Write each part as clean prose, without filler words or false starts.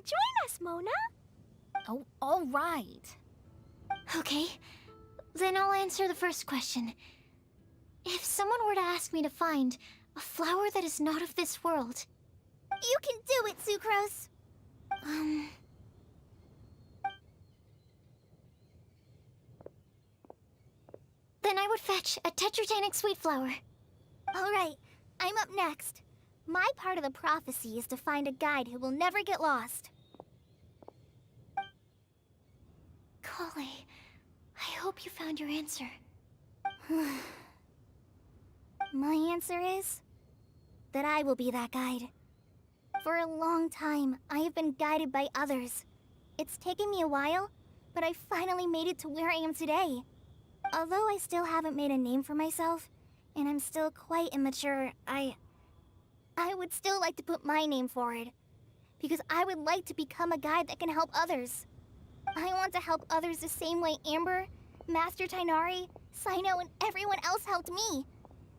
join us, Mona. Oh, all right. Okay, then I'll answer the first question. If someone were to ask me to find a flower that is not of this world... You can do it, Sucrose. Then I would fetch a tetragenic sweet flower. All right, I'm up next. My part of the prophecy is to find a guide who will never get lost. Kale, I hope you found your answer. My answer is that I will be that guide. For a long time, I have been guided by others. It's taken me a while, but I finally made it to where I am today. Although I still haven't made a name for myself, and I'm still quite immature, I would still like to put my name forward. Because I would like to become a guide that can help others. I want to help others the same way Amber, Master Tainari, Sino, and everyone else helped me.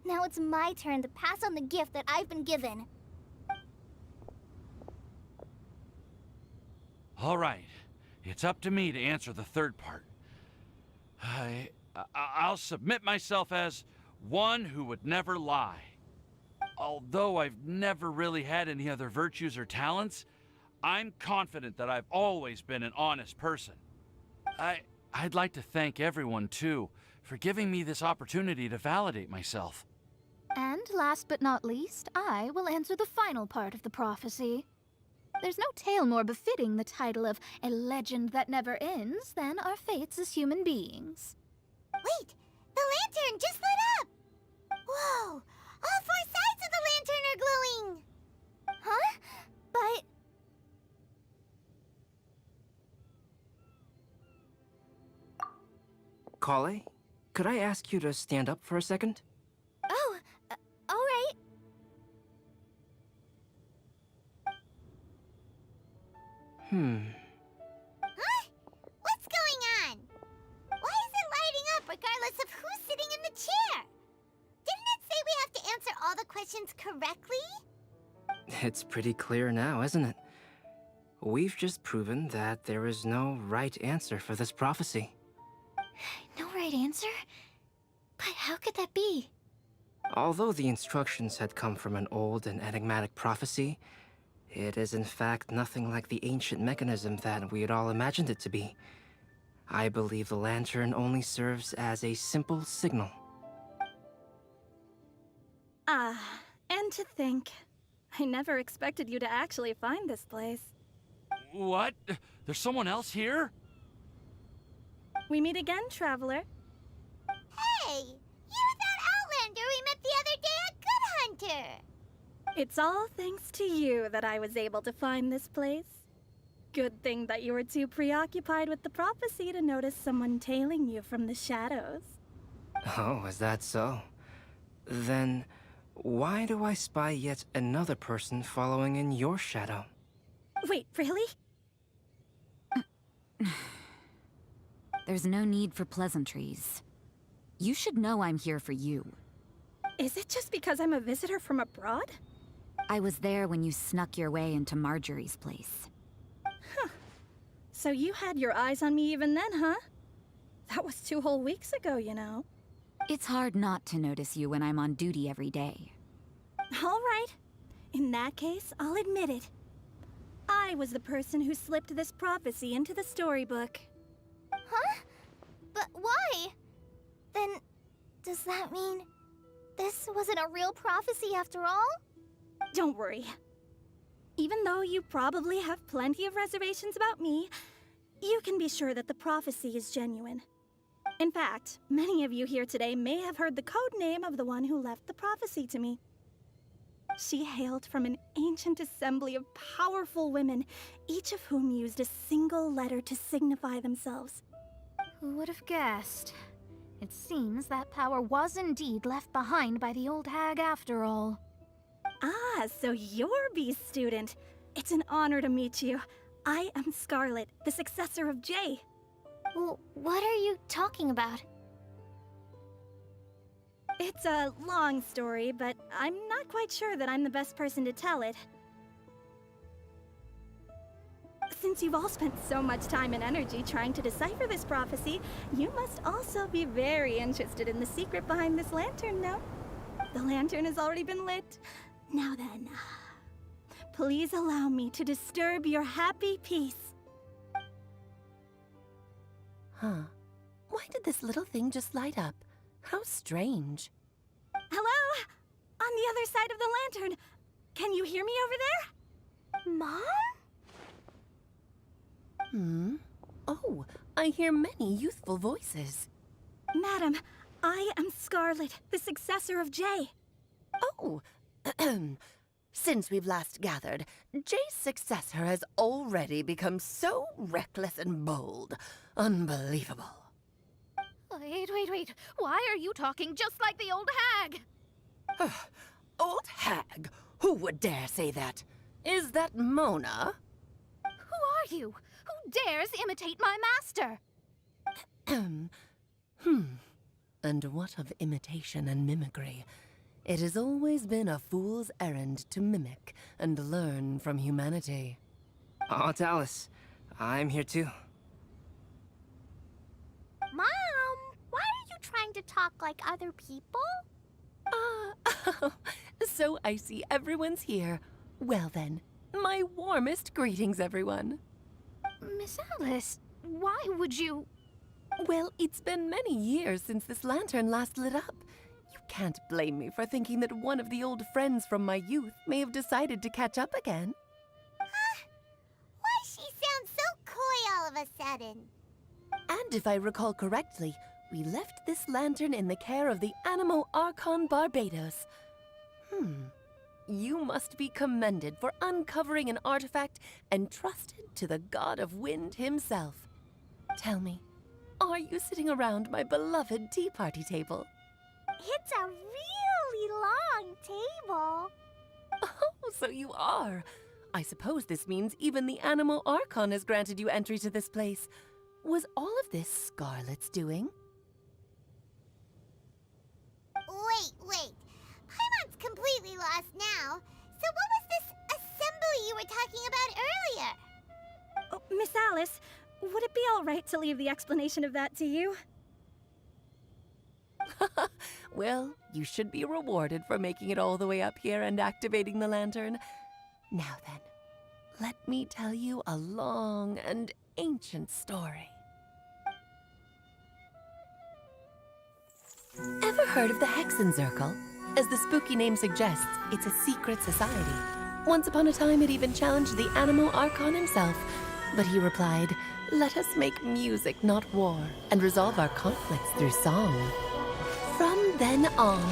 Now it's my turn to pass on the gift that I've been given. All right, it's up to me to answer the third part. I'll submit myself as one who would never lie. Although I've never really had any other virtues or talents, I'm confident that I've always been an honest person. I'd like to thank everyone, too, for giving me this opportunity to validate myself. And last but not least, I will answer the final part of the prophecy. There's no tale more befitting the title of a legend that never ends than our fates as human beings. Wait! The lantern just lit up! Whoa! All four sides of the lantern are glowing! Huh? But... Kale, could I ask you to stand up for a second? Oh, all right. Huh? What's going on? Why is it lighting up regardless of who's sitting in the chair? Didn't it say we have to answer all the questions correctly? It's pretty clear now, isn't it? We've just proven that there is no right answer for this prophecy. No right answer? But how could that be? Although the instructions had come from an old and enigmatic prophecy, it is in fact nothing like the ancient mechanism that we had all imagined it to be. I believe the lantern only serves as a simple signal. And to think, I never expected you to actually find this place. What? There's someone else here? We meet again, traveler. Hey! You're that Outlander we met the other day at Good Hunter! It's all thanks to you that I was able to find this place. Good thing that you were too preoccupied with the prophecy to notice someone tailing you from the shadows. Oh, is that so? Then, why do I spy yet another person following in your shadow? Wait, really? There's no need for pleasantries. You should know I'm here for you. Is it just because I'm a visitor from abroad? I was there when you snuck your way into Marjorie's place. So you had your eyes on me even then, huh? That was 2 whole weeks ago, you know. It's hard not to notice you when I'm on duty every day. All right. In that case, I'll admit it. I was the person who slipped this prophecy into the storybook. Huh? But why? Then, does that mean this wasn't a real prophecy after all? Don't worry. Even though you probably have plenty of reservations about me, you can be sure that the prophecy is genuine. In fact, many of you here today may have heard the code name of the one who left the prophecy to me. She hailed from an ancient assembly of powerful women, each of whom used a single letter to signify themselves. Who would have guessed? It seems that power was indeed left behind by the old hag after all. Ah, so you're B's student. It's an honor to meet you. I am Scarlet, the successor of Jay. Well, what are you talking about? It's a long story, but I'm not quite sure that I'm the best person to tell it. Since you've all spent so much time and energy trying to decipher this prophecy, you must also be very interested in the secret behind this lantern, no? The lantern has already been lit. Now then, please allow me to disturb your happy peace. Huh. Why did this little thing just light up? How strange. Hello? On the other side of the lantern. Can you hear me over there? Mom? Oh, I hear many youthful voices. Madam, I am Scarlet, the successor of Jay. Oh, since we've last gathered, Jay's successor has already become so reckless and bold. Unbelievable. Wait. Why are you talking just like the old hag? Old hag? Who would dare say that? Is that Mona? Who are you? Who dares imitate my master? And what of imitation and mimicry? It has always been a fool's errand to mimic and learn from humanity. Oh, Dallas, I'm here too. Mom, why are you trying to talk like other people? So I see everyone's here. Well then, my warmest greetings, everyone. Miss Alice, why would you... Well, it's been many years since this lantern last lit up. You can't blame me for thinking that one of the old friends from my youth may have decided to catch up again. Why she sounds so coy all of a sudden? And if I recall correctly, we left this lantern in the care of the Animo Archon Barbados. You must be commended for uncovering an artifact entrusted to the god of wind himself. Tell me, are you sitting around my beloved tea party table? It's a really long table. Oh, so you are. I suppose this means even the Animo Archon has granted you entry to this place. Was all of this Scarlet's doing? Wait. Paimon's completely lost now. So what was this assembly you were talking about earlier? Oh, Miss Alice, would it be all right to leave the explanation of that to you? Well, you should be rewarded for making it all the way up here and activating the lantern. Now then, let me tell you a long and ancient story. Ever heard of the Hexenzirkel? As the spooky name suggests, it's a secret society. Once upon a time, it even challenged the Animo Archon himself. But he replied, "Let us make music, not war, and resolve our conflicts through song." From then on,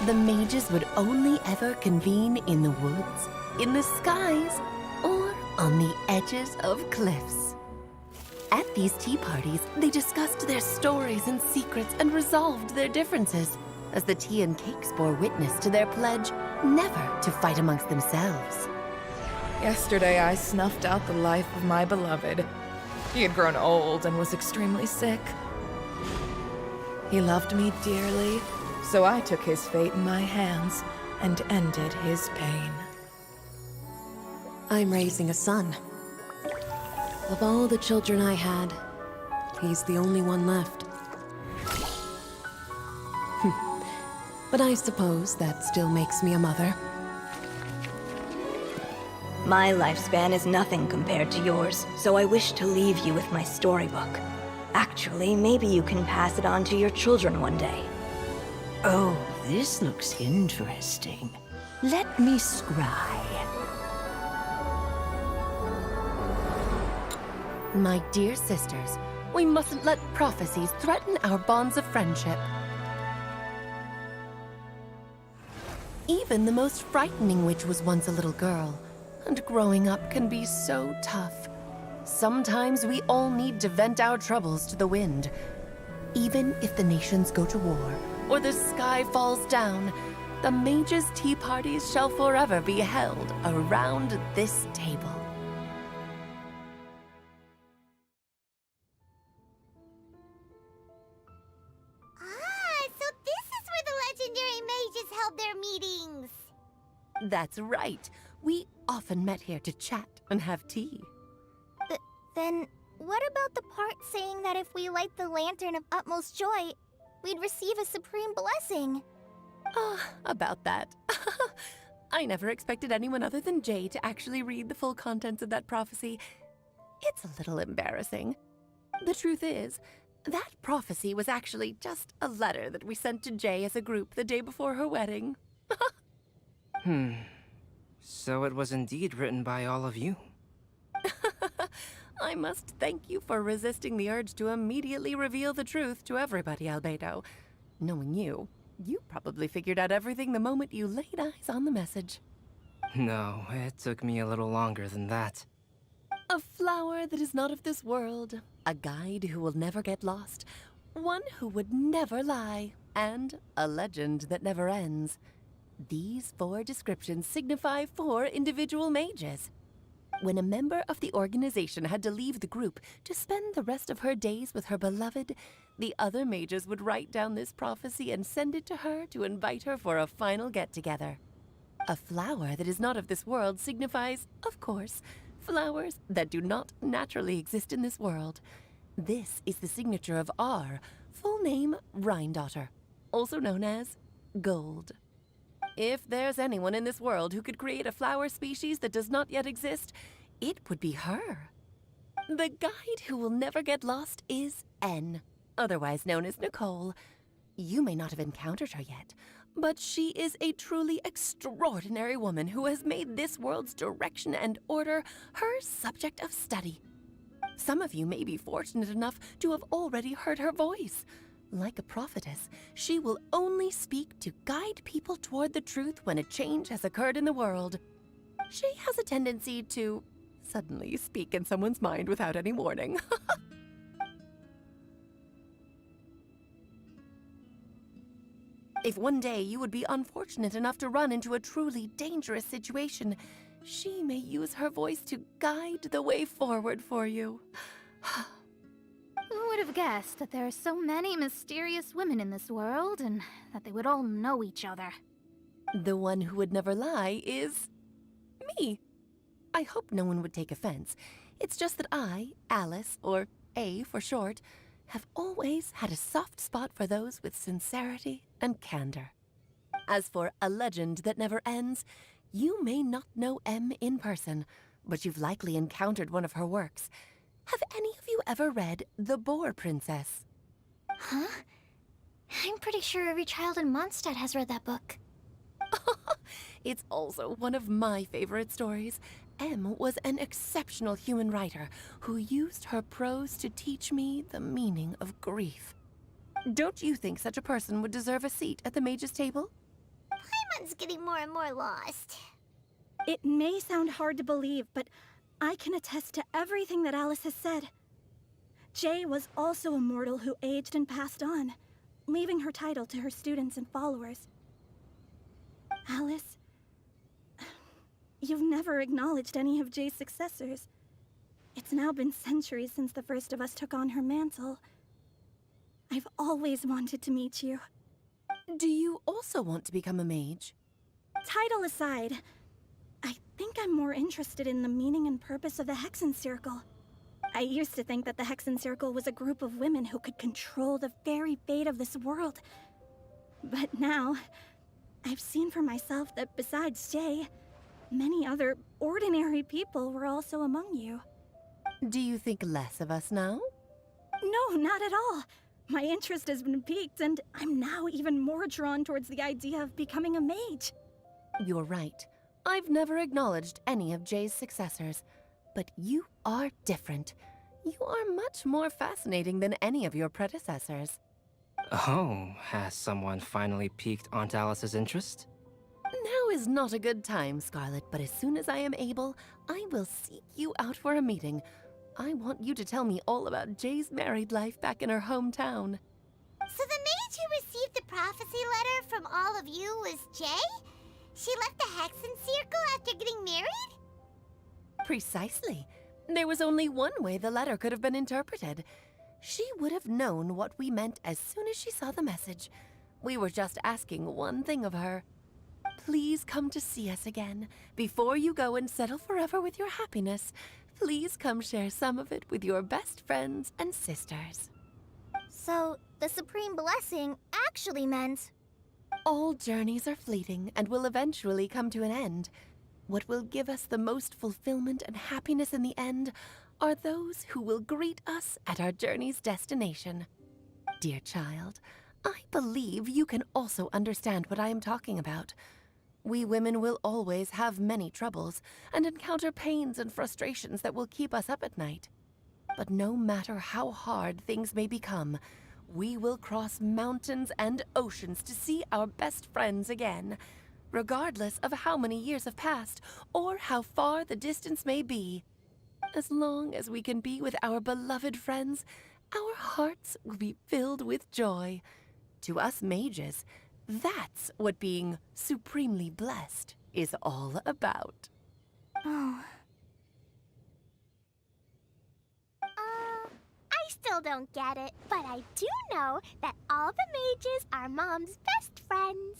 the mages would only ever convene in the woods, in the skies, or on the edges of cliffs. At these tea parties, they discussed their stories and secrets and resolved their differences, as the tea and cakes bore witness to their pledge never to fight amongst themselves. Yesterday, I snuffed out the life of my beloved. He had grown old and was extremely sick. He loved me dearly, so I took his fate in my hands and ended his pain. I'm raising a son. Of all the children I had, he's the only one left. But I suppose that still makes me a mother. My lifespan is nothing compared to yours, so I wish to leave you with my storybook. Actually, maybe you can pass it on to your children one day. Oh, this looks interesting. Let me scry. My dear sisters, we mustn't let prophecies threaten our bonds of friendship. Even the most frightening witch was once a little girl, and growing up can be so tough. Sometimes we all need to vent our troubles to the wind. Even if the nations go to war, or the sky falls down, the mages' tea parties shall forever be held around this table. So this is where the legendary mages held their meetings. That's right. We often met here to chat and have tea. Then what about the part saying that if we light the lantern of utmost joy, we'd receive a supreme blessing? About that. I never expected anyone other than Jay to actually read the full contents of that prophecy. It's a little embarrassing. The truth is, that prophecy was actually just a letter that we sent to Jay as a group the day before her wedding. So it was indeed written by all of you. I must thank you for resisting the urge to immediately reveal the truth to everybody, Albedo. Knowing you, you probably figured out everything the moment you laid eyes on the message. No, it took me a little longer than that. A flower that is not of this world, a guide who will never get lost, one who would never lie, and a legend that never ends. These 4 descriptions signify 4 individual mages. When a member of the organization had to leave the group to spend the rest of her days with her beloved, the other mages would write down this prophecy and send it to her to invite her for a final get-together. A flower that is not of this world signifies, of course, flowers that do not naturally exist in this world. This is the signature of our full name, Rhine-daughter, also known as Gold. If there's anyone in this world who could create a flower species that does not yet exist, it would be her. The guide who will never get lost is N, otherwise known as Nicole. You may not have encountered her yet, but she is a truly extraordinary woman who has made this world's direction and order her subject of study. Some of you may be fortunate enough to have already heard her voice. Like a prophetess, she will only speak to guide people toward the truth when a change has occurred in the world. She has a tendency to suddenly speak in someone's mind without any warning. If one day you would be unfortunate enough to run into a truly dangerous situation, she may use her voice to guide the way forward for you. Who would have guessed that there are so many mysterious women in this world, and that they would all know each other? The one who would never lie is me. I hope no one would take offense. It's just that I, Alice, or A for short, have always had a soft spot for those with sincerity and candor. As for a legend that never ends, you may not know M in person, but you've likely encountered one of her works. Have any of you ever read The Boar Princess? Huh? I'm pretty sure every child in Mondstadt has read that book. It's also one of my favorite stories. M was an exceptional human writer who used her prose to teach me the meaning of grief. Don't you think such a person would deserve a seat at the mage's table? Paimon's getting more and more lost. It may sound hard to believe, but I can attest to everything that Alice has said. Jay was also a mortal who aged and passed on, leaving her title to her students and followers. Alice, you've never acknowledged any of Jay's successors. It's now been centuries since the first of us took on her mantle. I've always wanted to meet you. Do you also want to become a mage? Title aside, I think I'm more interested in the meaning and purpose of the Hexen Circle. I used to think that the Hexen Circle was a group of women who could control the very fate of this world. But now, I've seen for myself that besides Jay, many other ordinary people were also among you. Do you think less of us now? No, not at all. My interest has been piqued, and I'm now even more drawn towards the idea of becoming a mage. You're right. I've never acknowledged any of Jay's successors, but you are different. You are much more fascinating than any of your predecessors. Oh, has someone finally piqued Aunt Alice's interest? Now is not a good time, Scarlet, but as soon as I am able, I will seek you out for a meeting. I want you to tell me all about Jay's married life back in her hometown. So the mage who received the prophecy letter from all of you was Jay? She left the Hexen Circle after getting married? Precisely. There was only one way the letter could have been interpreted. She would have known what we meant as soon as she saw the message. We were just asking one thing of her. Please come to see us again. Before you go and settle forever with your happiness, Please come share some of it with your best friends and sisters. So, the Supreme Blessing actually meant... All journeys are fleeting and will eventually come to an end. What will give us the most fulfillment and happiness in the end are those who will greet us at our journey's destination. Dear child, I believe you can also understand what I am talking about. We women will always have many troubles and encounter pains and frustrations that will keep us up at night. But no matter how hard things may become, we will cross mountains and oceans to see our best friends again, regardless of how many years have passed or how far the distance may be. As long as we can be with our beloved friends, our hearts will be filled with joy. To us mages, that's what being supremely blessed is all about. Oh. I still don't get it, but I do know that all the mages are Mom's best friends.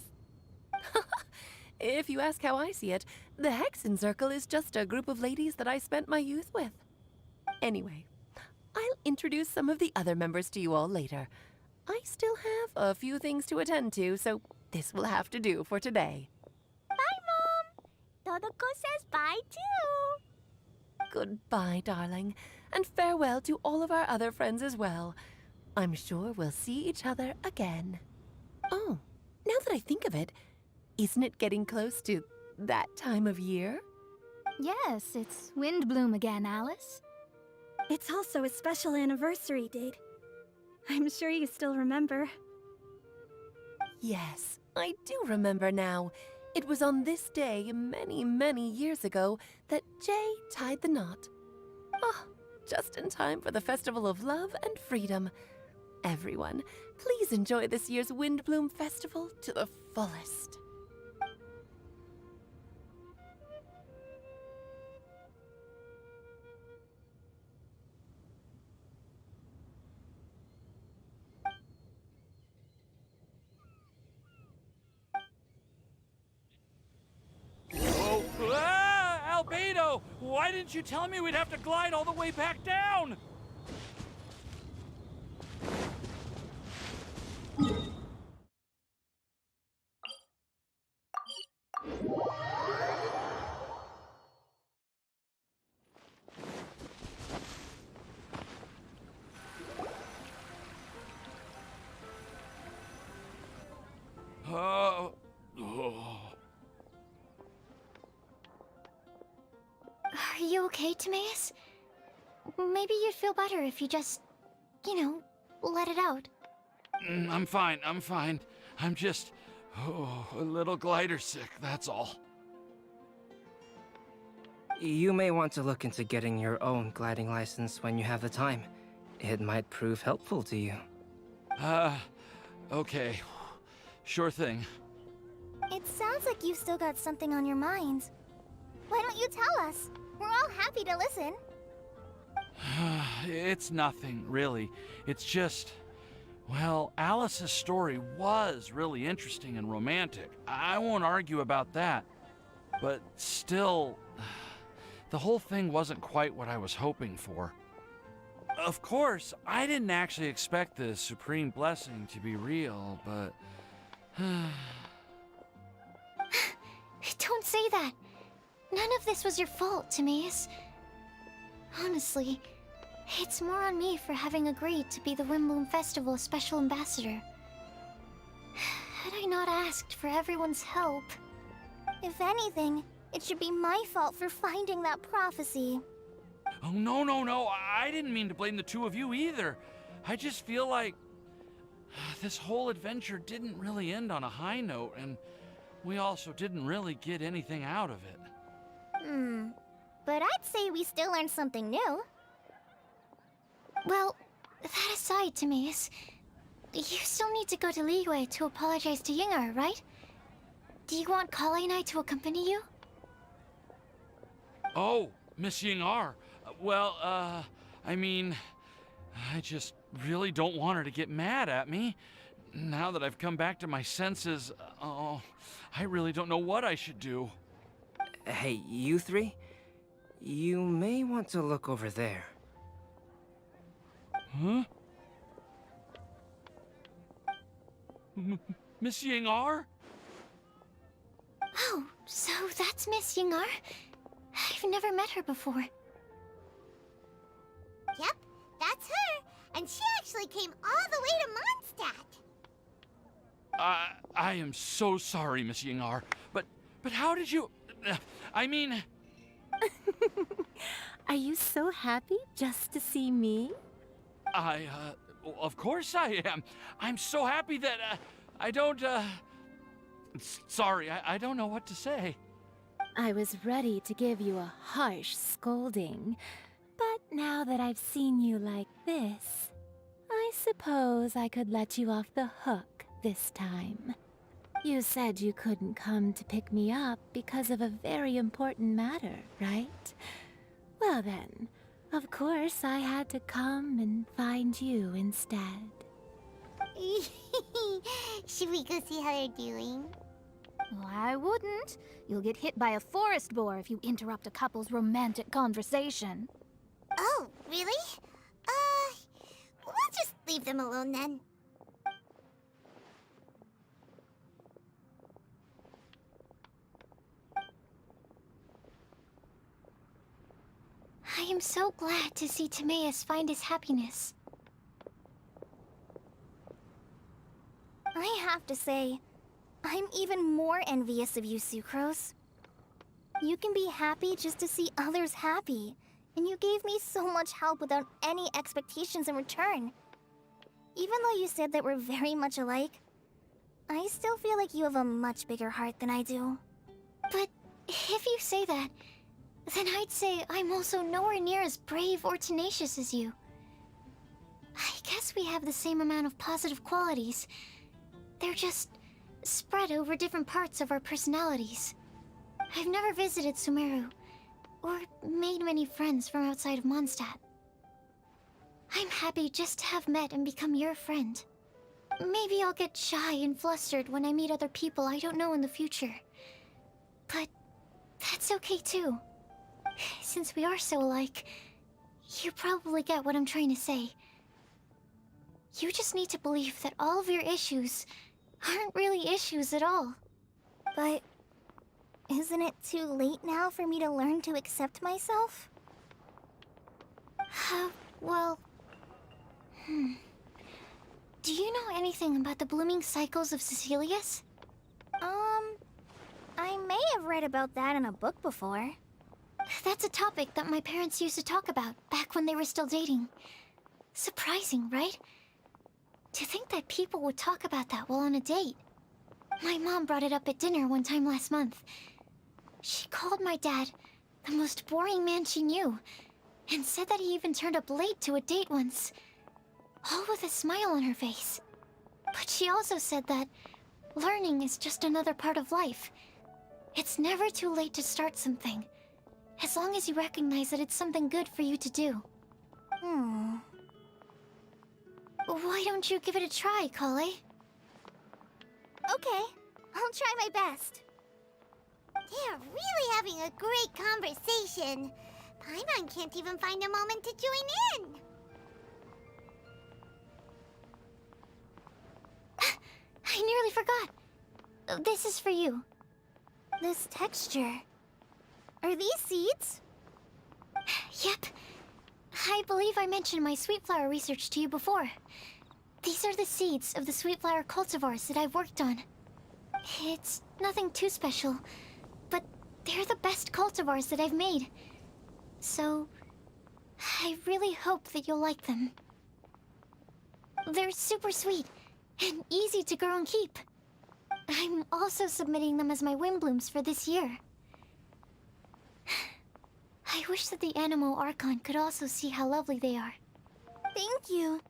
If you ask how I see it, the Hexen Circle is just a group of ladies that I spent my youth with. Anyway, I'll introduce some of the other members to you all later. I still have a few things to attend to, so this will have to do for today. Bye, Mom. Todoko says bye, too. Goodbye, darling, and farewell to all of our other friends as well. I'm sure we'll see each other again. Oh, now that I think of it, isn't it getting close to that time of year? Yes, it's wind bloom again, Alice. It's also a special anniversary date. I'm sure you still remember. Yes, I do remember now. It was on this day, many, many years ago, that Jay tied the knot. Ah, just in time for the Festival of Love and Freedom. Everyone, please enjoy this year's Windbloom Festival to the fullest. Oh, Albedo! Why didn't you tell me we'd have to glide all the way back down? Oh. Are you okay, Timaeus? Maybe you'd feel better if you just, let it out. I'm fine, I'm fine. I'm just, a little glider sick, that's all. You may want to look into getting your own gliding license when you have the time. It might prove helpful to you. Okay. Sure thing. It sounds like you've still got something on your mind. Why don't you tell us? We're all happy to listen. It's nothing, really. It's just... Well, Alice's story was really interesting and romantic. I won't argue about that. But still, the whole thing wasn't quite what I was hoping for. Of course, I didn't actually expect the Supreme Blessing to be real, but... Don't say that. None of this was your fault, Timaeus. Honestly, it's more on me for having agreed to be the Windbloom Festival Special Ambassador. Had I not asked for everyone's help... If anything, it should be my fault for finding that prophecy. Oh, no. I didn't mean to blame the two of you either. I just feel like... this whole adventure didn't really end on a high note, and we also didn't really get anything out of it. But I'd say we still learned something new. Well, that aside, Timaeus, you still need to go to Liyue to apologize to Yinger, right? Do you want Kale and I to accompany you? Oh, Miss Ying-ar. Well, I mean... I just really don't want her to get mad at me. Now that I've come back to my senses, I really don't know what I should do. Hey, you three? You may want to look over there. Huh? Miss Ying-ar? Oh, so that's Miss Ying-ar? I've never met her before. Yep, that's her. And she actually came all the way to Mondstadt. I am so sorry, Miss Ying-ar, but how did you... I mean... Are you so happy just to see me? Of course I am. I'm so happy that, I don't, sorry, I don't know what to say. I was ready to give you a harsh scolding, but now that I've seen you like this, I suppose I could let you off the hook this time. You said you couldn't come to pick me up because of a very important matter, right? Well then, of course I had to come and find you instead. Should we go see how they're doing? Well, I wouldn't. You'll get hit by a forest boar if you interrupt a couple's romantic conversation. Oh, really? We'll just leave them alone then. I am so glad to see Timaeus find his happiness. I have to say, I'm even more envious of you, Sucrose. You can be happy just to see others happy, and you gave me so much help without any expectations in return. Even though you said that we're very much alike, I still feel like you have a much bigger heart than I do. But if you say that, then I'd say I'm also nowhere near as brave or tenacious as you. I guess we have the same amount of positive qualities. They're just spread over different parts of our personalities. I've never visited Sumeru, or made many friends from outside of Mondstadt. I'm happy just to have met and become your friend. Maybe I'll get shy and flustered when I meet other people I don't know in the future. But that's okay too. Since we are so alike, you probably get what I'm trying to say. You just need to believe that all of your issues aren't really issues at all. But isn't it too late now for me to learn to accept myself? Well... Do you know anything about the blooming cycles of Cecilius? I may have read about that in a book before. That's a topic that my parents used to talk about back when they were still dating. Surprising, right? To think that people would talk about that while on a date. My mom brought it up at dinner one time last month. She called my dad the most boring man she knew, and said that he even turned up late to a date once, all with a smile on her face. But she also said that learning is just another part of life. It's never too late to start something, as long as you recognize that it's something good for you to do. Why don't you give it a try, Kale? Okay, I'll try my best. They're really having a great conversation. Paimon can't even find a moment to join in. I nearly forgot. This is for you. This texture. Are these seeds? Yep. I believe I mentioned my sweet flower research to you before. These are the seeds of the sweet flower cultivars that I've worked on. It's nothing too special, but they're the best cultivars that I've made. So, I really hope that you'll like them. They're super sweet and easy to grow and keep. I'm also submitting them as my wind blooms for this year. I wish that the Animo Archon could also see how lovely they are. Thank you.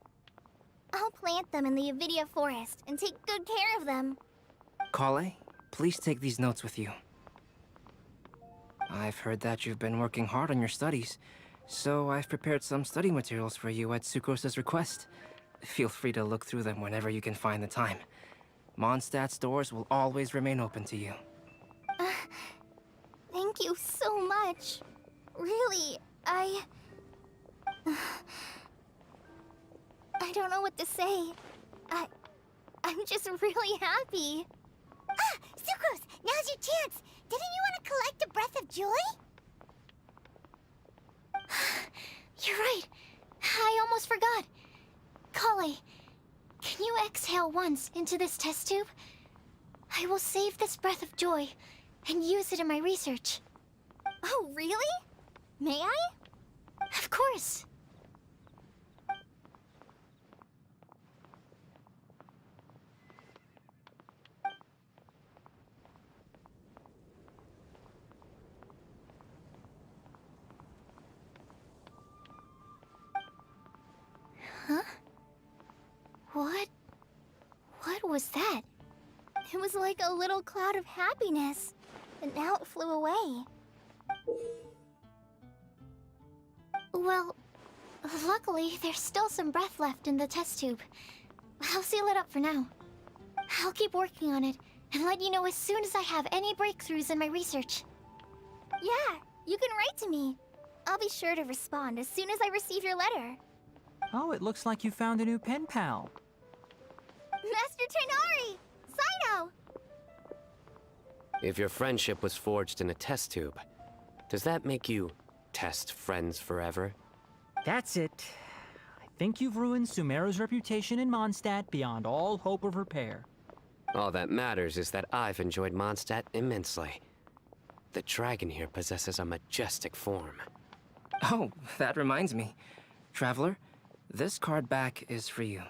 I'll plant them in the Avidia forest and take good care of them. Kale, please take these notes with you. I've heard that you've been working hard on your studies, so I've prepared some study materials for you at Sucrose's request. Feel free to look through them whenever you can find the time. Mondstadt's doors will always remain open to you. Thank you so much. Really, I don't know what to say. I'm just really happy. Ah! Sucrose! Now's your chance! Didn't you want to collect a breath of joy? You're right. I almost forgot. Kale, can you exhale once into this test tube? I will save this breath of joy and use it in my research. Oh, really? May I? Of course. Huh? What was that? It was like a little cloud of happiness, and now it flew away. Well, luckily, there's still some breath left in the test tube. I'll seal it up for now. I'll keep working on it and let you know as soon as I have any breakthroughs in my research. Yeah, you can write to me. I'll be sure to respond as soon as I receive your letter. Oh, it looks like you found a new pen pal. Master Tainari! Sino! If your friendship was forged in a test tube, does that make you test friends forever? That's it. I think you've ruined Sumeru's reputation in Mondstadt beyond all hope of repair. All that matters is that I've enjoyed Mondstadt immensely. The dragon here possesses a majestic form. Oh, that reminds me. Traveler, this card back is for you.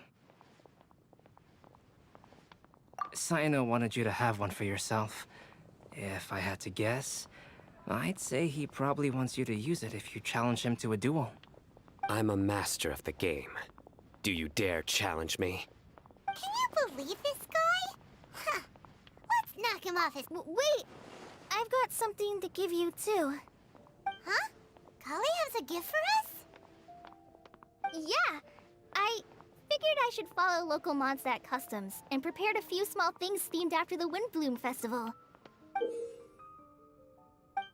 Sino wanted you to have one for yourself. If I had to guess, I'd say he probably wants you to use it if you challenge him to a duel. I'm a master of the game. Do you dare challenge me? Can you believe this guy? Huh. Let's knock him off his... Wait! I've got something to give you, too. Huh? Kale has a gift for us? Yeah! I figured I should follow local Mondstadt customs and prepared a few small things themed after the Windbloom Festival.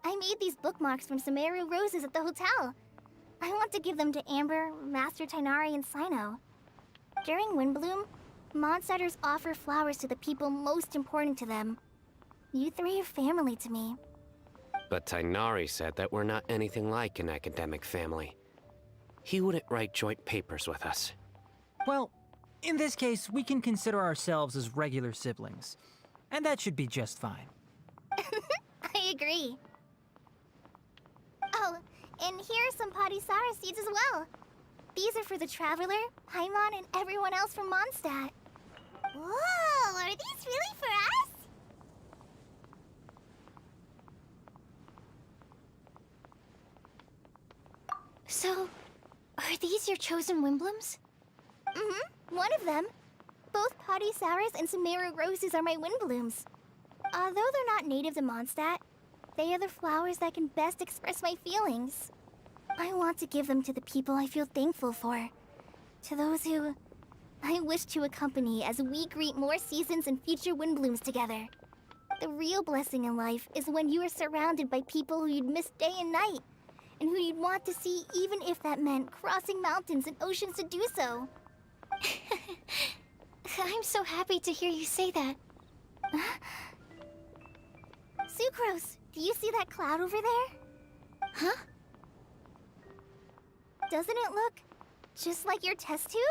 I made these bookmarks from Sumeru roses at the hotel. I want to give them to Amber, Master Tainari, and Sino. During Windbloom, Mondstadters offer flowers to the people most important to them. You three are family to me. But Tainari said that we're not anything like an academic family. He wouldn't write joint papers with us. Well, in this case, we can consider ourselves as regular siblings. And that should be just fine. I agree. Oh, and here are some Padisara seeds as well. These are for the Traveler, Paimon, and everyone else from Mondstadt. Whoa, are these really for us? So, are these your chosen Windblooms? Mm-hmm, one of them. Both Padisaras and Sumeru roses are my Windblooms. Although they're not native to Mondstadt, they are the flowers that can best express my feelings. I want to give them to the people I feel thankful for. To those who I wish to accompany as we greet more seasons and future Windblooms together. The real blessing in life is when you are surrounded by people who you'd miss day and night, and who you'd want to see even if that meant crossing mountains and oceans to do so. I'm so happy to hear you say that. Sucrose, do you see that cloud over there? Huh? Doesn't it look just like your test tube?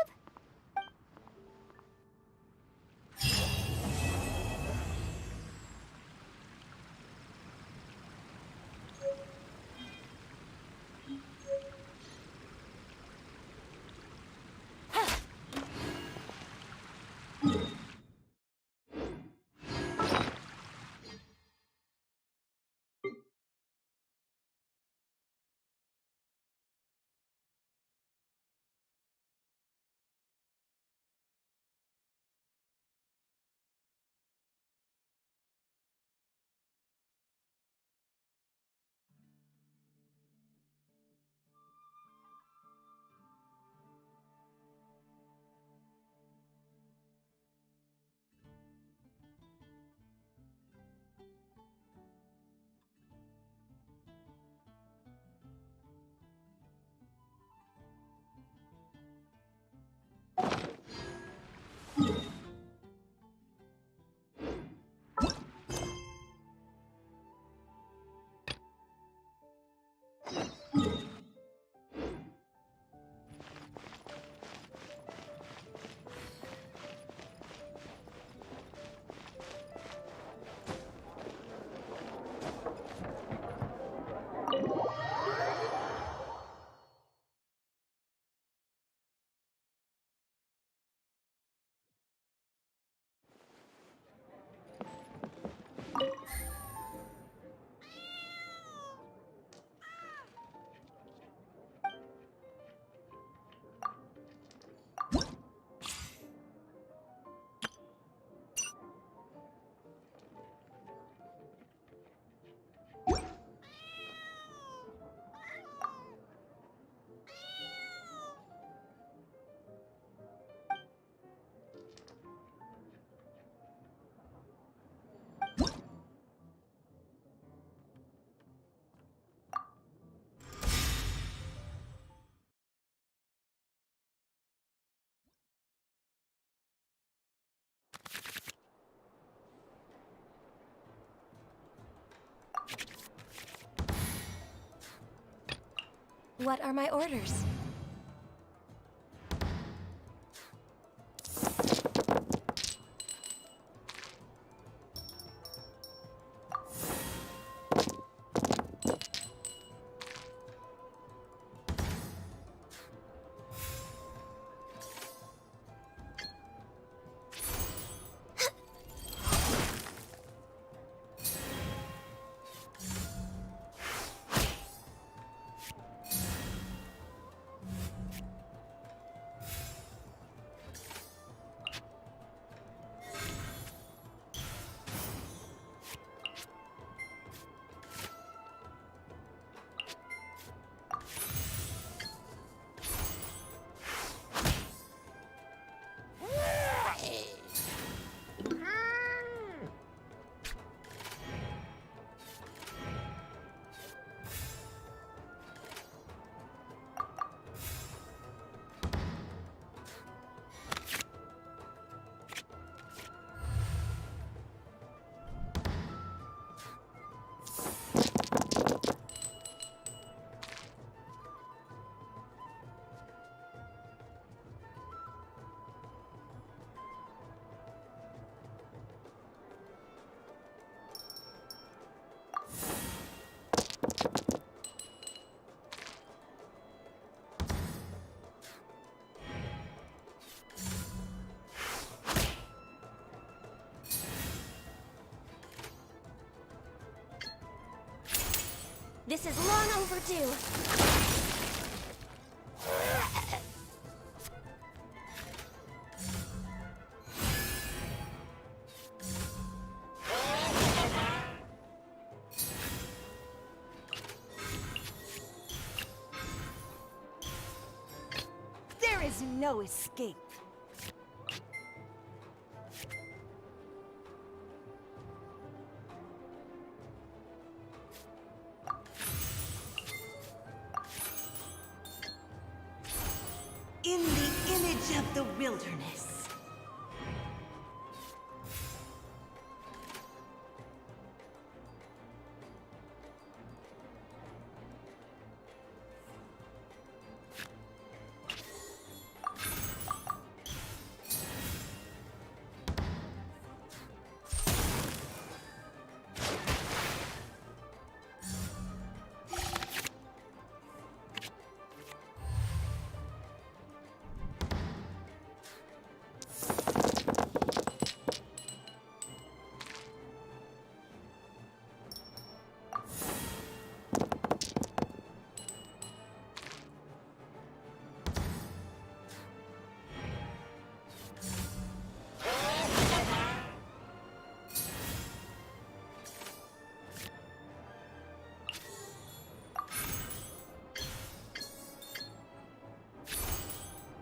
What are my orders? This is long overdue. There is no escape. In the image of the wilderness.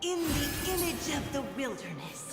In the image of the wilderness.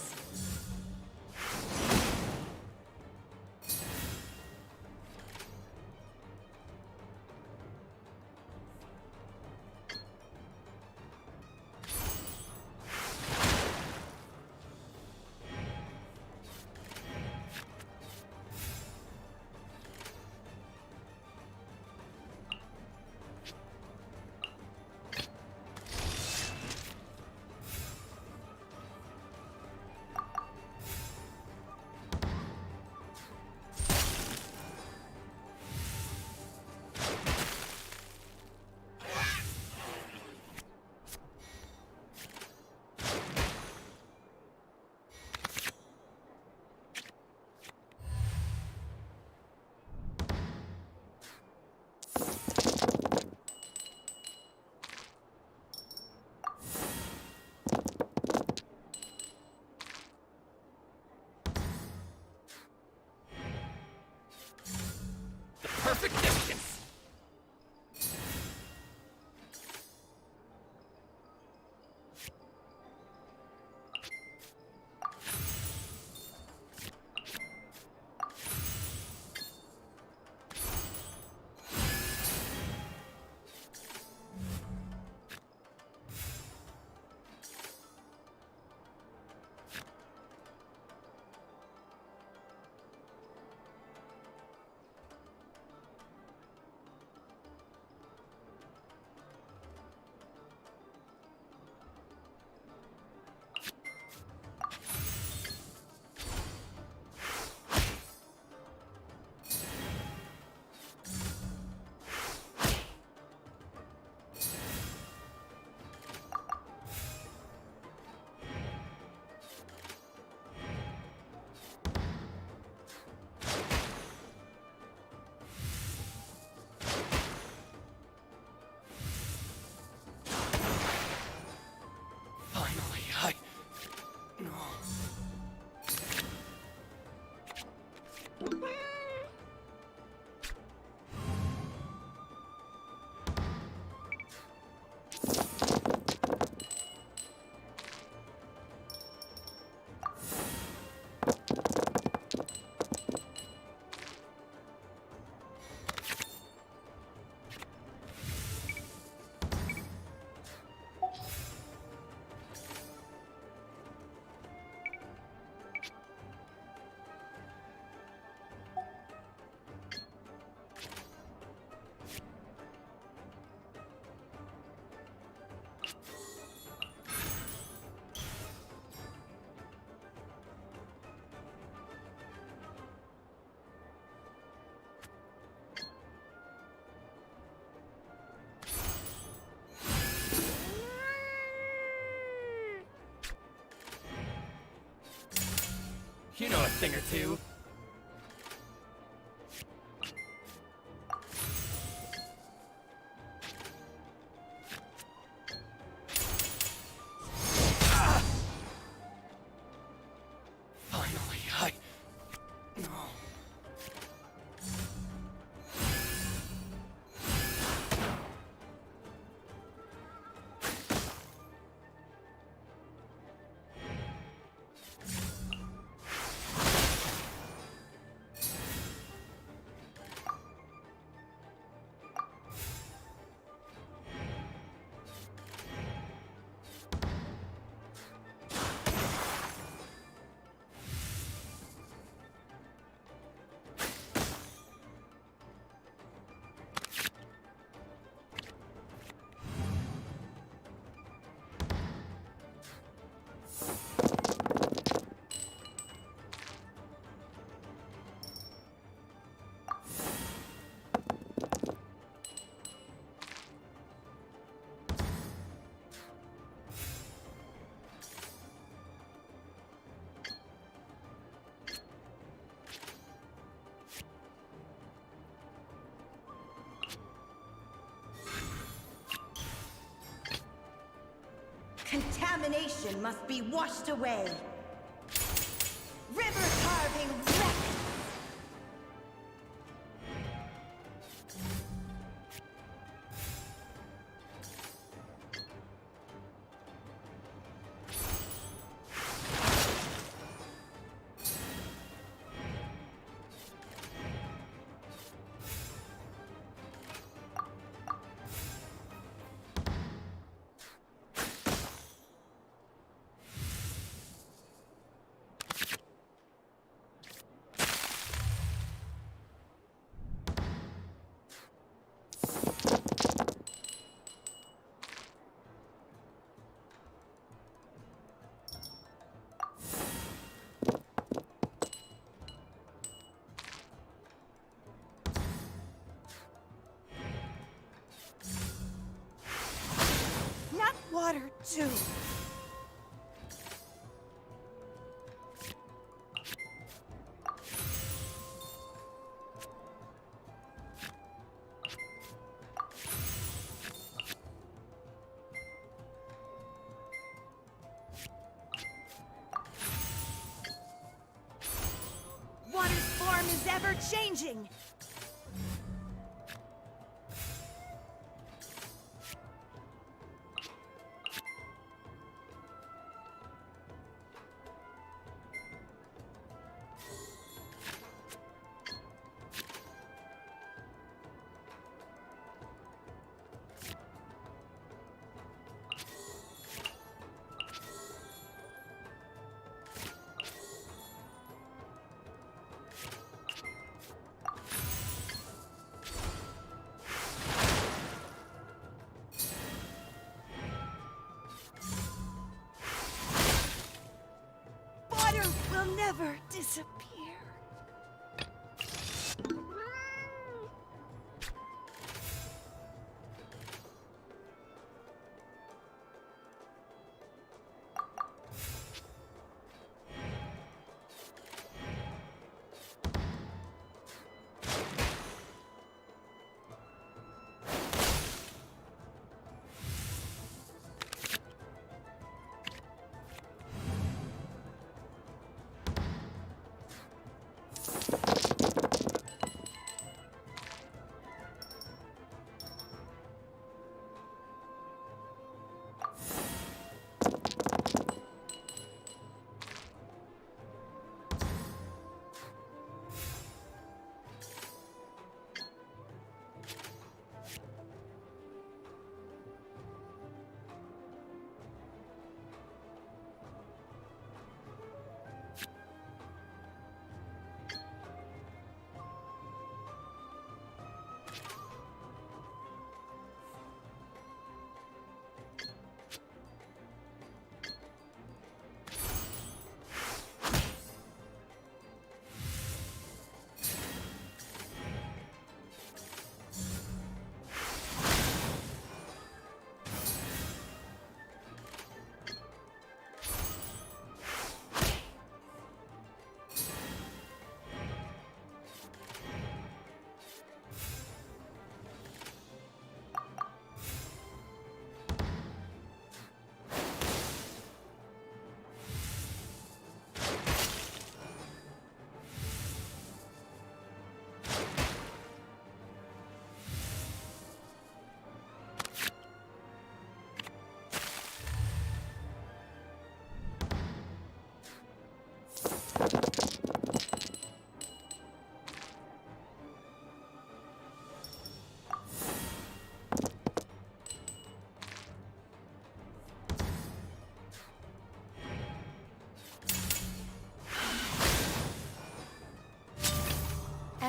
thing or two. Finally, I... Contamination must be washed away. River carving wreck. Not water, too. Water's form is ever changing. Water will never disappear.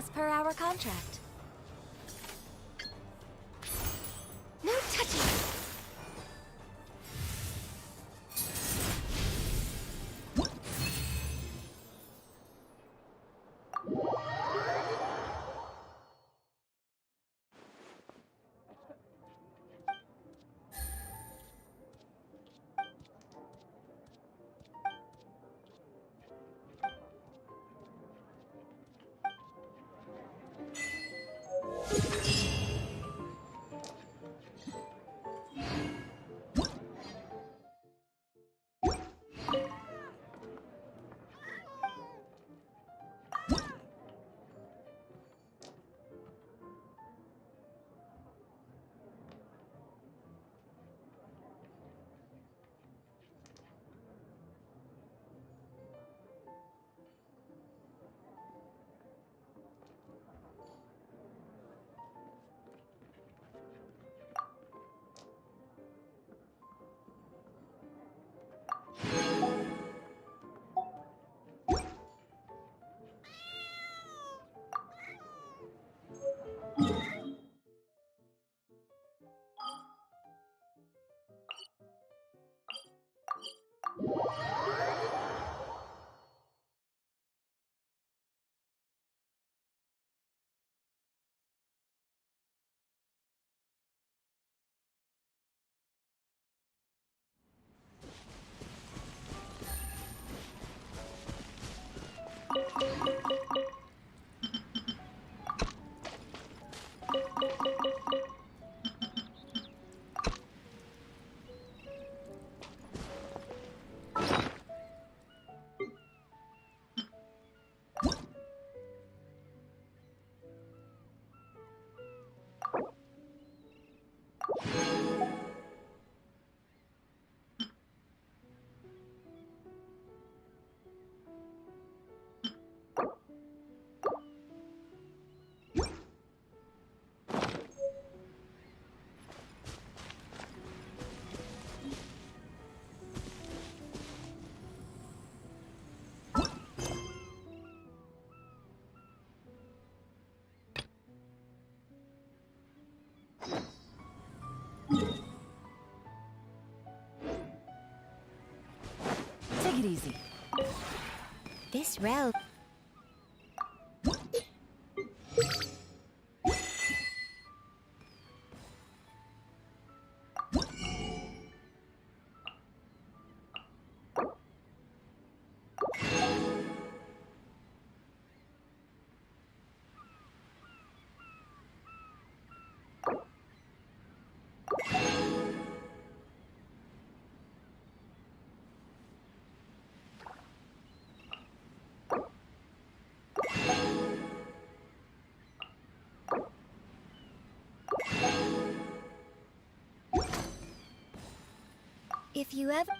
as per our contract. No touching! Take it easy. This route... If you ever...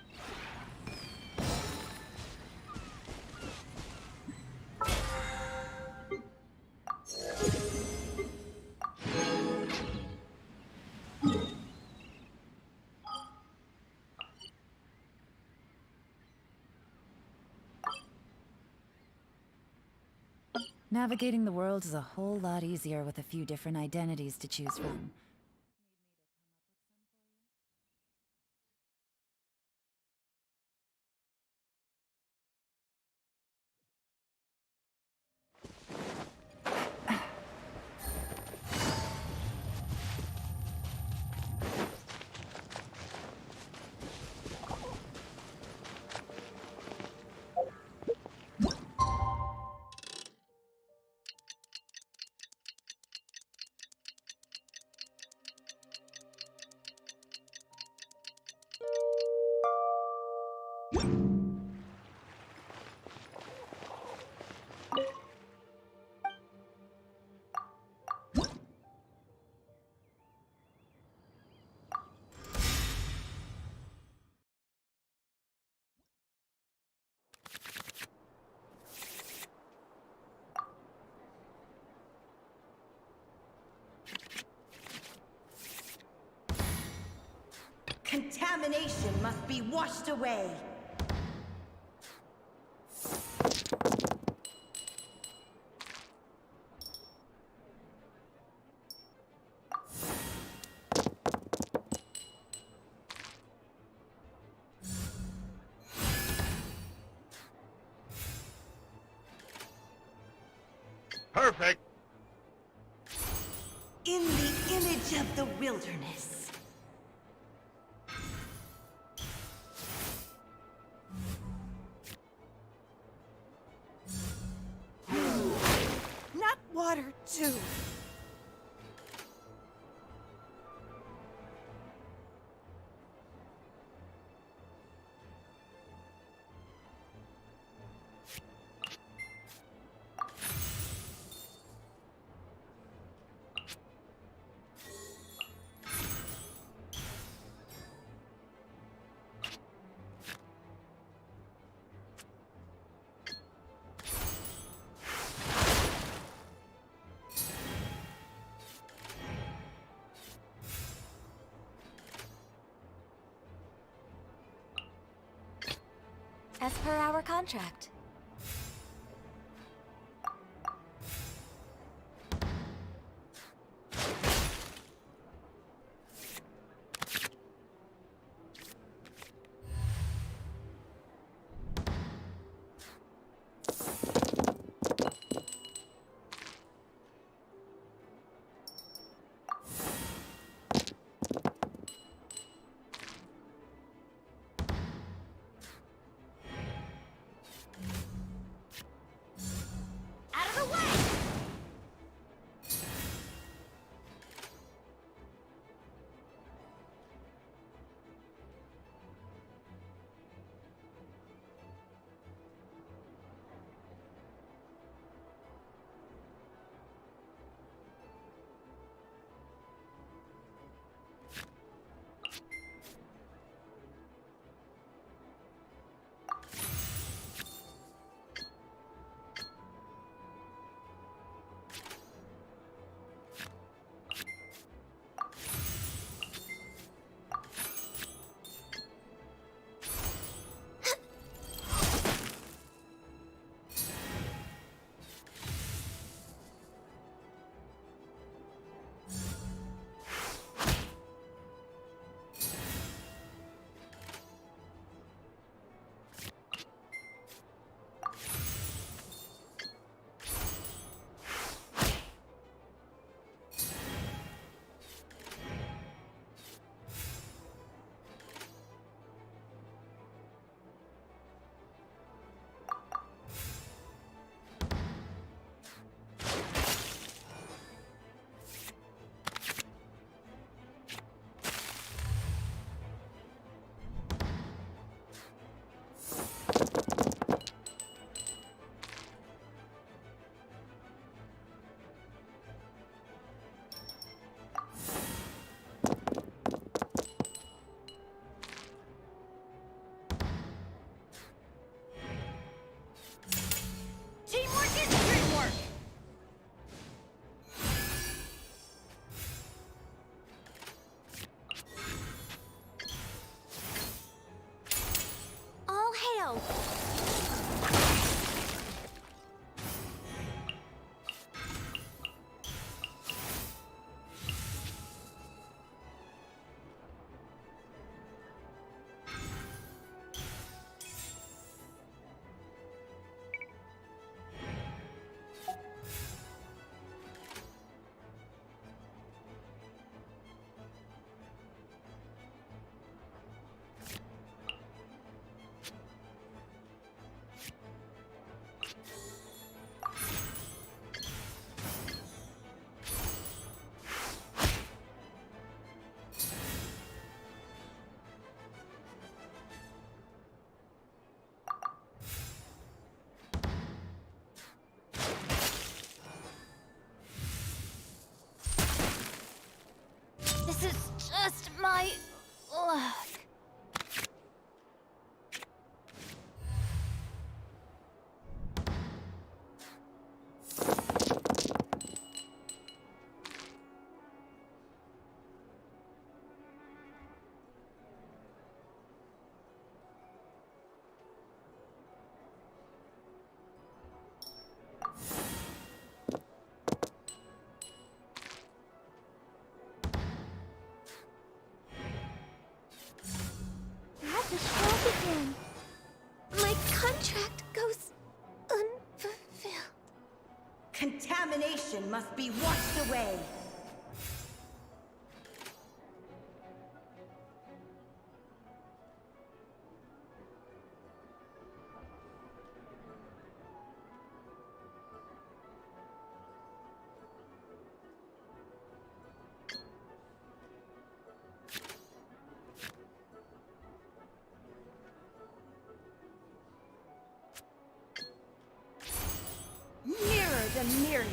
Navigating the world is a whole lot easier with a few different identities to choose from. Contamination must be washed away. perfect. In the image of the wilderness. Not water, too. As per our contract. Affliction must be washed away. Mirror the myriad.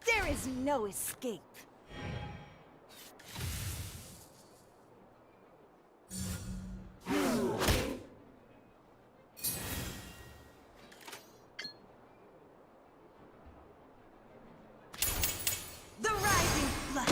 There is no escape. The rising flood.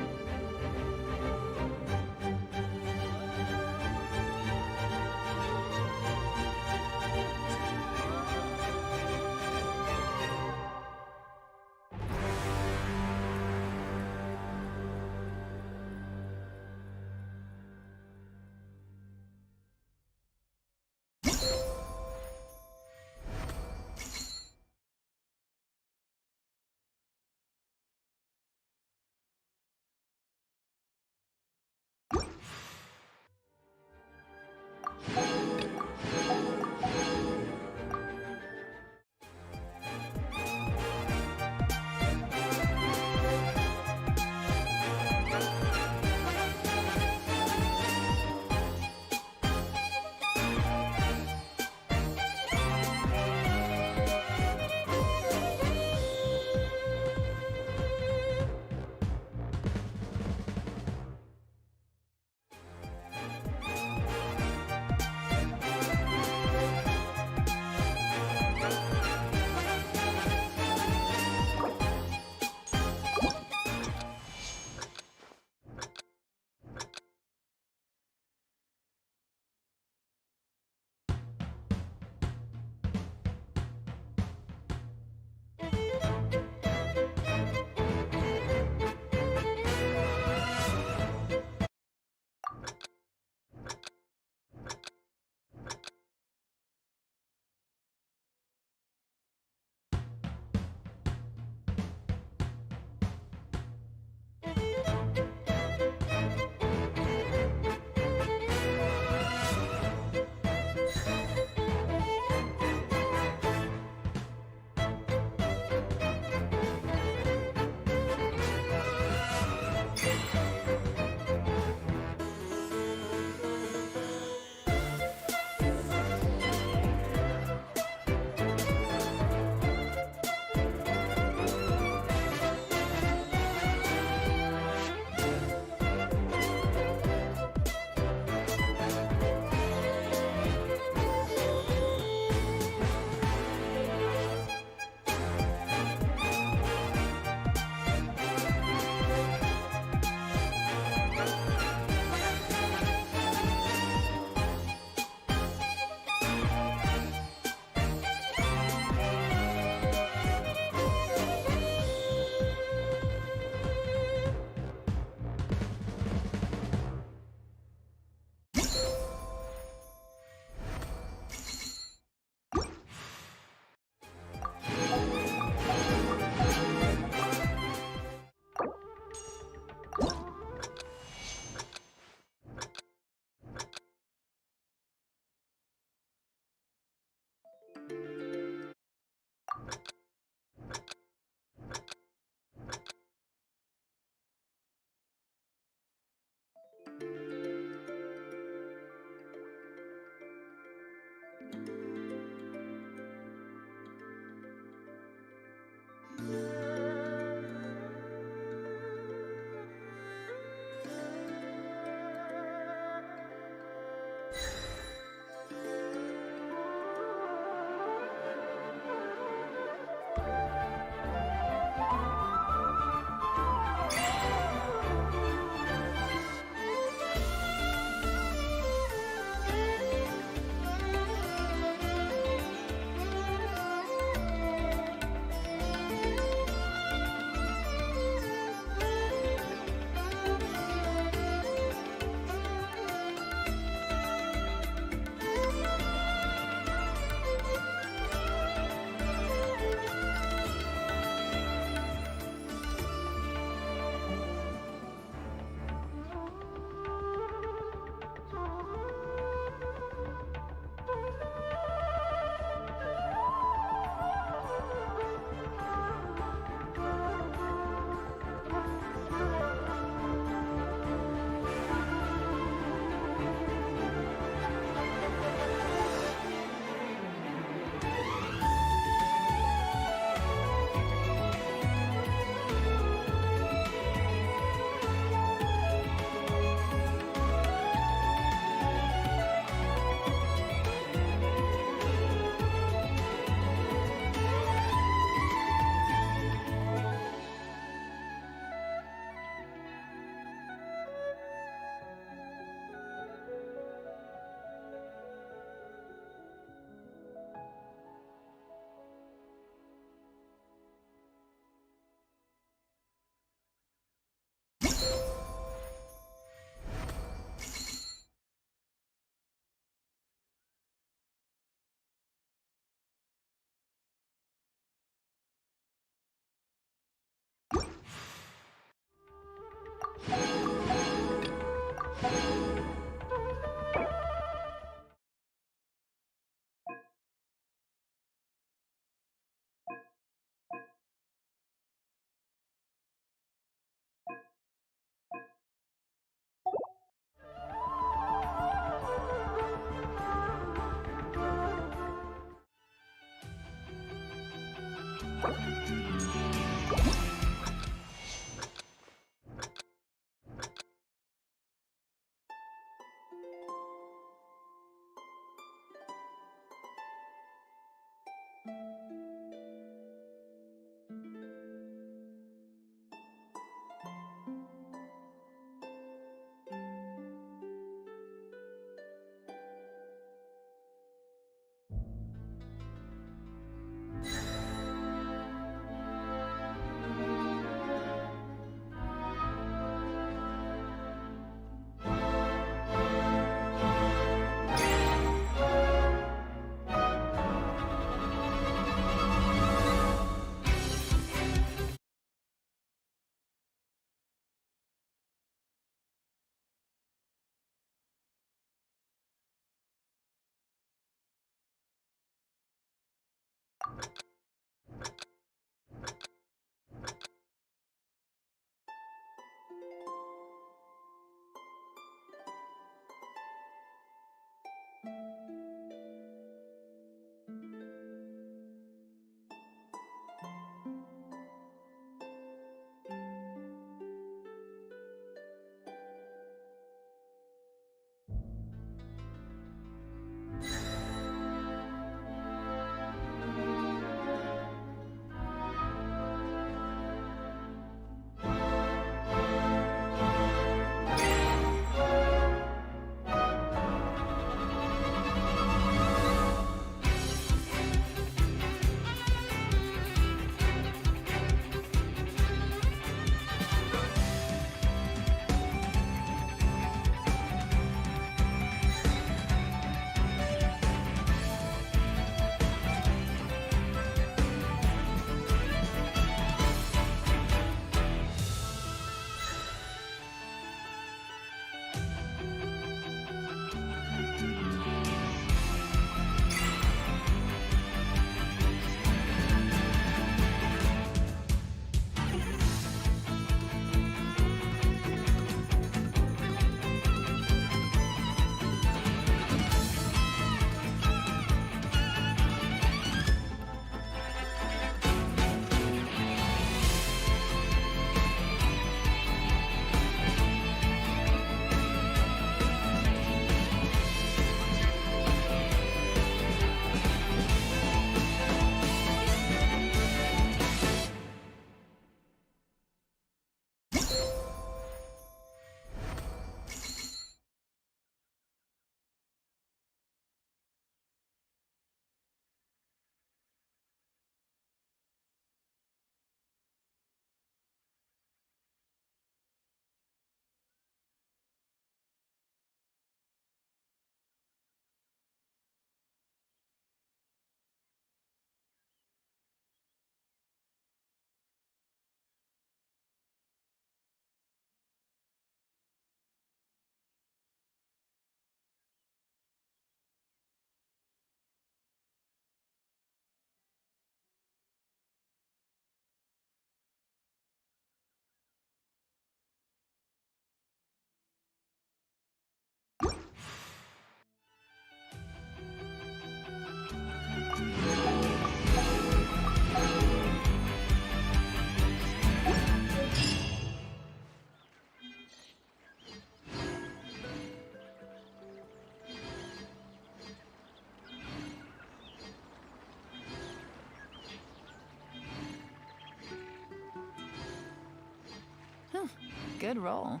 Good roll.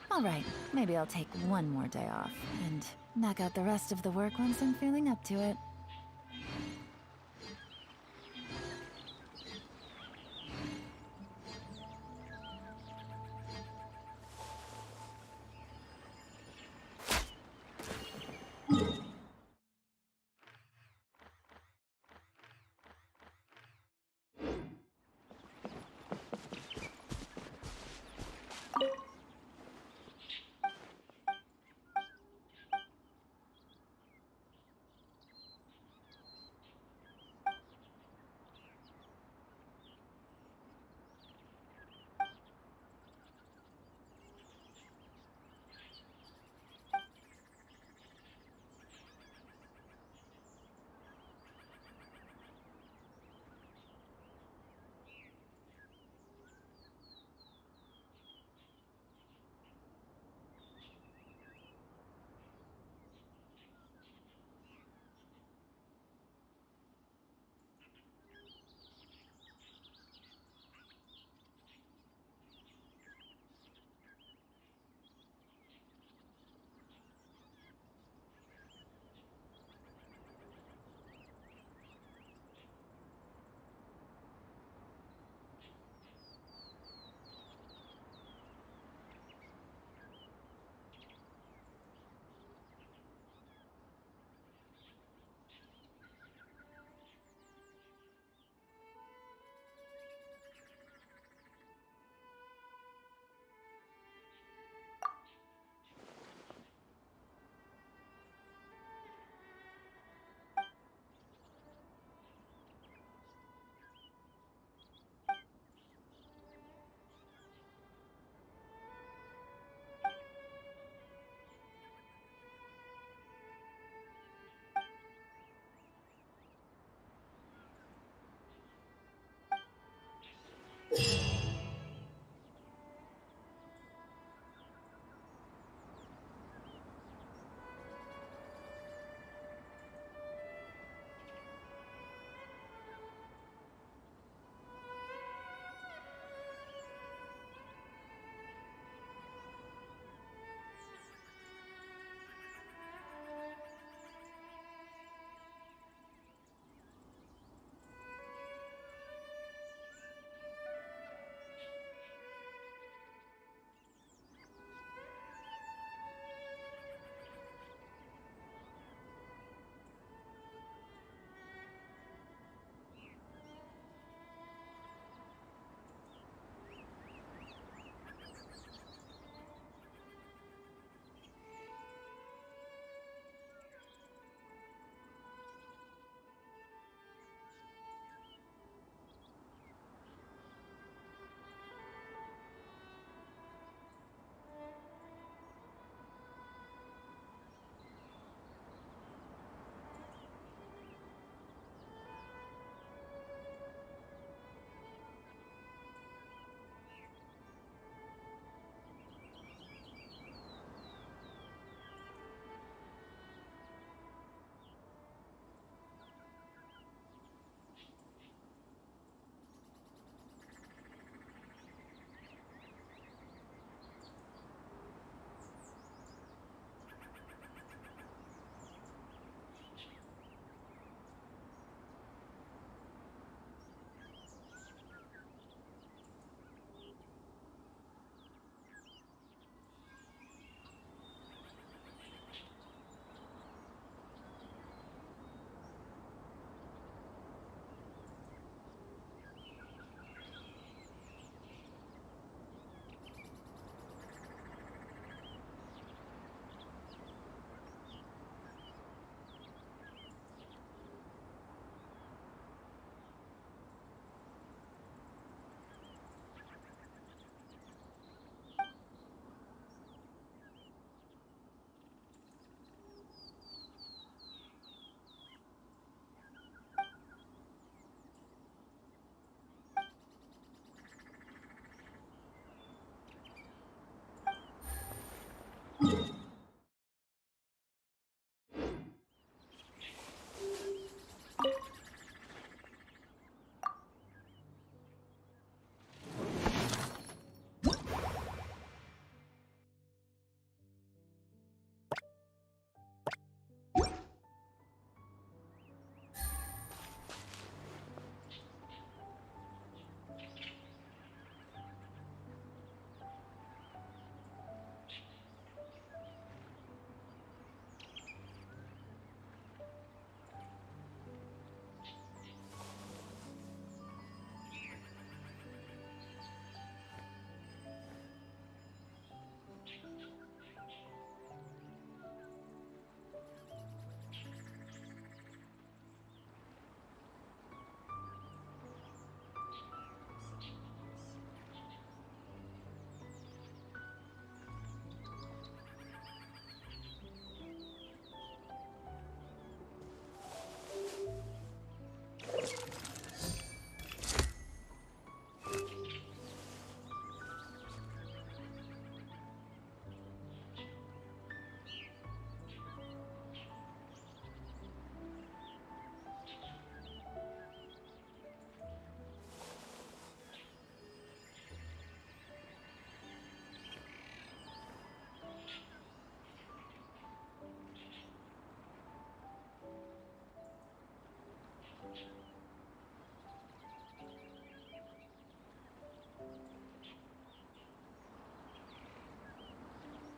All right, maybe I'll take one more day off and knock out the rest of the work once I'm feeling up to it.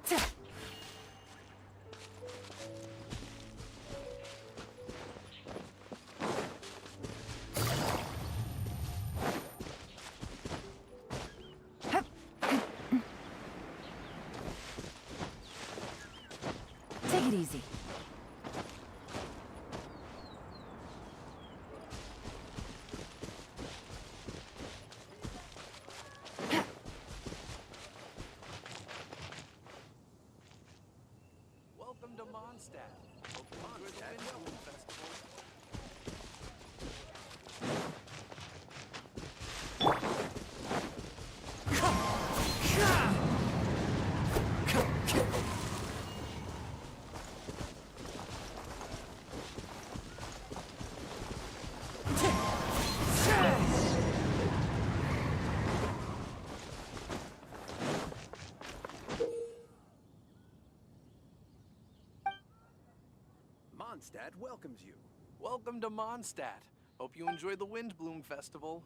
Take it easy. Welcome to Mondstadt. Hope you enjoy the Wind Festival. Mondstadt welcomes you. Welcome to Mondstadt. Hope you enjoy the Windbloom Festival.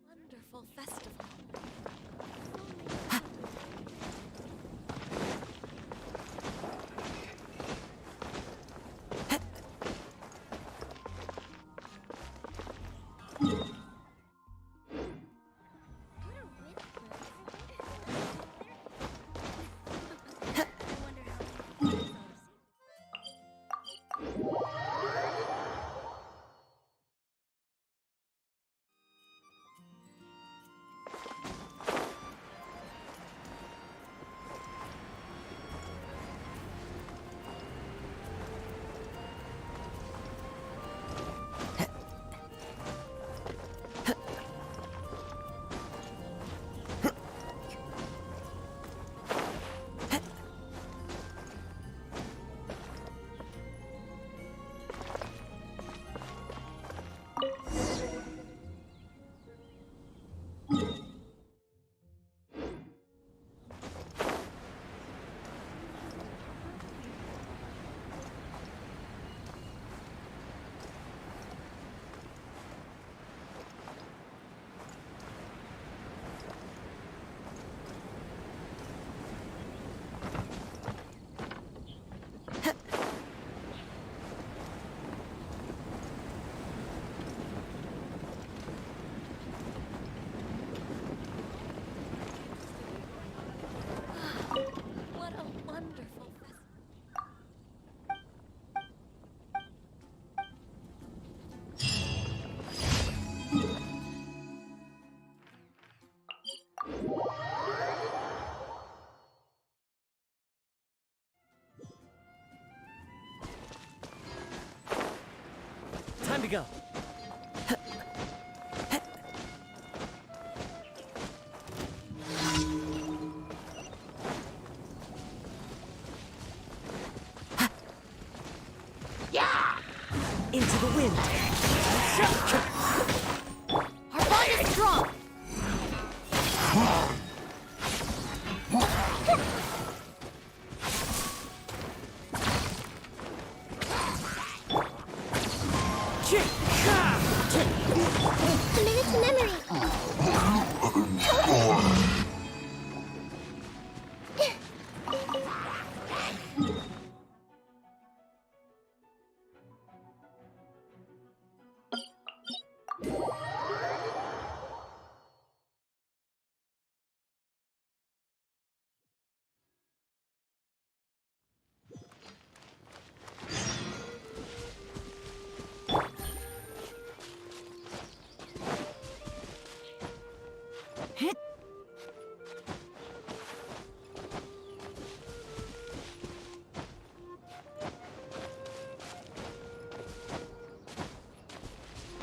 Wonderful festival. What a wonderful festival. Time to go. Into the wind. Our bond is strong! Commit it to memory.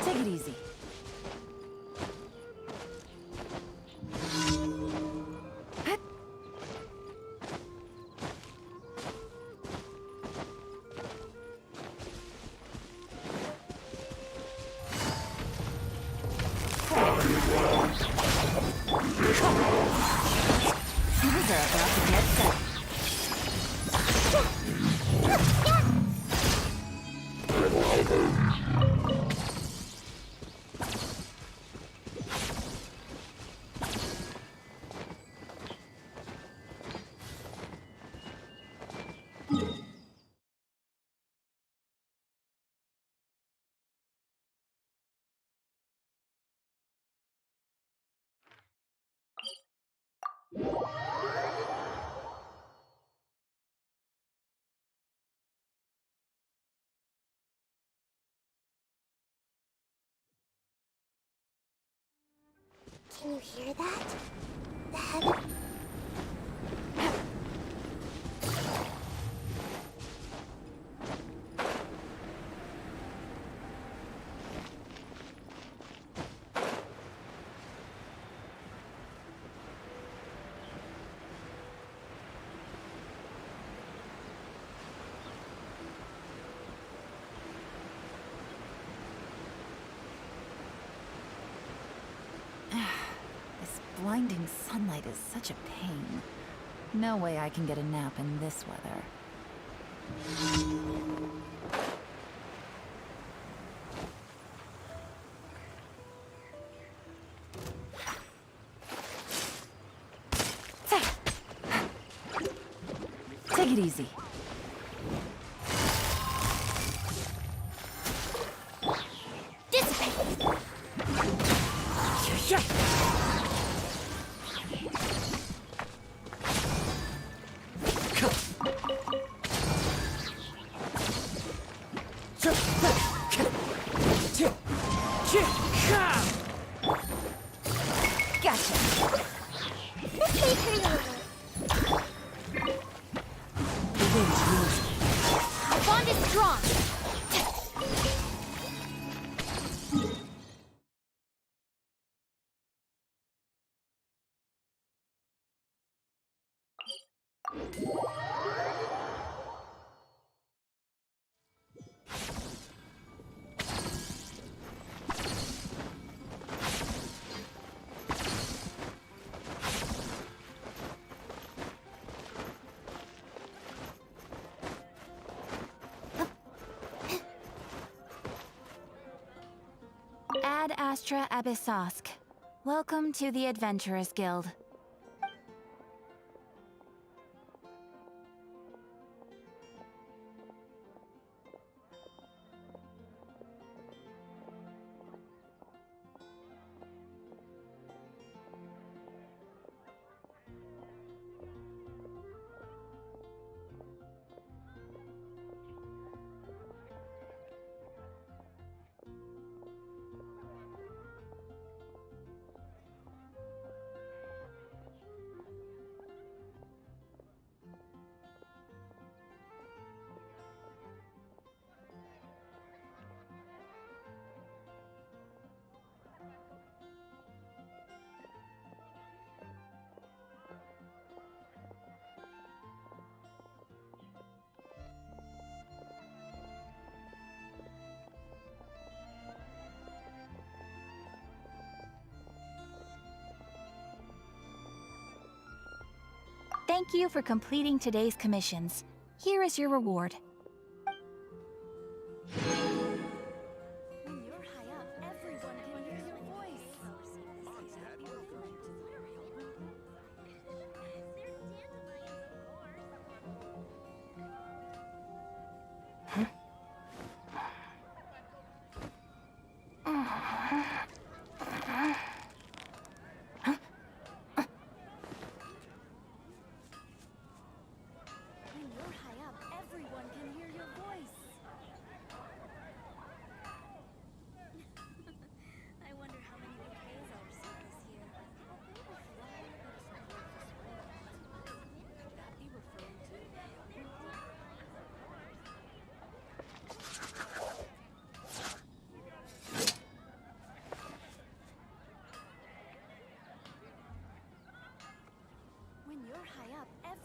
Take it easy. These are about to get set. Can you hear that? The heavy... This blinding sunlight is such a pain. No way I can get a nap in this weather. Take it easy. Gotcha. This may hurt a little. The wind's rising. Our bond is strong! Ad Astra Abyssosk. Welcome to the Adventurers Guild. Thank you for completing today's commissions. Here is your reward.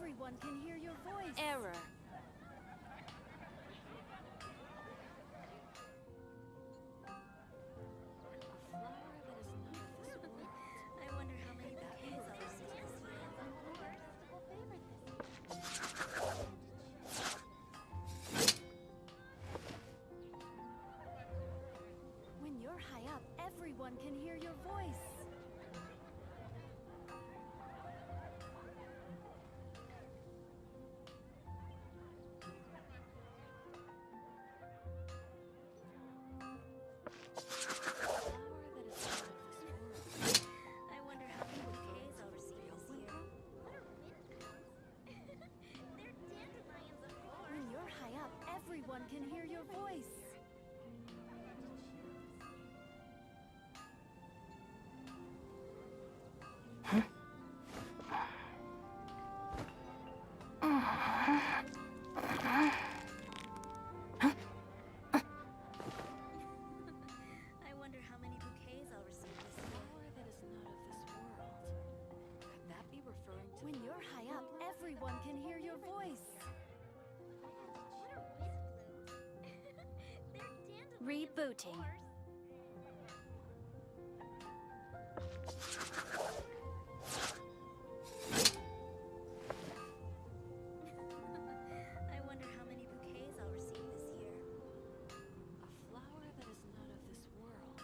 Everyone can hear your voice. Error. I wonder how many bouquets I'll receive this year. When you're high up, everyone can hear your voice. Everyone can hear your voice. I wonder how many bouquets I'll receive this year. Flower that is not of this world. Could that be referring to when you're high up, everyone can hear your voice. Rebooting. I wonder how many bouquets I'll receive this year. A flower that is not of this world.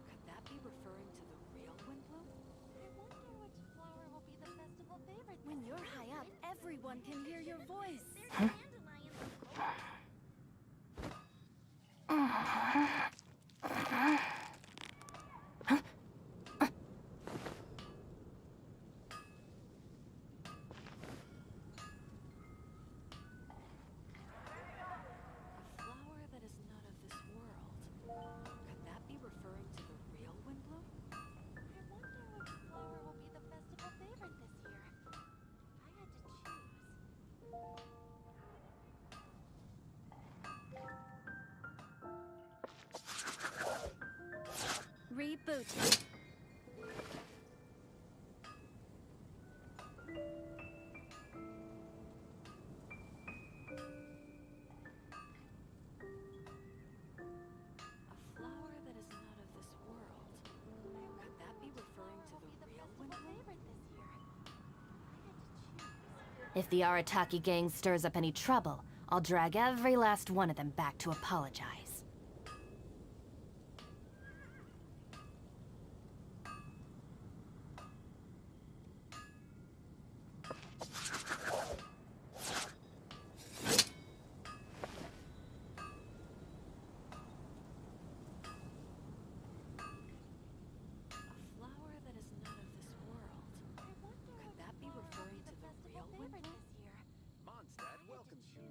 Could that be referring to the real Windbloom? I wonder which flower will be the festival favorite. When you're high up, everyone can hear your voice. Rebooting. A flower that is not of this world. Could that be referring to the real Windbloom? If the Arataki gang stirs up any trouble, I'll drag every last one of them back to apologize. Mondstadt welcomes you.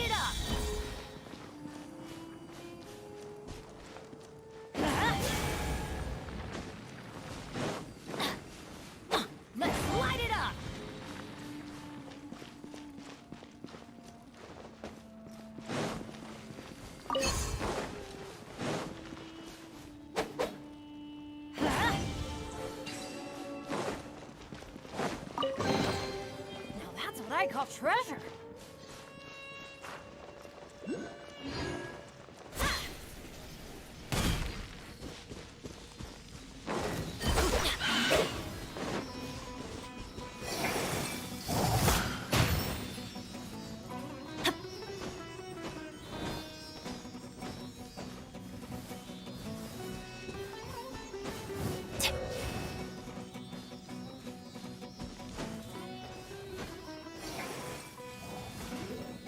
it up! Let's light it up! Now that's what I call treasure.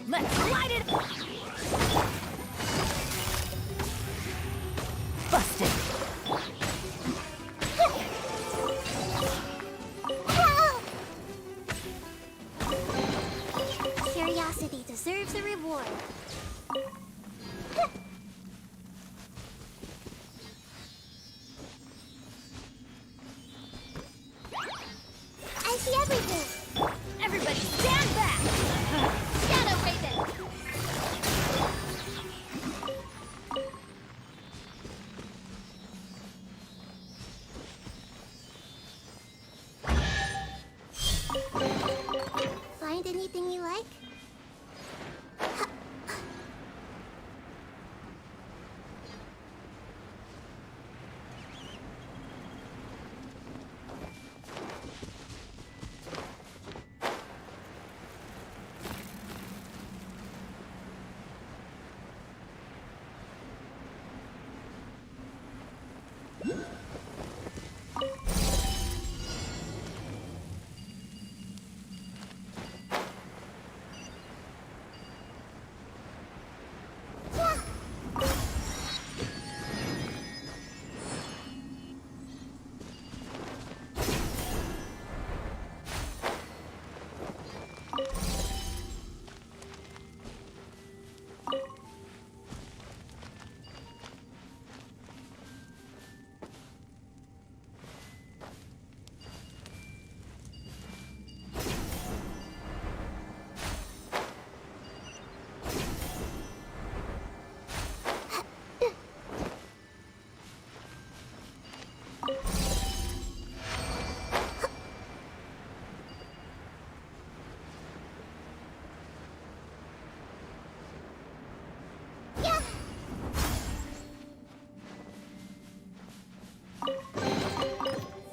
Let's light it! Busted! Curiosity deserves a reward. I see everything! Everybody stand back! Shadow Raven! Find anything you like?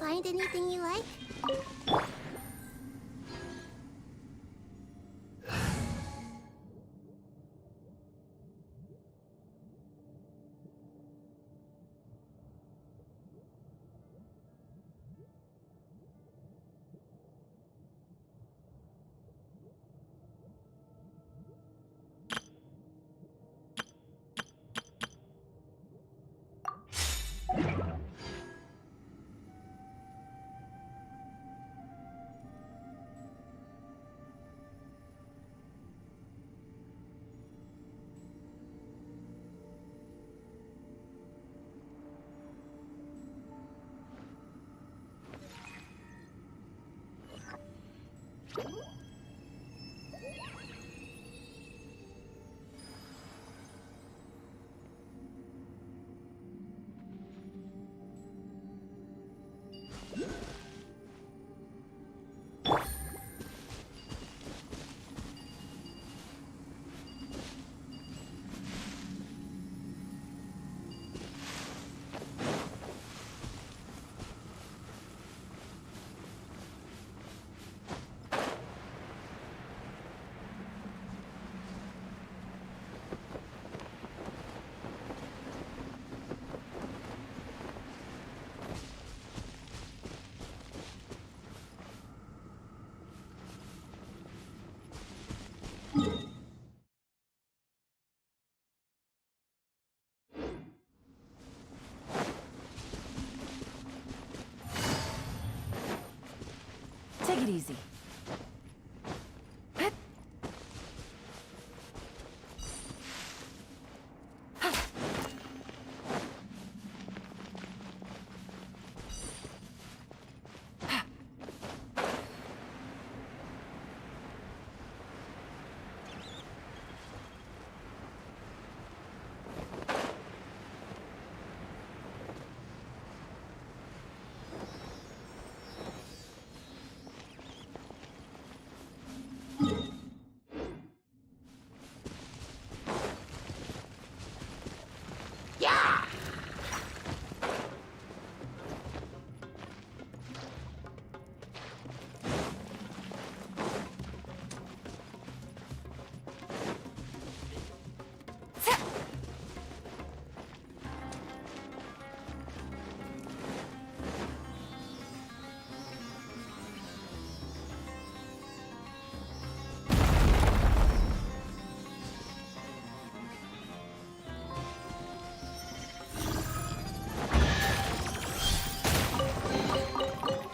Find anything you like? Take it easy.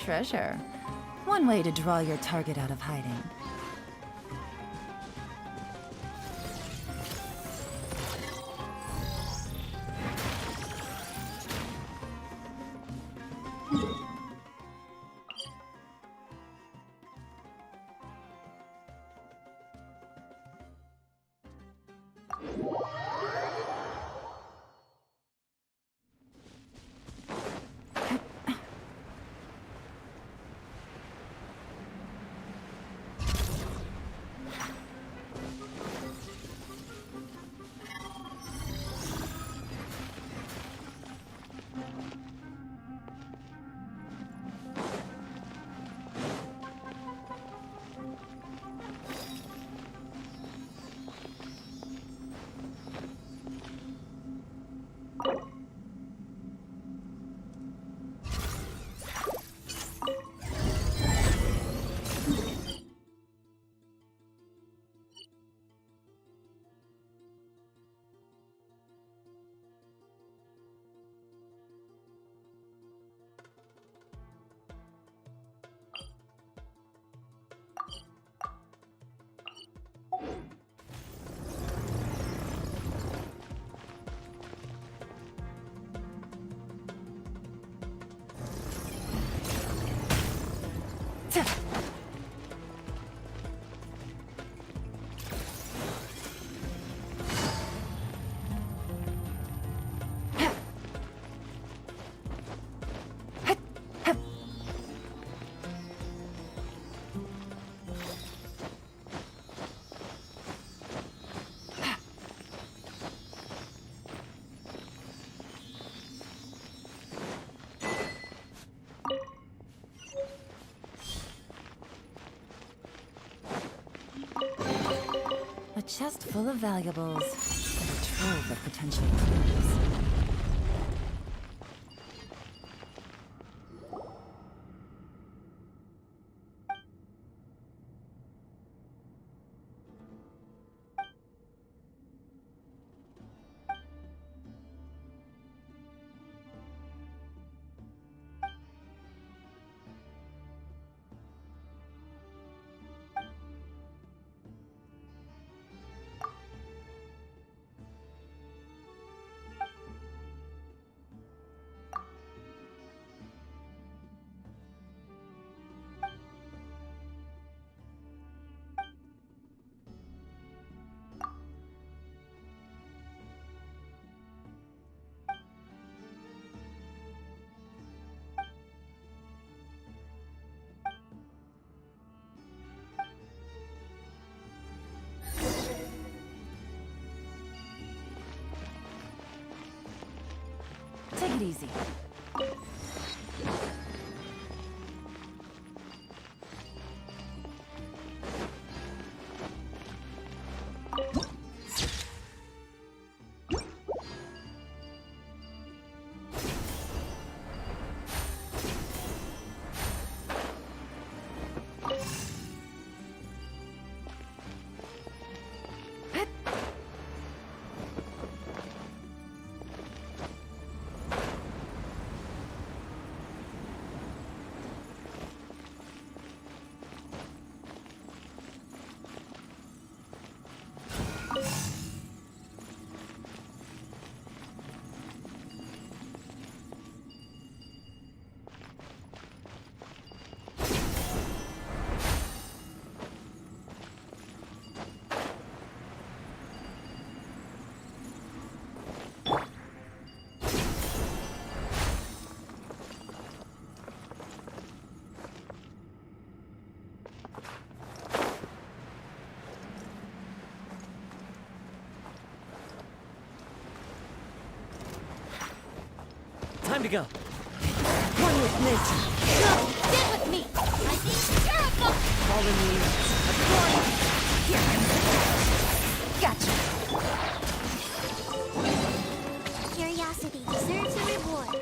treasure. One way to draw your target out of hiding. A chest full of valuables and a trove of potential clues. Take it easy. Time to go. One with nature. Go! Get with me! I think terrible! Fallen leaves. Here comes the... Gotcha! Curiosity deserves a reward.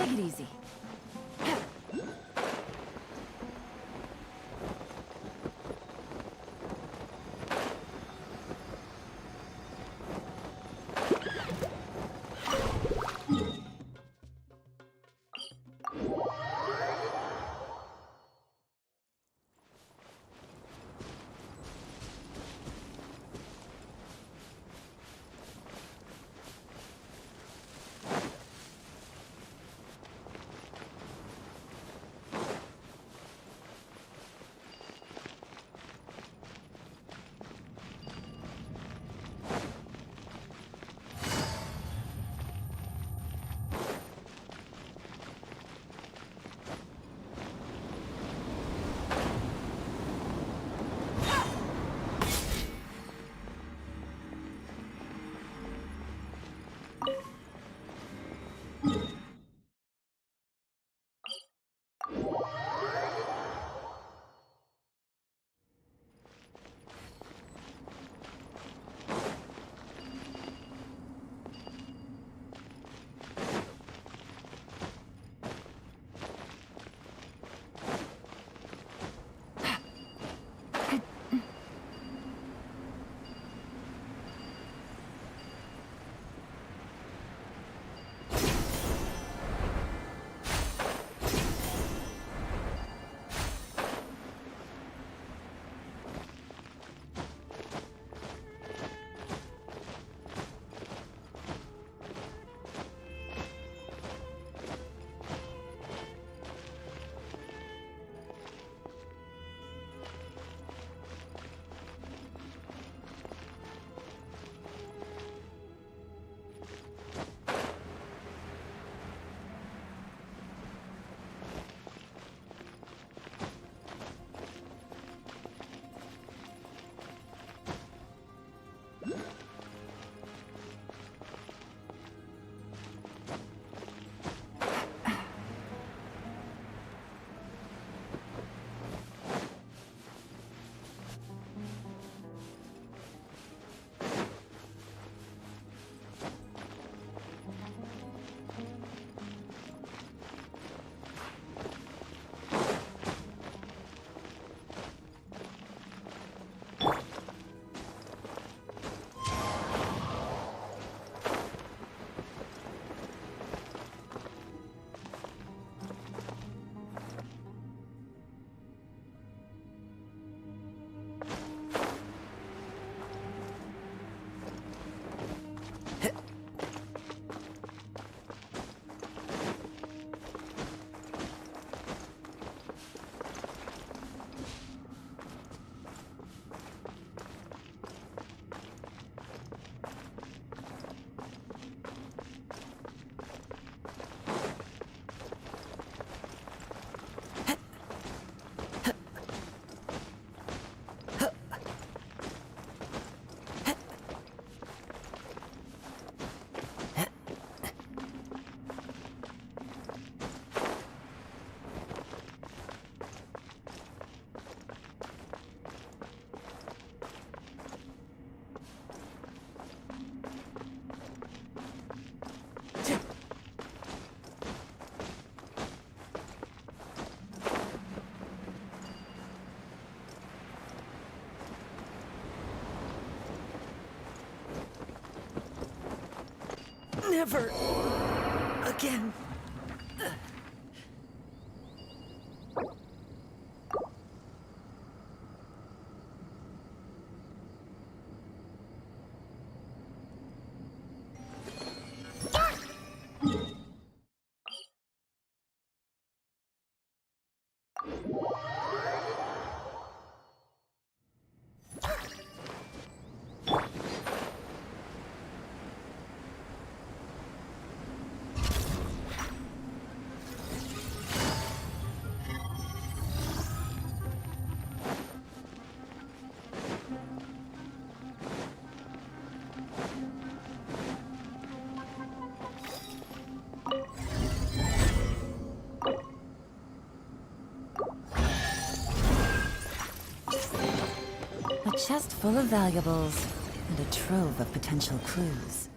Take it easy. Never again. A chest full of valuables, and a trove of potential clues.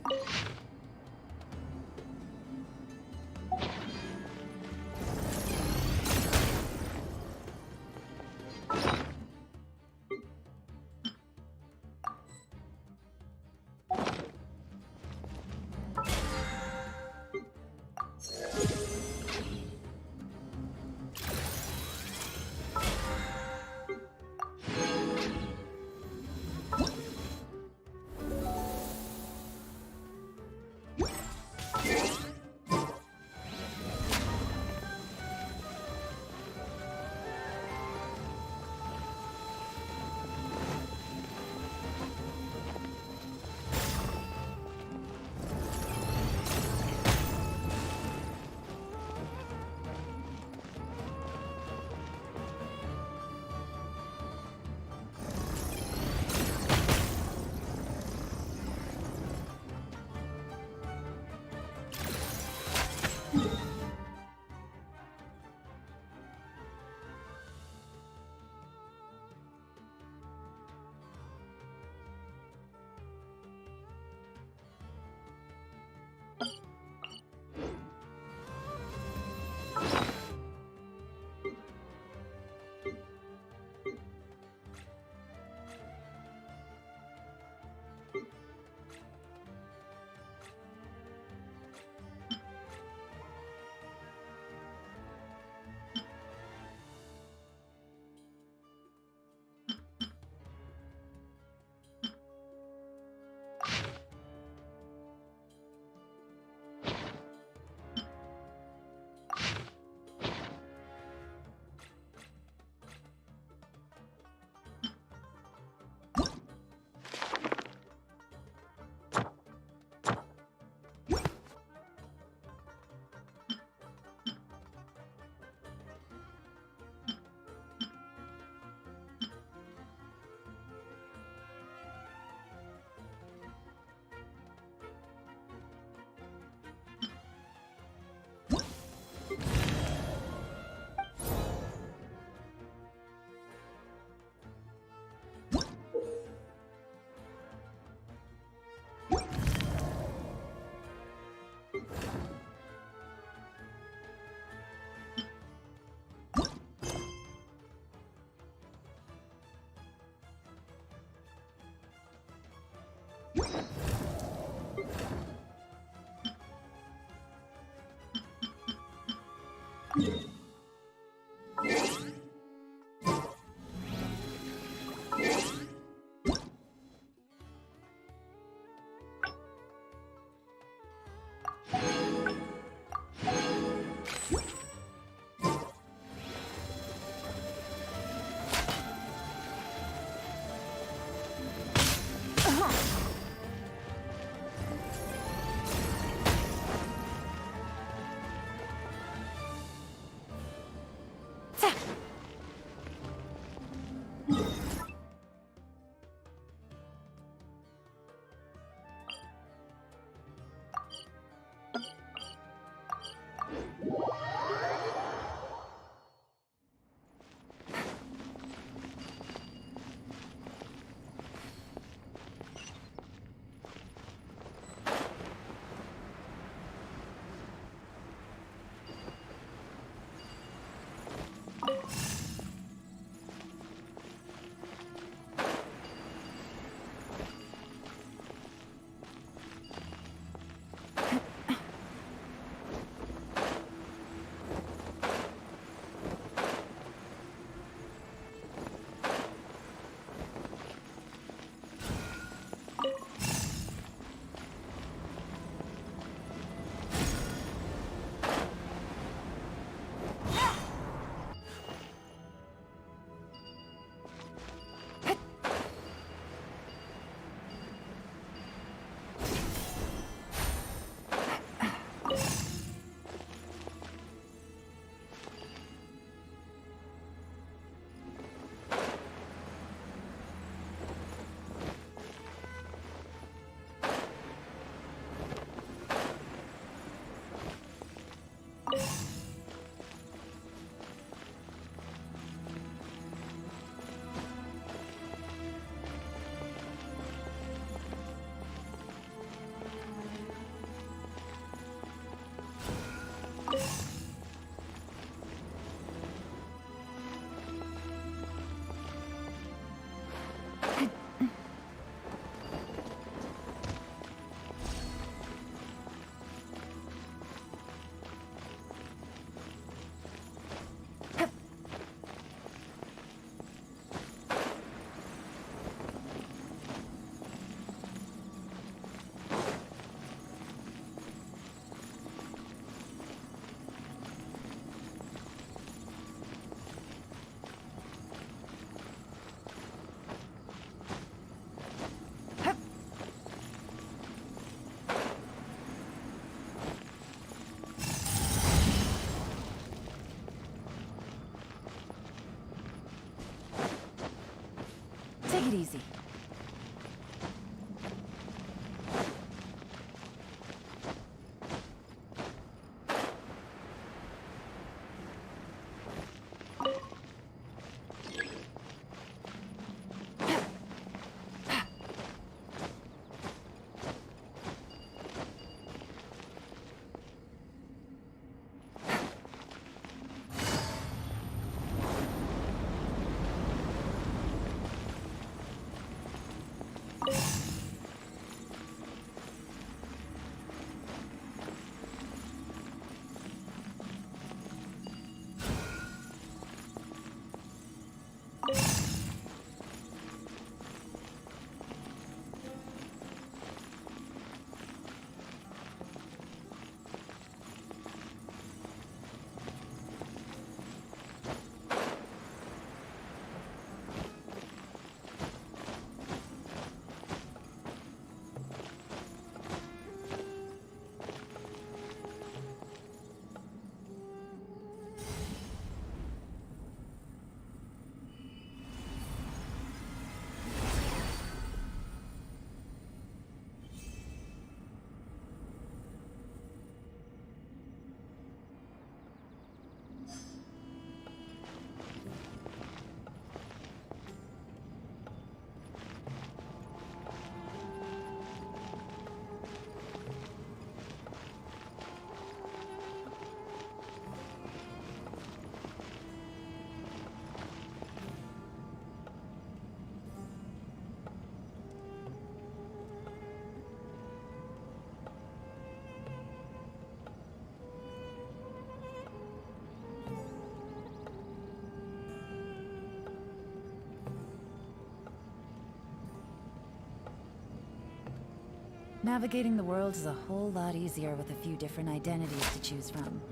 Navigating the world is a whole lot easier with a few different identities to choose from.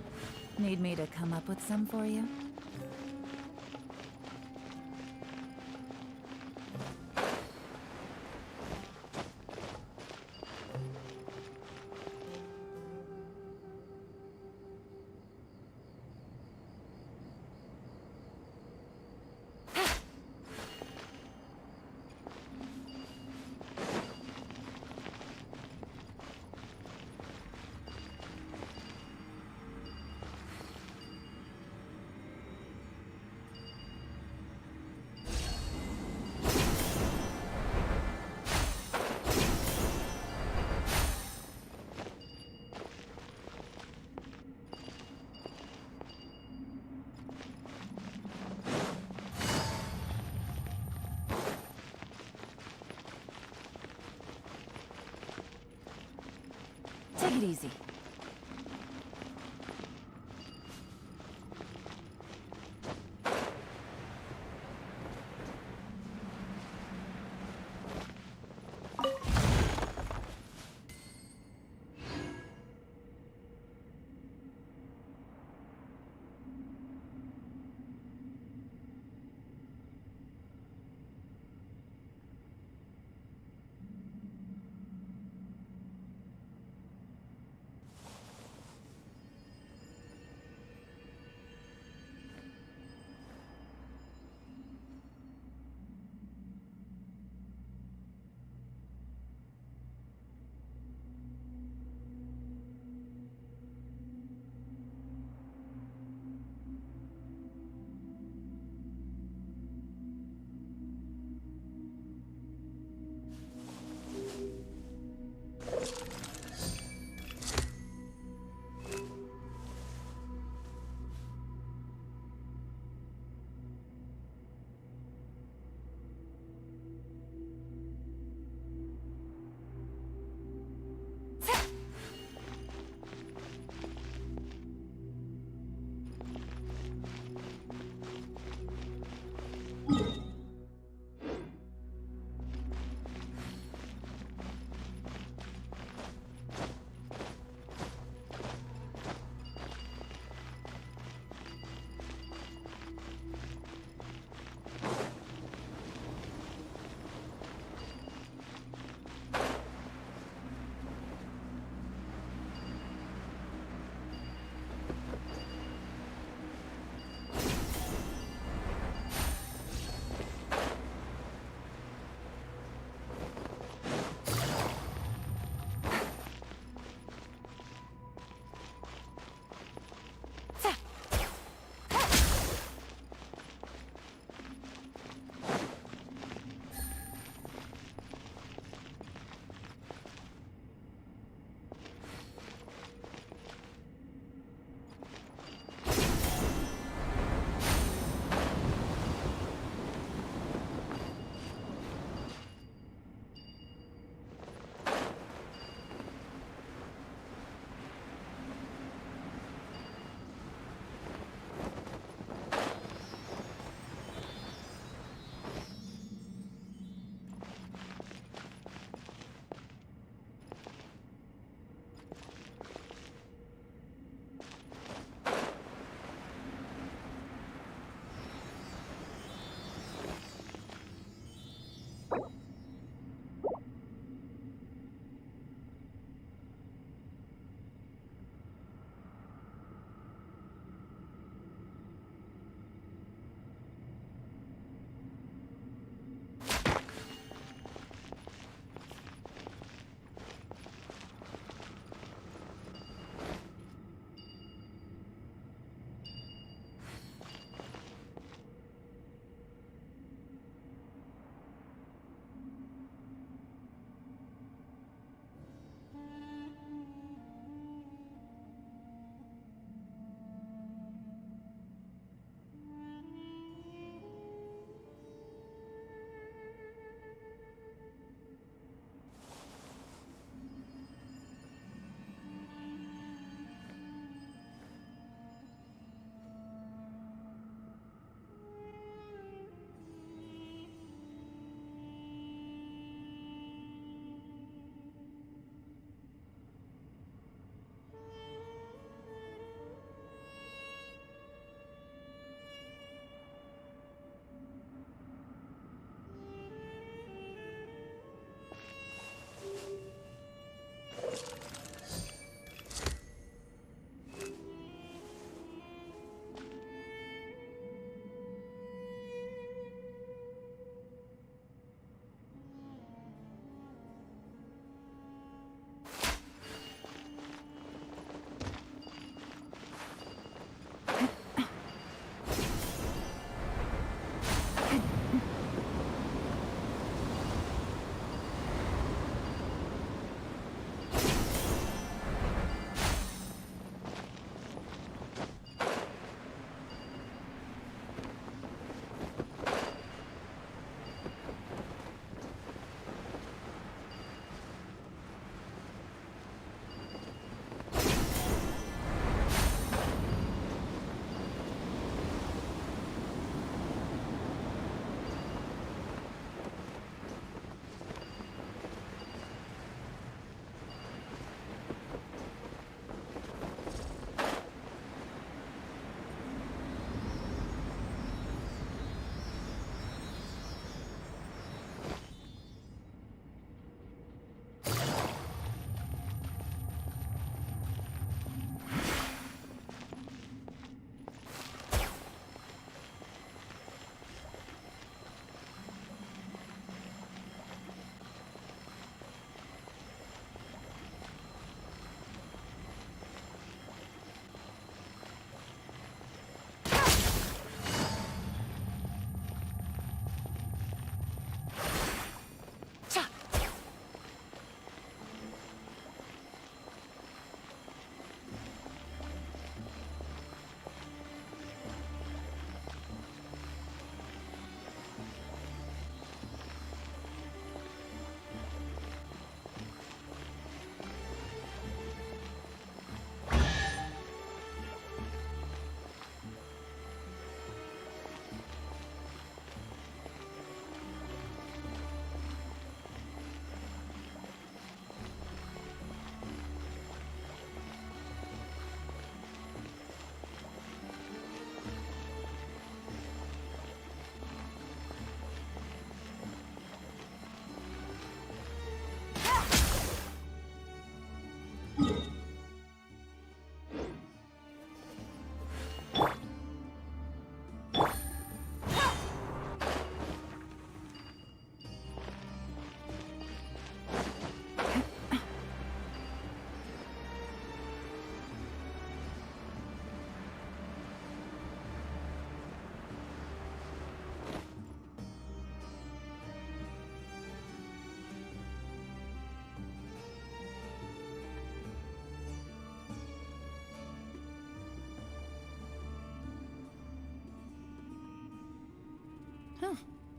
Need me to come up with some for you? Take it easy.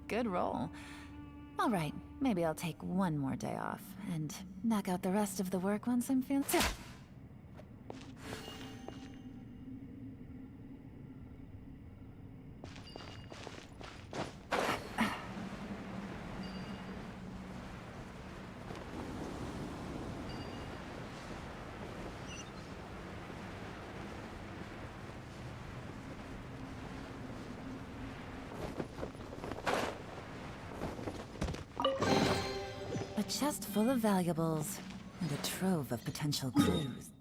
Good roll. All right, maybe I'll take one more day off and knock out the rest of the work once I'm feeling... A chest full of valuables, and a trove of potential clues.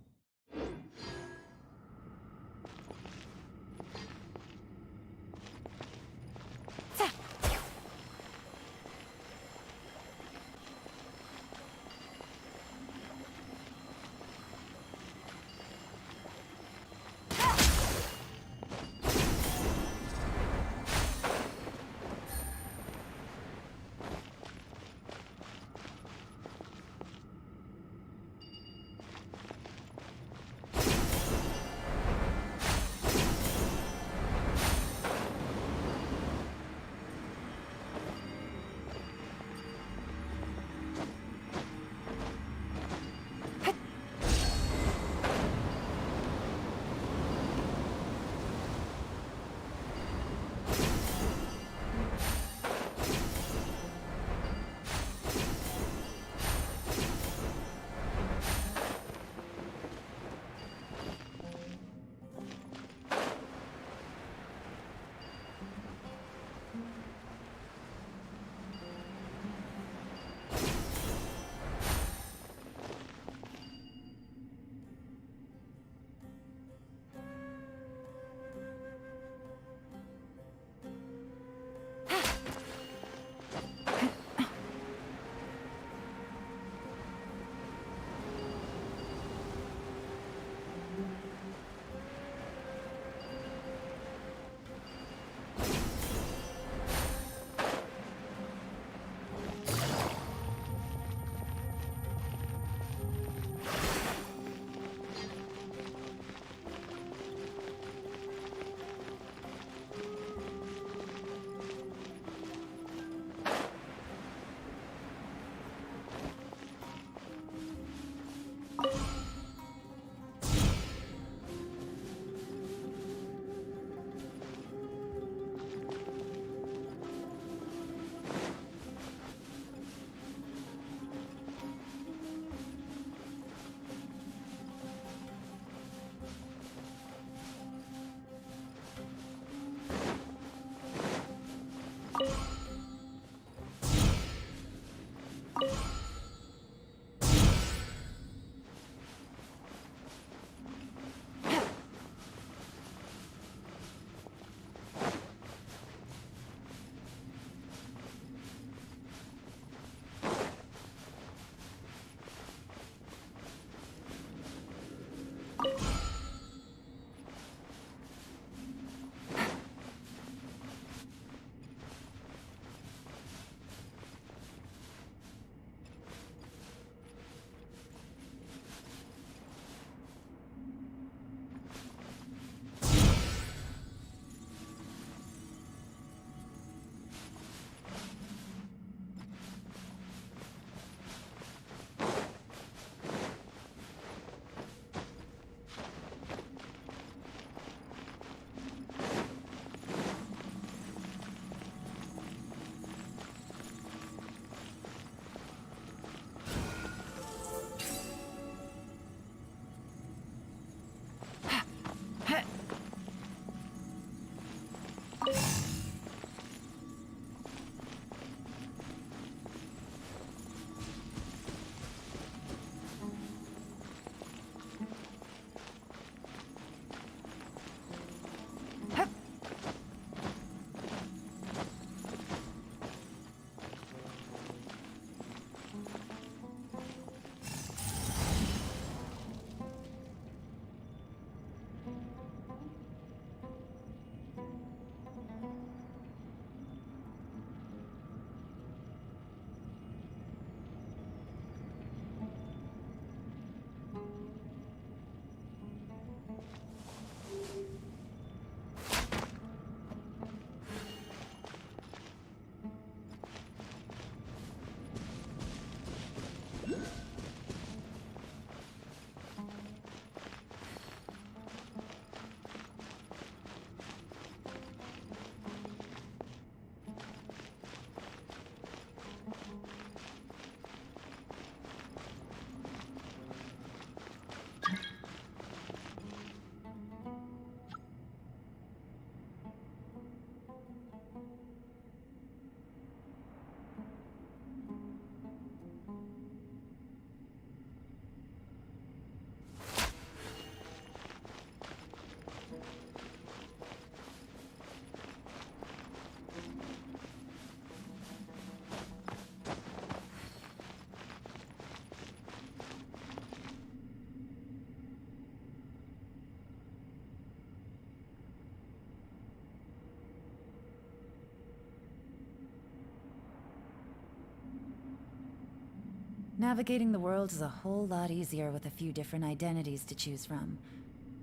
Navigating the world is a whole lot easier with a few different identities to choose from.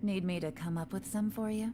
Need me to come up with some for you?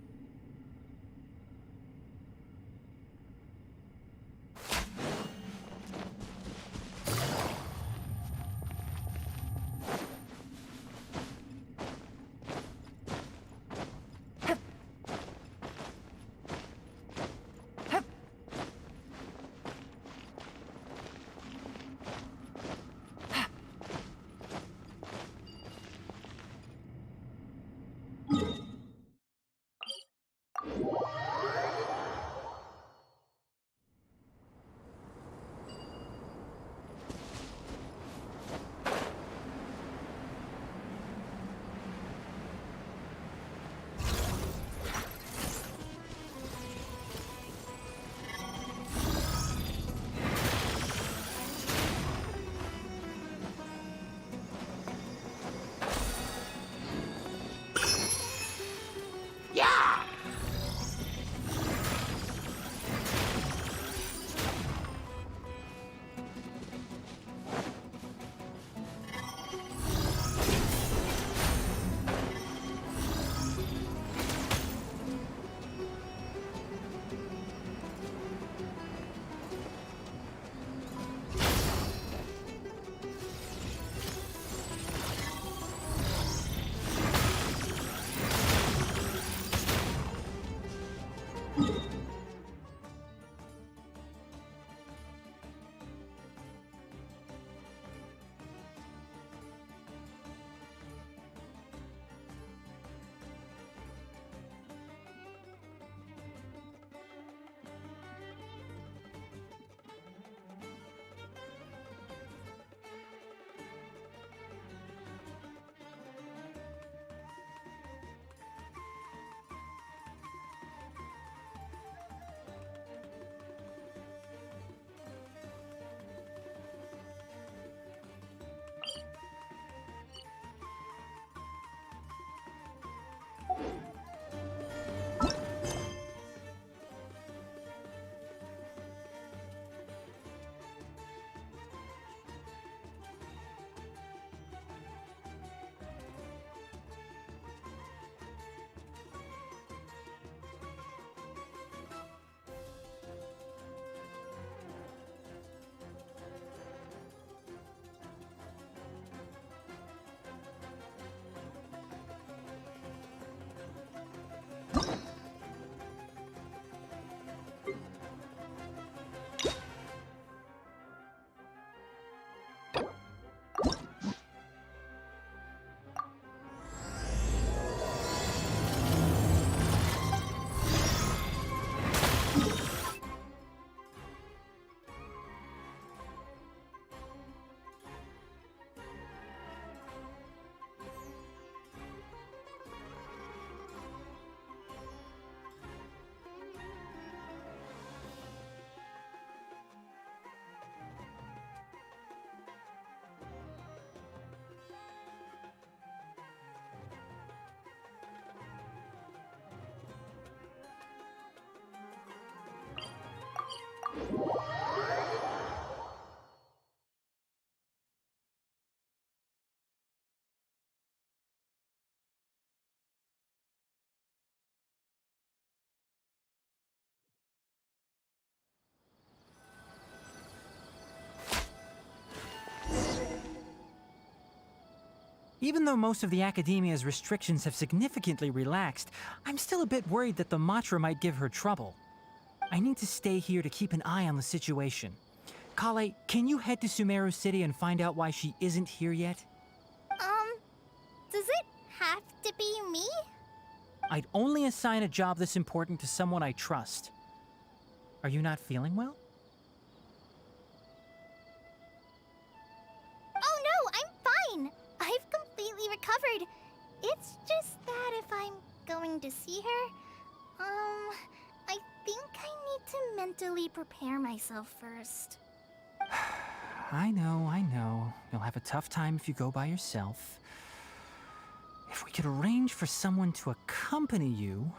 Even though most of the academia's restrictions have significantly relaxed, I'm still a bit worried that the Matra might give her trouble. I need to stay here to keep an eye on the situation. Kale, can you head to Sumeru City and find out why she isn't here yet? Does it have to be me? I'd only assign a job this important to someone I trust. Are you not feeling well? Oh no, I'm fine! I've completely recovered. It's just that if I'm going to see her, I think I need to mentally prepare myself first. I know. You'll have a tough time if you go by yourself. If we could arrange for someone to accompany you...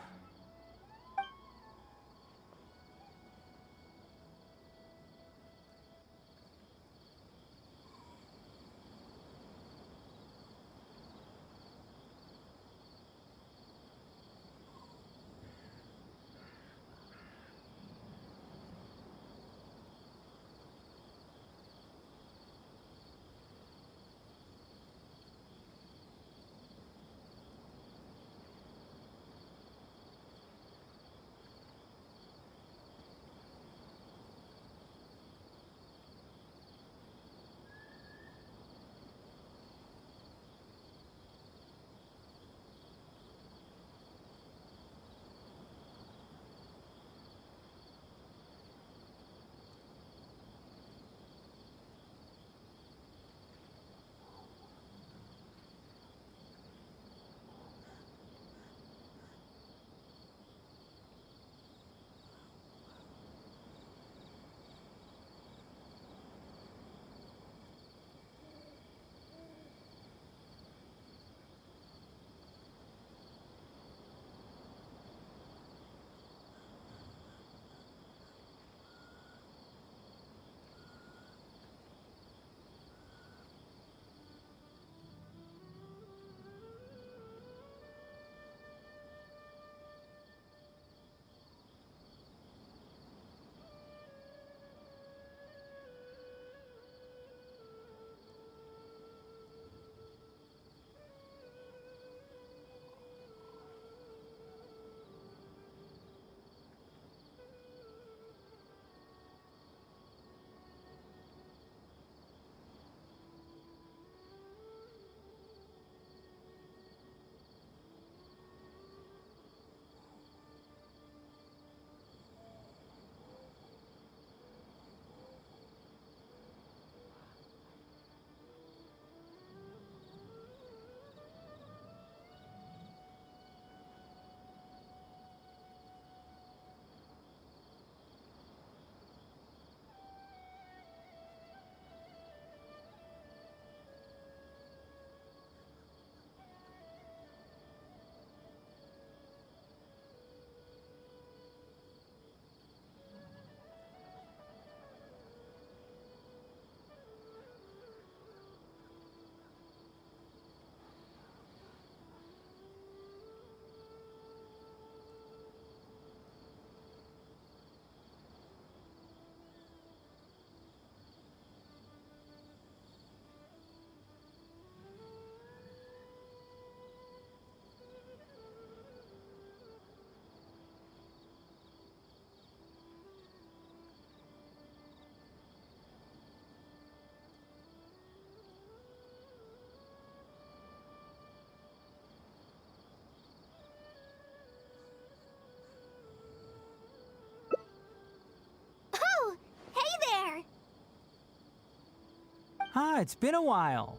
Ah, it's been a while.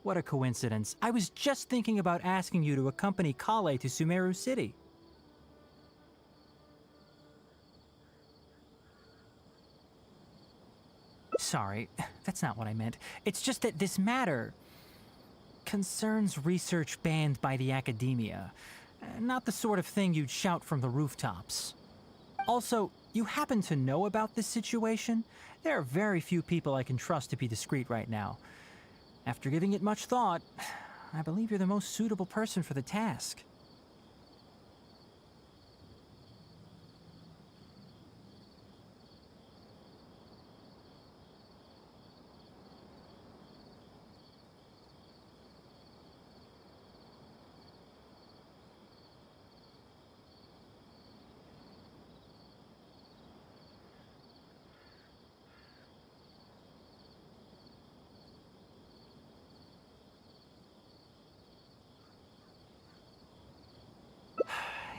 What a coincidence. I was just thinking about asking you to accompany Kale to Sumeru City. Sorry, that's not what I meant. It's just that this matter concerns research banned by the academia. Not the sort of thing you'd shout from the rooftops. Also, you happen to know about this situation? There are very few people I can trust to be discreet right now. After giving it much thought, I believe you're the most suitable person for the task.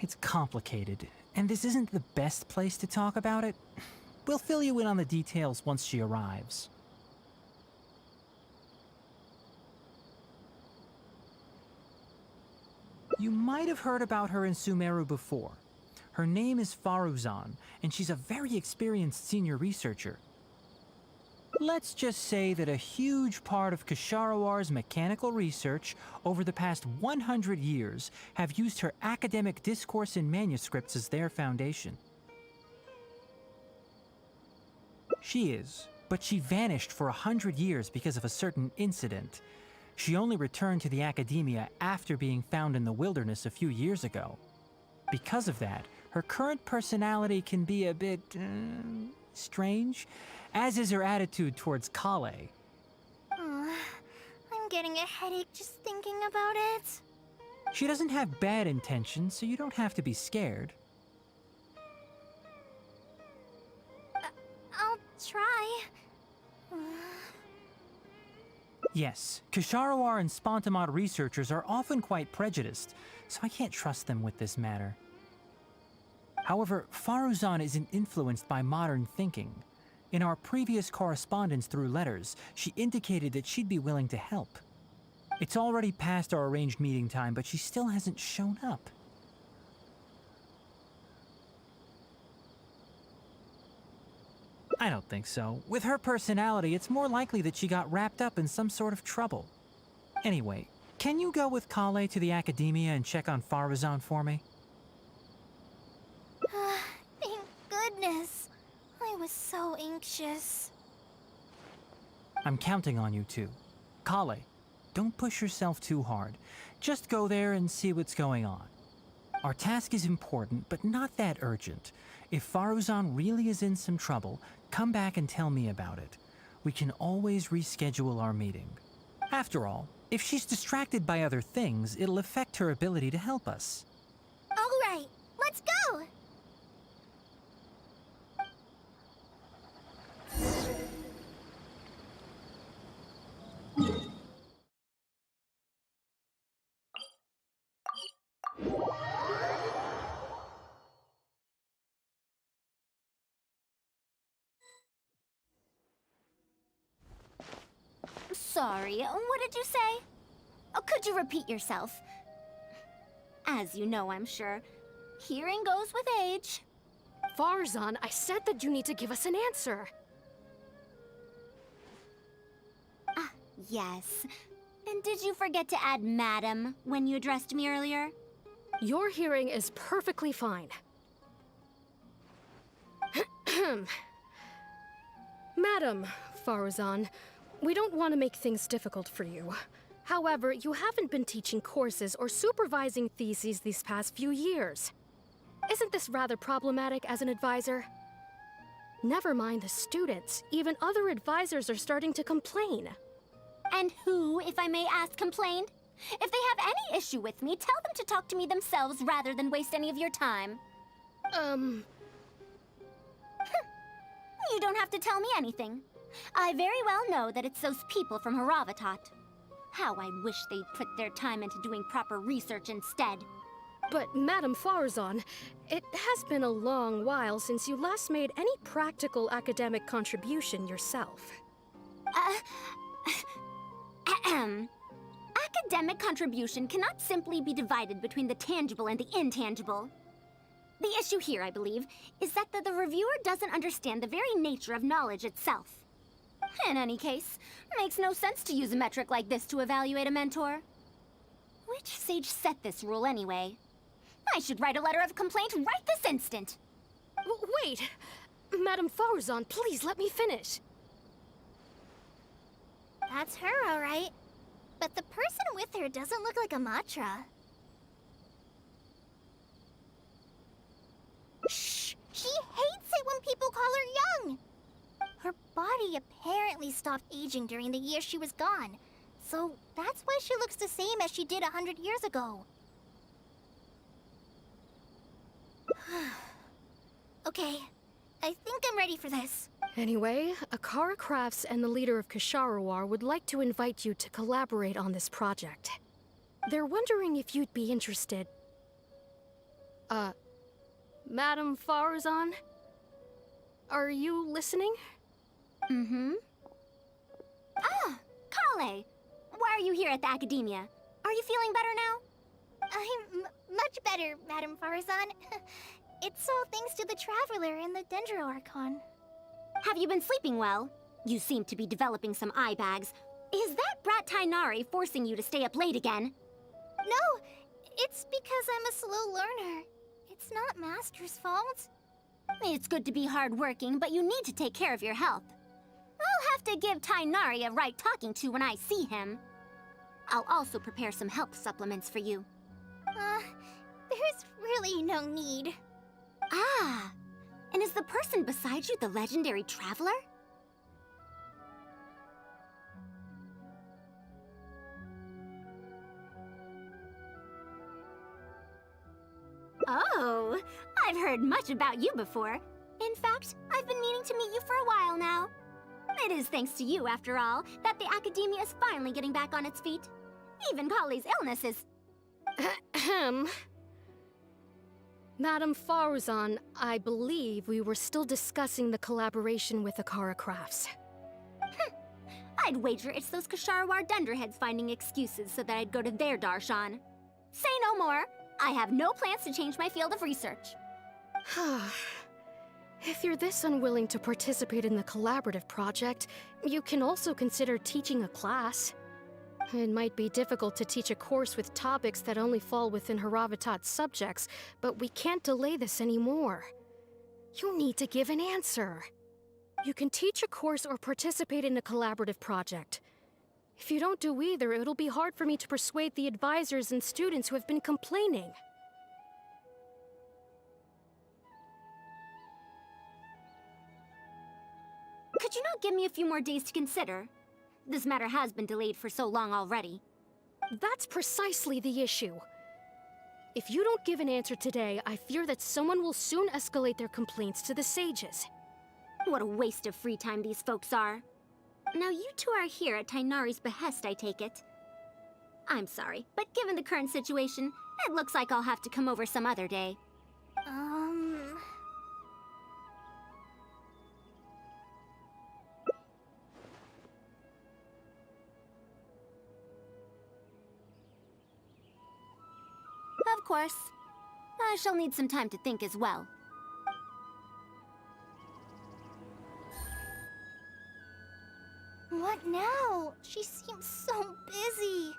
It's complicated, and this isn't the best place to talk about it. We'll fill you in on the details once she arrives. You might have heard about her in Sumeru before. Her name is Faruzan, and she's a very experienced senior researcher. Let's just say that a huge part of Ksharowar's mechanical research over the past 100 years have used her academic discourse and manuscripts as their foundation. She is, but she vanished for 100 years because of a certain incident. She only returned to the academia after being found in the wilderness a few years ago. Because of that, her current personality can be a bit strange, as is her attitude towards Kale. I'm getting a headache just thinking about it. She doesn't have bad intentions, so you don't have to be scared. I'll try. Yes, Ksharawar and Spontamod researchers are often quite prejudiced, so I can't trust them with this matter. However, Faruzan isn't influenced by modern thinking. In our previous correspondence through letters, she indicated that she'd be willing to help. It's already past our arranged meeting time, but she still hasn't shown up. I don't think so. With her personality, it's more likely that she got wrapped up in some sort of trouble. Anyway, can you go with Kale to the academia and check on Faruzan for me? Thank goodness. I was so anxious. I'm counting on you too. Kale, don't push yourself too hard. Just go there and see what's going on. Our task is important, but not that urgent. If Faruzan really is in some trouble, come back and tell me about it. We can always reschedule our meeting. After all, if she's distracted by other things, it'll affect her ability to help us. All right, let's go! Sorry, what did you say? Oh, could you repeat yourself? As you know, I'm sure, hearing goes with age. Farzan, I said that you need to give us an answer. Ah, yes. And did you forget to add madam when you addressed me earlier? Your hearing is perfectly fine. Madam Farzan, we don't want to make things difficult for you. However, you haven't been teaching courses or supervising theses these past few years. Isn't this rather problematic as an advisor? Never mind the students, even other advisors are starting to complain. And who, if I may ask, complained? If they have any issue with me, tell them to talk to me themselves rather than waste any of your time. You don't have to tell me anything. I very well know that it's those people from Haravatat. How I wish they'd put their time into doing proper research instead. But, Madam Farzan, it has been a long while since you last made any practical academic contribution yourself. Ahem. Academic contribution cannot simply be divided between the tangible and the intangible. The issue here, I believe, is that the reviewer doesn't understand the very nature of knowledge itself. In any case, makes no sense to use a metric like this to evaluate a mentor. Which sage set this rule anyway? I should write a letter of complaint right this instant. Wait! Madame Farazan, please let me finish. That's her, all right. But the person with her doesn't look like a Matra. Shh! She hates it when people call her young! Her body apparently stopped aging during the year she was gone. So that's why she looks the same as she did 100 years ago. Okay, I think I'm ready for this. Anyway, Akara Crafts and the leader of Ksharawar would like to invite you to collaborate on this project. They're wondering if you'd be interested. Madame Farazan? Are you listening? Mm-hmm. Ah, Kale! Why are you here at the Academia? Are you feeling better now? I'm much better, Madame Farazan. It's all thanks to the Traveler and the Dendro Archon. Have you been sleeping well? You seem to be developing some eye bags. Is that brat Tainari forcing you to stay up late again? No, it's because I'm a slow learner. It's not Master's fault. It's good to be hardworking, but you need to take care of your health. I'll have to give Tainari a right talking to when I see him. I'll also prepare some health supplements for you. There's really no need. Ah, and is the person beside you the legendary Traveler? Oh, I've heard much about you before. In fact, I've been meaning to meet you for a while now. It is thanks to you, after all, that the Academia is finally getting back on its feet. Even Kali's illness is... Ahem. Madame Farazan, I believe we were still discussing the collaboration with Akara Crafts. I'd wager it's those Ksharawar dunderheads finding excuses so that I'd go to their darshan. Say no more. I have no plans to change my field of research. If you're this unwilling to participate in the collaborative project, you can also consider teaching a class. It might be difficult to teach a course with topics that only fall within Haravatat's subjects, but we can't delay this anymore. You need to give an answer. You can teach a course or participate in a collaborative project. If you don't do either, it'll be hard for me to persuade the advisors and students who have been complaining. Could you not give me a few more days to consider? This matter has been delayed for so long already. That's precisely the issue. If you don't give an answer today, I fear that someone will soon escalate their complaints to the sages. What a waste of free time these folks are. Now you two are here at Tainari's behest, I take it. I'm sorry, but given the current situation, it looks like I'll have to come over some other day. Of course. I shall need some time to think as well. What now? She seems so busy.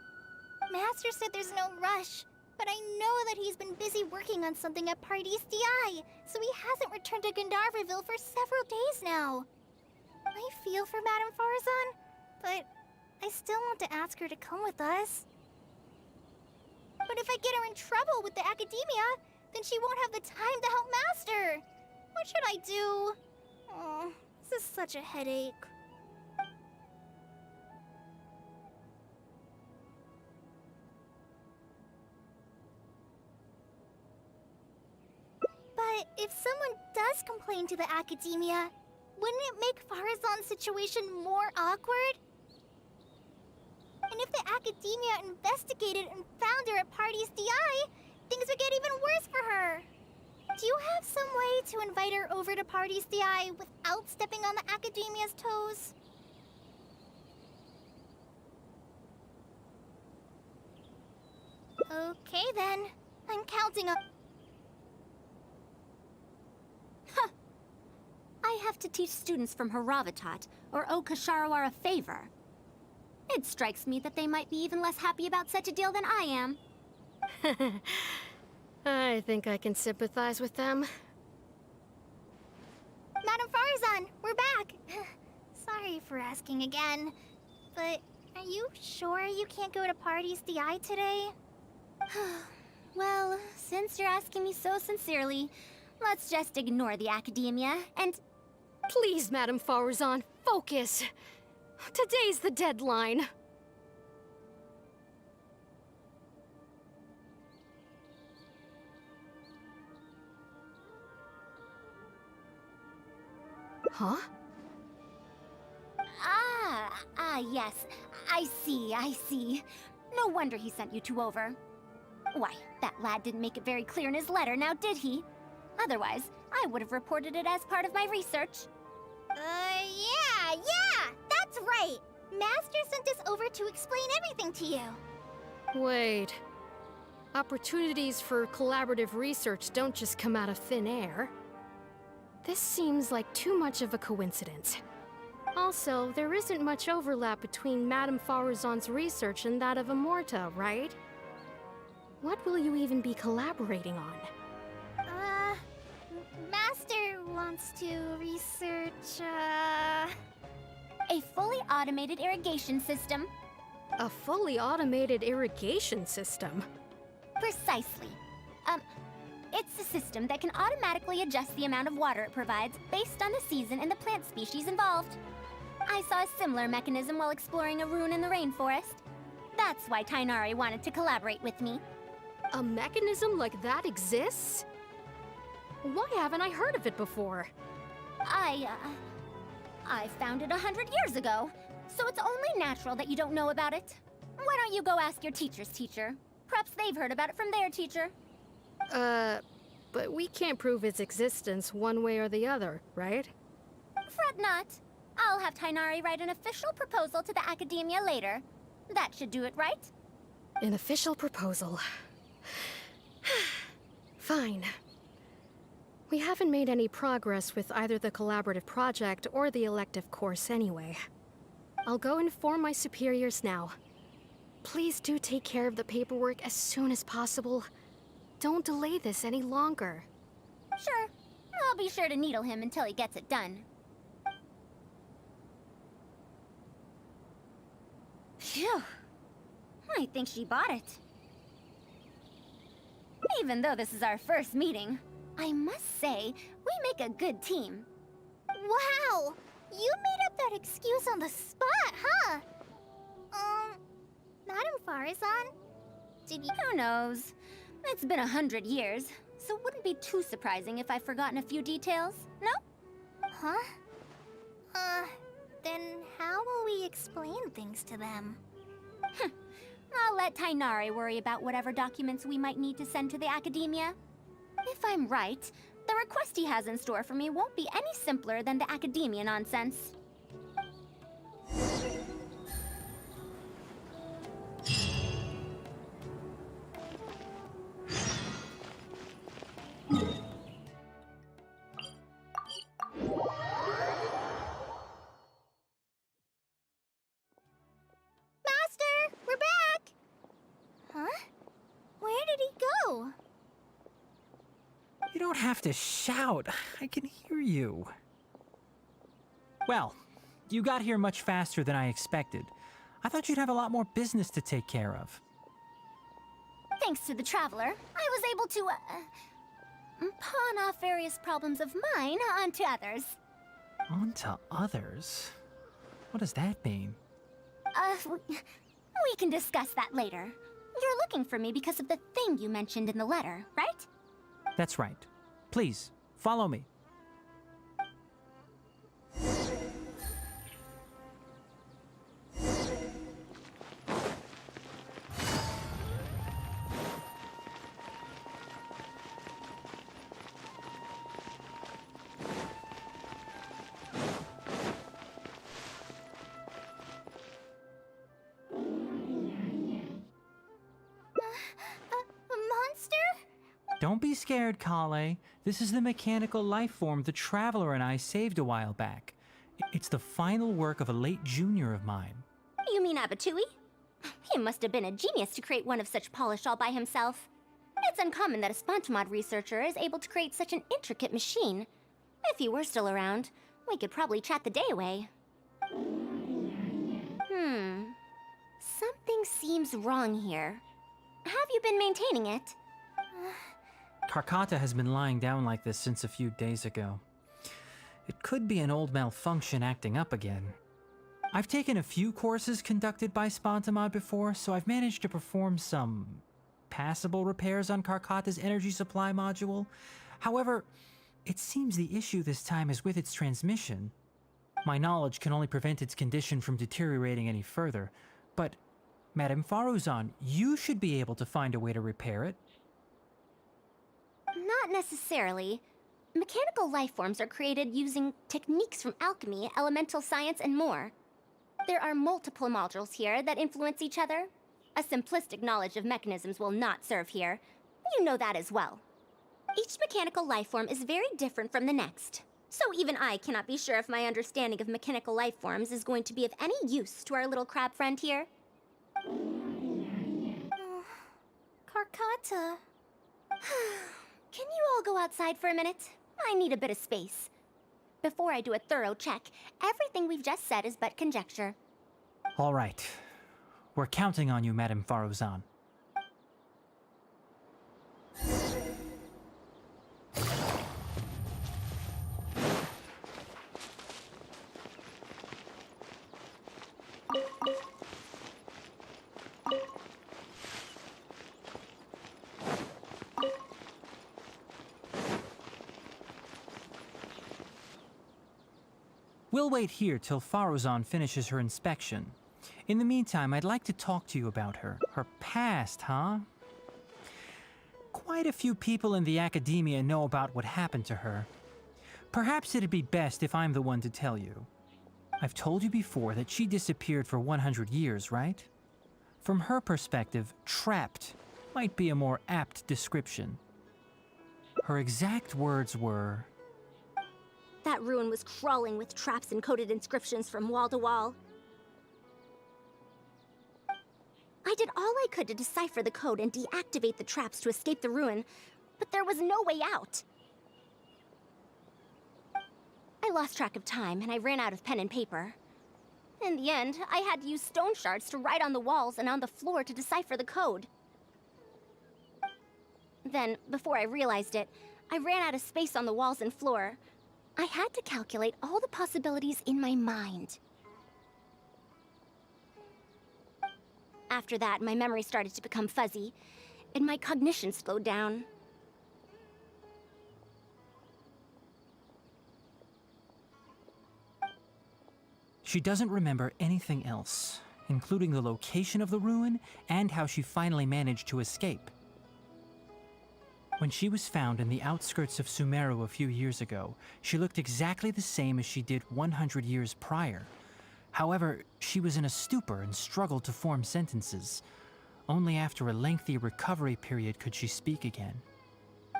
Master said there's no rush, but I know that he's been busy working on something at Parties DI, so he hasn't returned to Gandharvaville for several days now. I feel for Madame Farazan, but I still want to ask her to come with us. But if I get her in trouble with the Academia, then she won't have the time to help Master. What should I do? Oh, this is such a headache. But if someone does complain to the Academia, wouldn't it make Farazan's situation more awkward? And if the Academia investigated and found her at Parties DI, things would get even worse for her. Do you have some way to invite her over to Parties DI without stepping on the Academia's toes? Okay then. I'm counting on... Huh. I have to teach students from Haravatat, or owe Kasharawar a favor. It strikes me that they might be even less happy about such a deal than I am. I think I can sympathize with them. Madame Farazan, we're back! Sorry for asking again, but are you sure you can't go to Parties DI today? Well, since you're asking me so sincerely, let's just ignore the academia and... Please, Madame Farazan, focus! Today's the deadline. Huh? Yes. I see. No wonder he sent you two over. Why, that lad didn't make it very clear in his letter, now did he? Otherwise, I would have reported it as part of my research. Yeah! That's right! Master sent us over to explain everything to you. Wait. Opportunities for collaborative research don't just come out of thin air. This seems like too much of a coincidence. Also, there isn't much overlap between Madame Farazan's research and that of Amorta, right? What will you even be collaborating on? Master wants to research, A fully automated irrigation system. A fully automated irrigation system? Precisely. It's a system that can automatically adjust the amount of water it provides based on the season and the plant species involved. I saw a similar mechanism while exploring a rune in the rainforest. That's why Tainari wanted to collaborate with me. A mechanism like that exists? Why haven't I heard of it before? I found it 100 years ago, so it's only natural that you don't know about it. Why don't you go ask your teacher's teacher? Perhaps they've heard about it from their teacher. But we can't prove its existence one way or the other, right? Fret not. I'll have Tainari write an official proposal to the academia later. That should do it, right? An official proposal. Fine. We haven't made any progress with either the collaborative project or the elective course anyway. I'll go inform my superiors now. Please do take care of the paperwork as soon as possible. Don't delay this any longer. Sure. I'll be sure to needle him until he gets it done. Phew. I think she bought it. Even though this is our first meeting, I must say, we make a good team. Wow! You made up that excuse on the spot, huh? Madame Farazan? Did you... Who knows? It's been 100 years, so it wouldn't be too surprising if I've forgotten a few details, no? Huh? Then how will we explain things to them? I'll let Tainari worry about whatever documents we might need to send to the academia. If I'm right, the request he has in store for me won't be any simpler than the academia nonsense. You don't have to shout. I can hear you. Well, you got here much faster than I expected. I thought you'd have a lot more business to take care of. Thanks to the Traveler, I was able to, pawn off various problems of mine onto others. Onto others? What does that mean? We can discuss that later. You're looking for me because of the thing you mentioned in the letter, right? That's right. Please, follow me. Don't be scared, Kale. This is the mechanical life form the Traveler and I saved a while back. It's the final work of a late junior of mine. You mean Abatui? He must have been a genius to create one of such polish all by himself. It's uncommon that a Spontamod researcher is able to create such an intricate machine. If he were still around, we could probably chat the day away. Something seems wrong here. Have you been maintaining it? Karkata has been lying down like this since a few days ago. It could be an old malfunction acting up again. I've taken a few courses conducted by Spontamod before, so I've managed to perform some passable repairs on Karkata's energy supply module. However, it seems the issue this time is with its transmission. My knowledge can only prevent its condition from deteriorating any further, but Madame Faruzan, you should be able to find a way to repair it. Not necessarily. Mechanical life forms are created using techniques from alchemy, elemental science, and more. There are multiple modules here that influence each other. A simplistic knowledge of mechanisms will not serve here. You know that as well. Each mechanical life form is very different from the next. So even I cannot be sure if my understanding of mechanical life forms is going to be of any use to our little crab friend here. Karkata. Can you all go outside for a minute? I need a bit of space. Before I do a thorough check, everything we've just said is but conjecture. All right. We're counting on you, Madame Faruzan. We'll wait here till Faruzan finishes her inspection. In the meantime, I'd like to talk to you about her. Her past, huh? Quite a few people in the academia know about what happened to her. Perhaps it'd be best if I'm the one to tell you. I've told you before that she disappeared for 100 years, right? From her perspective, trapped might be a more apt description. Her exact words were, That ruin was crawling with traps and coded inscriptions from wall to wall. I did all I could to decipher the code and deactivate the traps to escape the ruin, but there was no way out. I lost track of time and I ran out of pen and paper. In the end, I had to use stone shards to write on the walls and on the floor to decipher the code. Then, before I realized it, I ran out of space on the walls and floor. I had to calculate all the possibilities in my mind. After that, my memory started to become fuzzy, and my cognition slowed down. she doesn't remember anything else, including the location of the ruin and how she finally managed to escape. When she was found in the outskirts of Sumeru a few years ago, she looked exactly the same as she did 100 years prior. However, she was in a stupor and struggled to form sentences. Only after a lengthy recovery period could she speak again.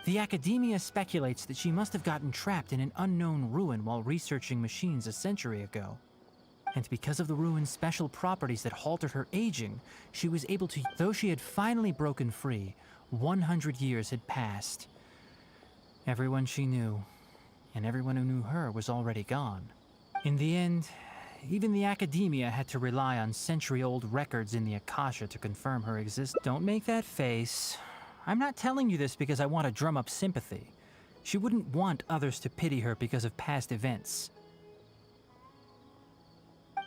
The academia speculates that she must have gotten trapped in an unknown ruin while researching machines a century ago. And because of the ruin's special properties that halted her aging, she was able to, though she had finally broken free, 100 years had passed. Everyone she knew, and everyone who knew her, was already gone. In the end, even the academia had to rely on century-old records in the Akasha to confirm her existence. Don't make that face. I'm not telling you this because I want to drum up sympathy. She wouldn't want others to pity her because of past events.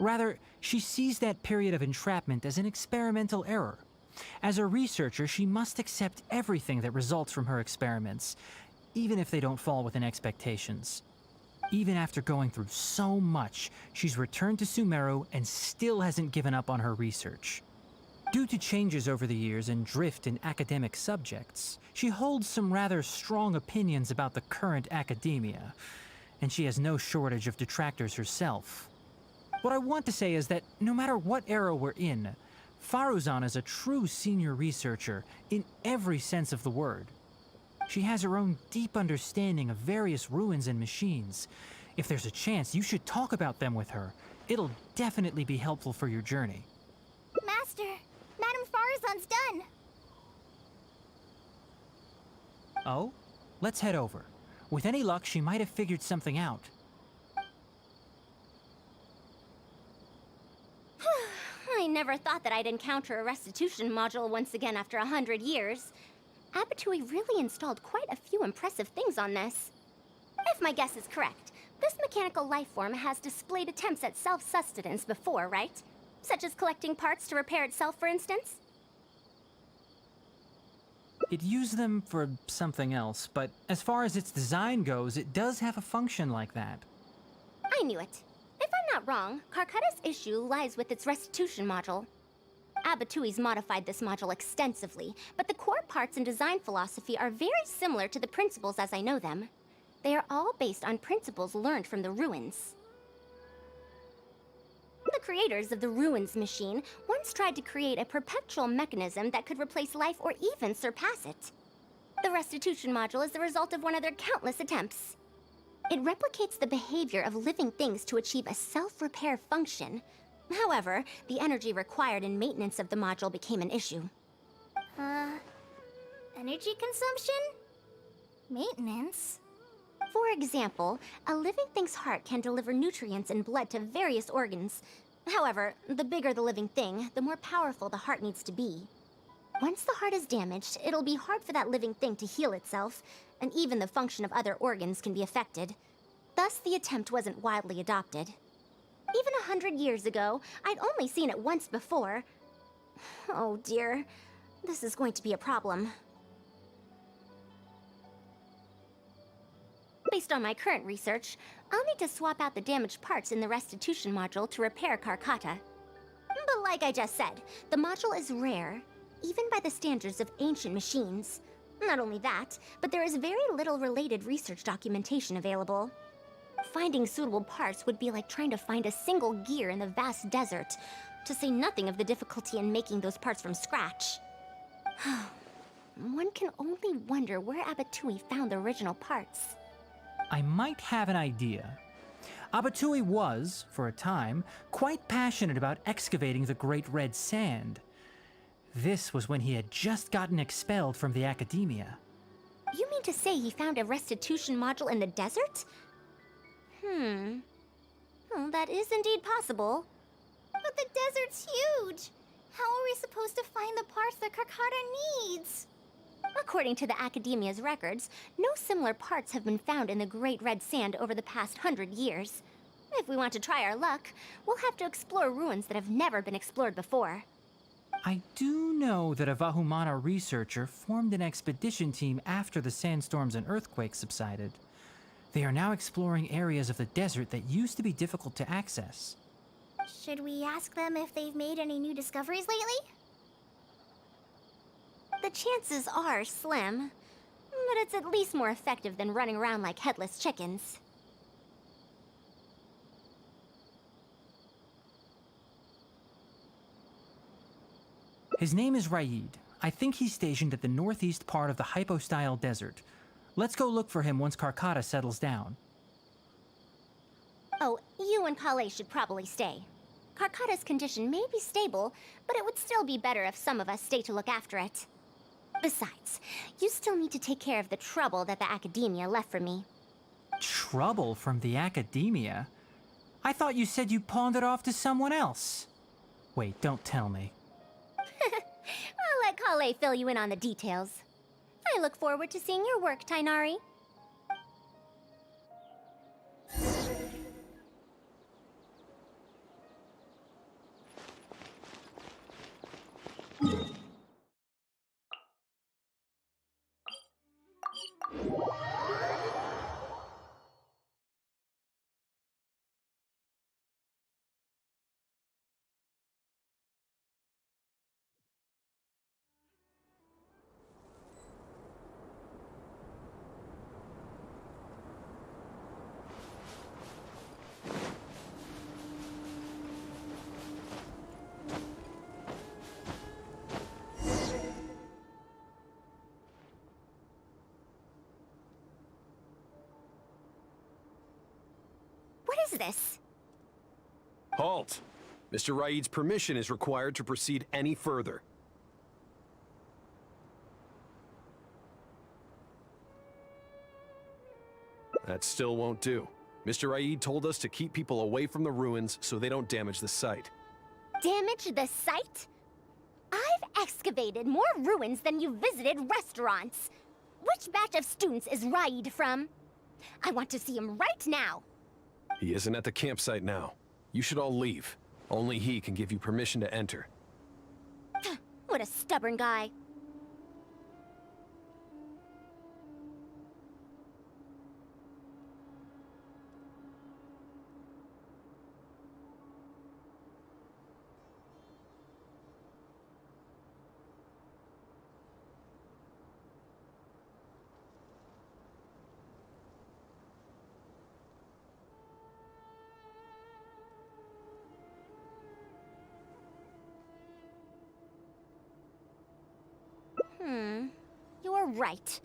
Rather, she sees that period of entrapment as an experimental error. As a researcher, she must accept everything that results from her experiments, even if they don't fall within expectations. Even after going through so much, she's returned to Sumeru and still hasn't given up on her research. Due to changes over the years and drift in academic subjects, she holds some rather strong opinions about the current academia, and she has no shortage of detractors herself. What I want to say is that no matter what era we're in, Faruzan is a true senior researcher in every sense of the word. She has her own deep understanding of various ruins and machines. If there's a chance, you should talk about them with her. It'll definitely be helpful for your journey. Master, Madame Farazan's done. Oh? Let's head over. With any luck, she might have figured something out. I never thought that I'd encounter a restitution module once again after 100 years. Abatui really installed quite a few impressive things on this. If my guess is correct, this mechanical life form has displayed attempts at self-sustenance before, right? Such as collecting parts to repair itself, for instance? It used them for something else, but as far as its design goes, it does have a function like that. I knew it. If I'm not wrong, Karkata's issue lies with its restitution module. Abatui's modified this module extensively, but the core parts and design philosophy are very similar to the principles as I know them. They are all based on principles learned from the ruins. The creators of the Ruins machine once tried to create a perpetual mechanism that could replace life or even surpass it. The restitution module is the result of one of their countless attempts. It replicates the behavior of living things to achieve a self-repair function. However, the energy required in maintenance of the module became an issue. Energy consumption? Maintenance? For example, a living thing's heart can deliver nutrients and blood to various organs. However, the bigger the living thing, the more powerful the heart needs to be. Once the heart is damaged, it'll be hard for that living thing to heal itself, and even the function of other organs can be affected. Thus, the attempt wasn't widely adopted. Even 100 years ago, I'd only seen it once before. Oh dear, this is going to be a problem. Based on my current research, I'll need to swap out the damaged parts in the restitution module to repair Karkata. But like I just said, the module is rare, even by the standards of ancient machines. Not only that, but there is very little related research documentation available. Finding suitable parts would be like trying to find a single gear in the vast desert, to say nothing of the difficulty in making those parts from scratch. One can only wonder where Abatui found the original parts. I might have an idea. Abatui was, for a time, quite passionate about excavating the Great Red Sand. This was when he had just gotten expelled from the academia. You mean to say he found a restitution module in the desert? Well, that is indeed possible. But the desert's huge! How are we supposed to find the parts that Karkata needs? According to the Academia's records, no similar parts have been found in the Great Red Sand over the past 100 years. If we want to try our luck, we'll have to explore ruins that have never been explored before. I do know that a Vahumana researcher formed an expedition team after the sandstorms and earthquakes subsided. They are now exploring areas of the desert that used to be difficult to access. Should we ask them if they've made any new discoveries lately? The chances are slim, but it's at least more effective than running around like headless chickens. His name is Raid. I think he's stationed at the northeast part of the Hypostyle Desert. Let's go look for him once Karkata settles down. Oh, you and Kale should probably stay. Karkata's condition may be stable, but it would still be better if some of us stay to look after it. Besides, you still need to take care of the trouble that the Academia left for me. Trouble from the Academia? I thought you said you pawned it off to someone else. Wait, don't tell me. I'll let Kale fill you in on the details. I look forward to seeing your work, Tainari. is this? Halt! Mr. Raid's permission is required to proceed any further. That still won't do. Mr. Raid told us to keep people away from the ruins so they don't damage the site. Damage the site? I've excavated more ruins than you've visited restaurants. Which batch of students is Raid from? I want to see him right now. He isn't at the campsite now. You should all leave. Only he can give you permission to enter. What a stubborn guy. You're right.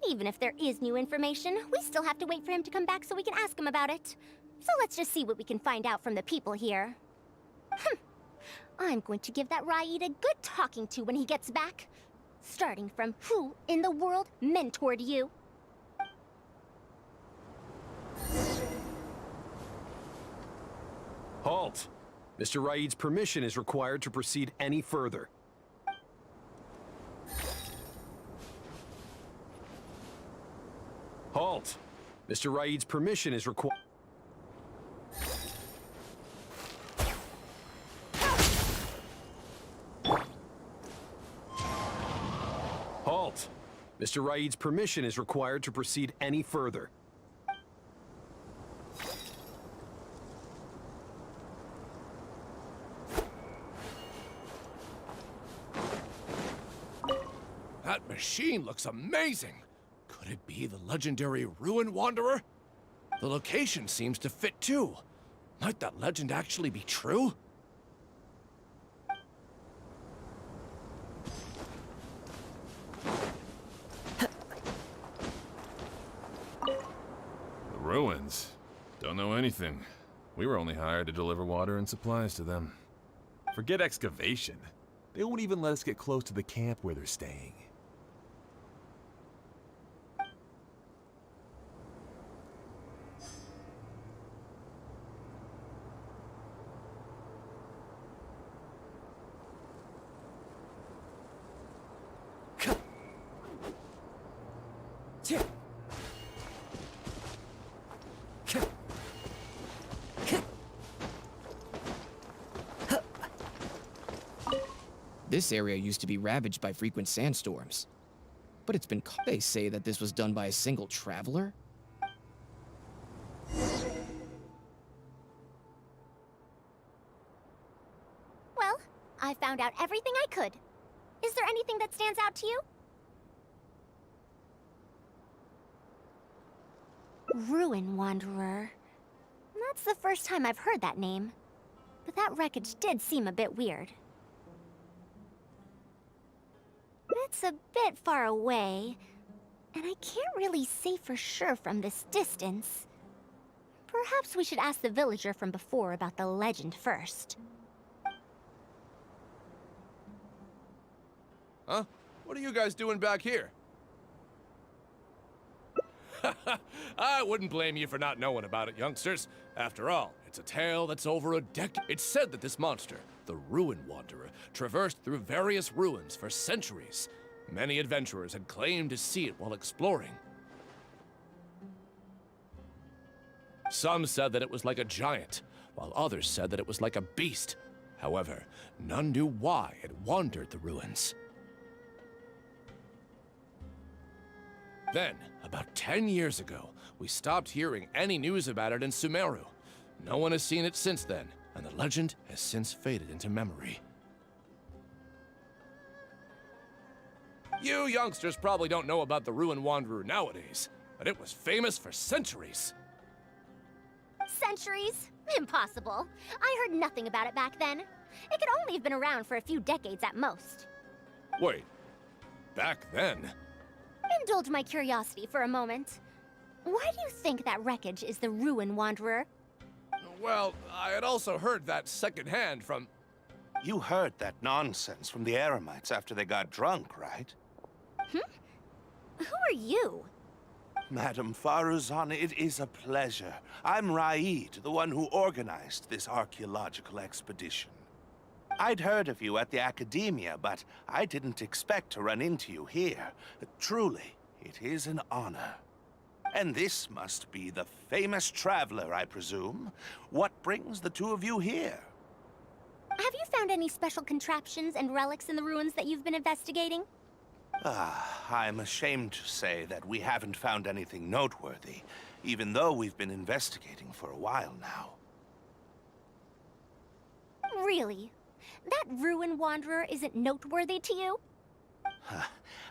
Even if there is new information, we still have to wait for him to come back so we can ask him about it. So let's just see what we can find out from the people here. I'm going to give that Raid a good talking to when he gets back. Starting from who in the world mentored you? Halt! Mr. Raid's permission is required to proceed any further. Halt! Mr. Raid's permission is required. Halt! Mr. Raid's permission is required to proceed any further. That machine looks amazing! Could it be the legendary Ruin Wanderer? The location seems to fit too. Might that legend actually be true? The ruins? Don't know anything. We were only hired to deliver water and supplies to them. Forget excavation. They won't even let us get close to the camp where they're staying. This area used to be ravaged by frequent sandstorms. But it's been... They say that this was done by a single traveler? Well, I found out everything I could. Is there anything that stands out to you? Ruin Wanderer. That's the first time I've heard that name. But that wreckage did seem a bit weird. It's a bit far away, and I can't really say for sure from this distance. Perhaps we should ask the villager from before about the legend first. Huh? What are you guys doing back here? I wouldn't blame you for not knowing about it, youngsters. After all, it's a tale that's over a decade. It's said that this monster, the Ruin Wanderer, traversed through various ruins for centuries. Many adventurers had claimed to see it while exploring. Some said that it was like a giant, while others said that it was like a beast. However, none knew why it wandered the ruins. Then, about 10 years ago, we stopped hearing any news about it in Sumeru. No one has seen it since then, and the legend has since faded into memory. You youngsters probably don't know about the Ruin Wanderer nowadays, but it was famous for centuries. Centuries? Impossible. I heard nothing about it back then. It could only have been around for a few decades at most. Wait, back then? Indulge my curiosity for a moment. Why do you think that wreckage is the Ruin Wanderer? Well, I had also heard that secondhand from... You heard that nonsense from the Eremites after they got drunk, right? Who are you? Madam Faruzan, it is a pleasure. I'm Raid, the one who organized this archaeological expedition. I'd heard of you at the Academia, but I didn't expect to run into you here. Truly, it is an honor. And this must be the famous traveler, I presume. What brings the two of you here? Have you found any special contraptions and relics in the ruins that you've been investigating? I'm ashamed to say that we haven't found anything noteworthy, even though we've been investigating for a while now. Really? That ruin wanderer isn't noteworthy to you?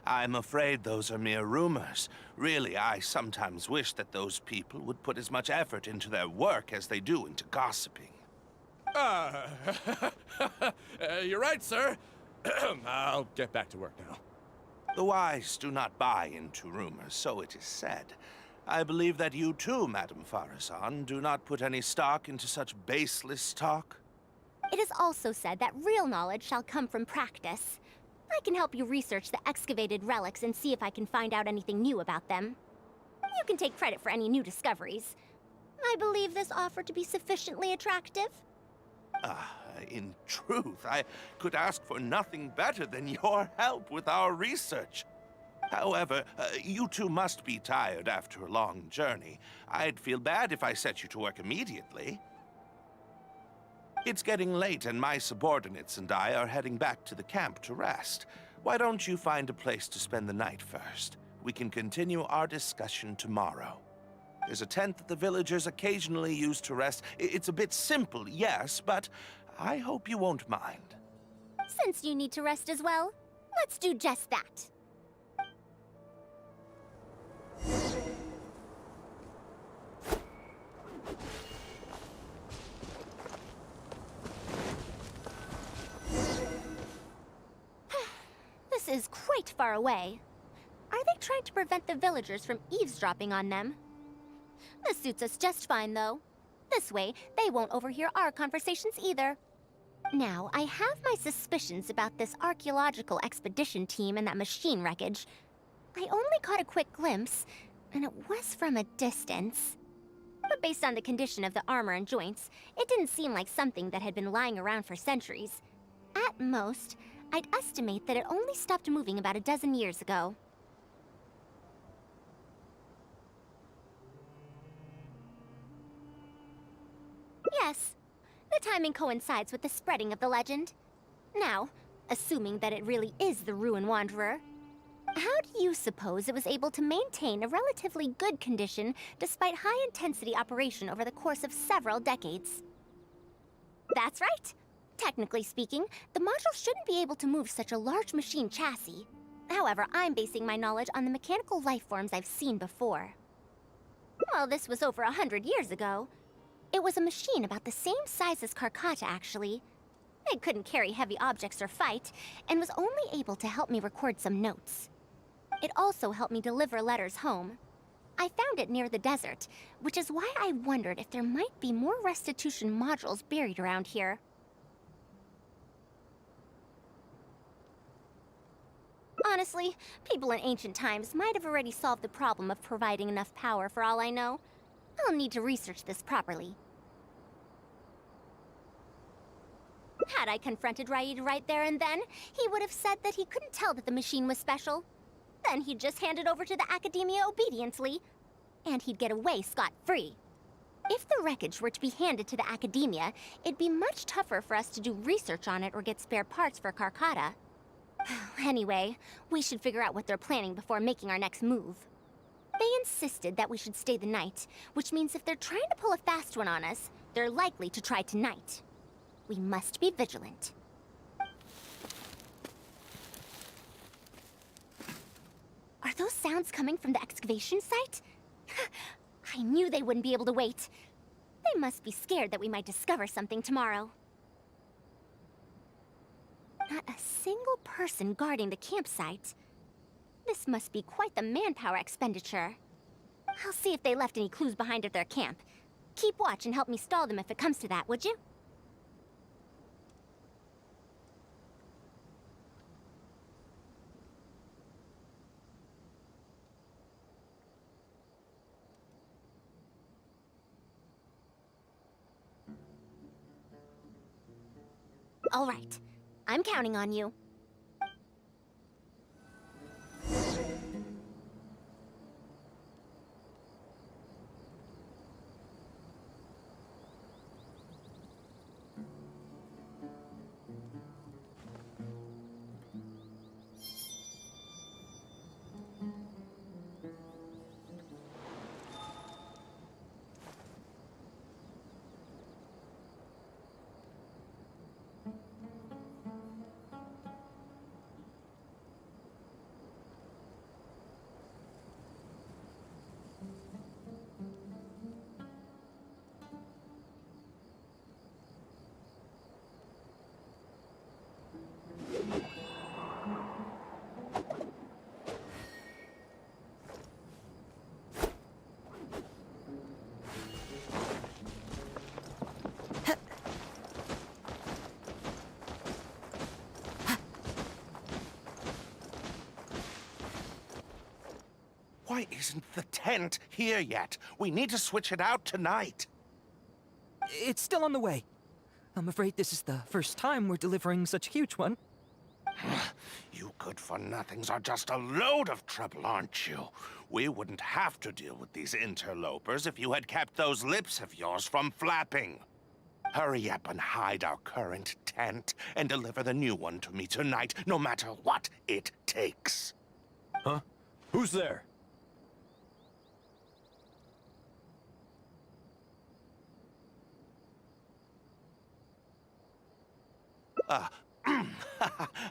I'm afraid those are mere rumors. Really, I sometimes wish that those people would put as much effort into their work as they do into gossiping. You're right, sir. I'll get back to work now. The wise do not buy into rumors, so it is said. I believe that you too, Madam Faruzan, do not put any stock into such baseless talk. It is also said that real knowledge shall come from practice. I can help you research the excavated relics and see if I can find out anything new about them. You can take credit for any new discoveries. I believe this offer to be sufficiently attractive. In truth, I could ask for nothing better than your help with our research. However, you two must be tired after a long journey. I'd feel bad if I set you to work immediately. It's getting late and my subordinates and I are heading back to the camp to rest. Why don't you find a place to spend the night first? We can continue our discussion tomorrow. There's a tent that the villagers occasionally use to rest. It's a bit simple, yes, but I hope you won't mind. Since you need to rest as well, let's do just that. This is quite far away. Are they trying to prevent the villagers from eavesdropping on them? This suits us just fine, though. This way, they won't overhear our conversations either. Now, I have my suspicions about this archaeological expedition team and that machine wreckage. I only caught a quick glimpse, and it was from a distance. But based on the condition of the armor and joints, it didn't seem like something that had been lying around for centuries. At most, I'd estimate that it only stopped moving about a dozen years ago. Yes, the timing coincides with the spreading of the legend. Now, assuming that it really is the Ruin Wanderer, how do you suppose it was able to maintain a relatively good condition despite high-intensity operation over the course of several decades? That's right. Technically speaking, the module shouldn't be able to move such a large machine chassis. However, I'm basing my knowledge on the mechanical life forms I've seen before. Well, this was over 100 years ago. It was a machine about the same size as Karkata, actually. It couldn't carry heavy objects or fight, and was only able to help me record some notes. It also helped me deliver letters home. I found it near the desert, which is why I wondered if there might be more restitution modules buried around here. Honestly, people in ancient times might have already solved the problem of providing enough power for all I know. I'll need to research this properly. Had I confronted Raid right there and then, he would have said that he couldn't tell that the machine was special. Then he'd just hand it over to the Academia obediently, and he'd get away scot-free. If the wreckage were to be handed to the Academia, it'd be much tougher for us to do research on it or get spare parts for Karkata. Anyway, we should figure out what they're planning before making our next move. They insisted that we should stay the night, which means if they're trying to pull a fast one on us, they're likely to try tonight. We must be vigilant. Are those sounds coming from the excavation site? I knew they wouldn't be able to wait. They must be scared that we might discover something tomorrow. Not a single person guarding the campsite. This must be quite the manpower expenditure. I'll see if they left any clues behind at their camp. Keep watch and help me stall them if it comes to that, would you? All right. I'm counting on you. Why isn't the tent here yet? We need to switch it out tonight. It's still on the way. I'm afraid this is the first time we're delivering such a huge one. You good-for-nothings are just a load of trouble, aren't you? We wouldn't have to deal with these interlopers if you had kept those lips of yours from flapping. Hurry up and hide our current tent and deliver the new one to me tonight, no matter what it takes. Huh? Who's there?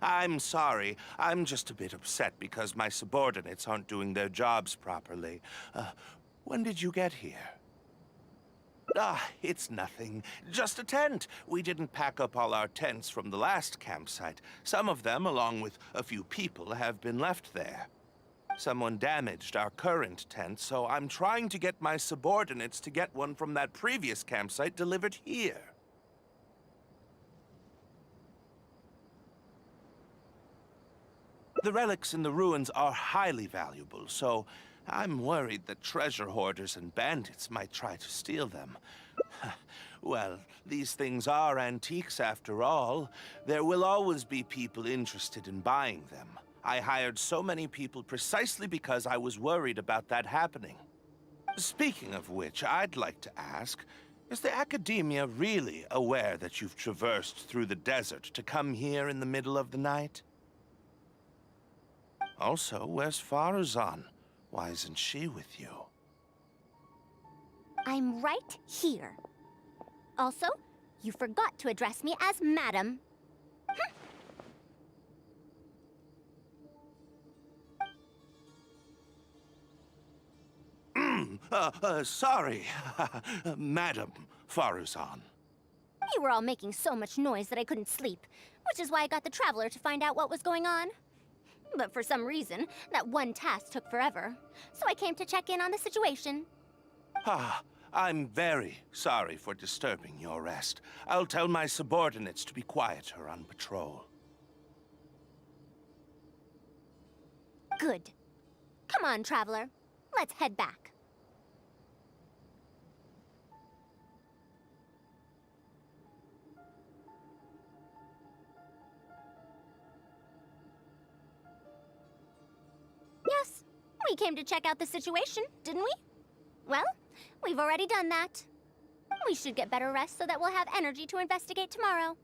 I'm sorry. I'm just a bit upset because my subordinates aren't doing their jobs properly. When did you get here? It's nothing. Just a tent. We didn't pack up all our tents from the last campsite. Some of them, along with a few people, have been left there. Someone damaged our current tent, so I'm trying to get my subordinates to get one from that previous campsite delivered here. The relics in the ruins are highly valuable, so I'm worried that treasure hoarders and bandits might try to steal them. Well, these things are antiques after all. There will always be people interested in buying them. I hired so many people precisely because I was worried about that happening. Speaking of which, I'd like to ask, is the Academia really aware that you've traversed through the desert to come here in the middle of the night? Also, where's Faruzan? Why isn't she with you? I'm right here. Also, you forgot to address me as Madam. Sorry, Madam Faruzan. You were all making so much noise that I couldn't sleep, which is why I got the Traveler to find out what was going on. But for some reason, that one task took forever, so I came to check in on the situation. I'm very sorry for disturbing your rest. I'll tell my subordinates to be quieter on patrol. Good. Come on, Traveler. Let's head back. Yes, we came to check out the situation, didn't we? Well, we've already done that. We should get better rest so that we'll have energy to investigate tomorrow.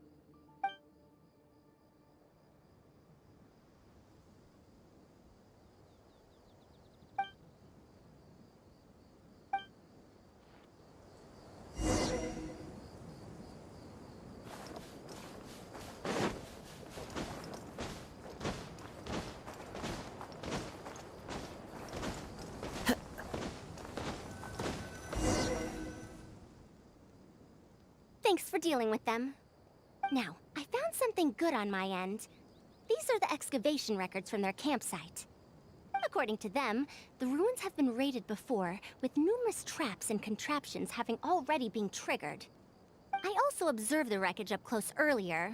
Thanks for dealing with them. Now, I found something good on my end. These are the excavation records from their campsite. According to them, the ruins have been raided before, with numerous traps and contraptions having already been triggered. I also observed the wreckage up close earlier.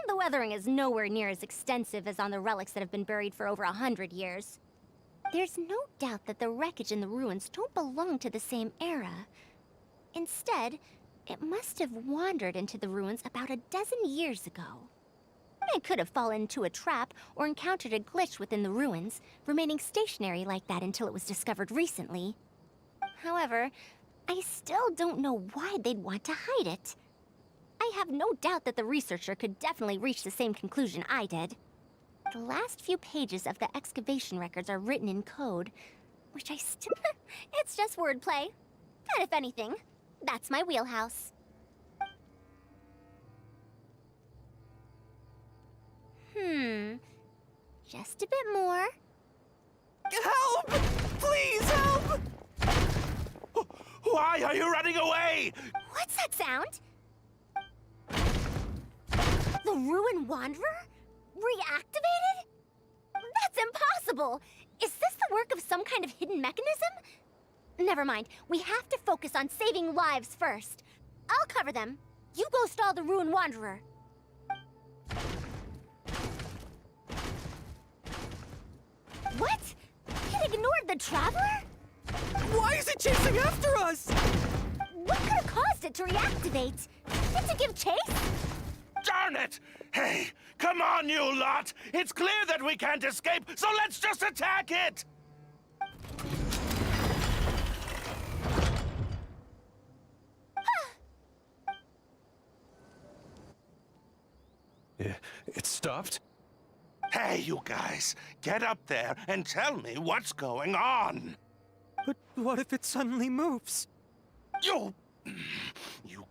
The weathering is nowhere near as extensive as on the relics that have been buried for over 100 years. There's no doubt that the wreckage and the ruins don't belong to the same era. Instead, it must have wandered into the ruins about a dozen years ago. It could have fallen into a trap or encountered a glitch within the ruins, remaining stationary like that until it was discovered recently. However, I still don't know why they'd want to hide it. I have no doubt that the researcher could definitely reach the same conclusion I did. The last few pages of the excavation records are written in code, which I still... It's just wordplay. And if anything, that's my wheelhouse. Just a bit more. Help! Please help! Why are you running away? What's that sound? The Ruin Wanderer? Reactivated? That's impossible! Is this the work of some kind of hidden mechanism? Never mind. We have to focus on saving lives first. I'll cover them. You go stall the Ruin Wanderer. What? It ignored the Traveler? Why is it chasing after us? What could have caused it to reactivate? Did it give chase? Darn it! Hey, come on, you lot! It's clear that we can't escape, so let's just attack it! It stopped? Hey, you guys, get up there and tell me what's going on! But what if it suddenly moves? You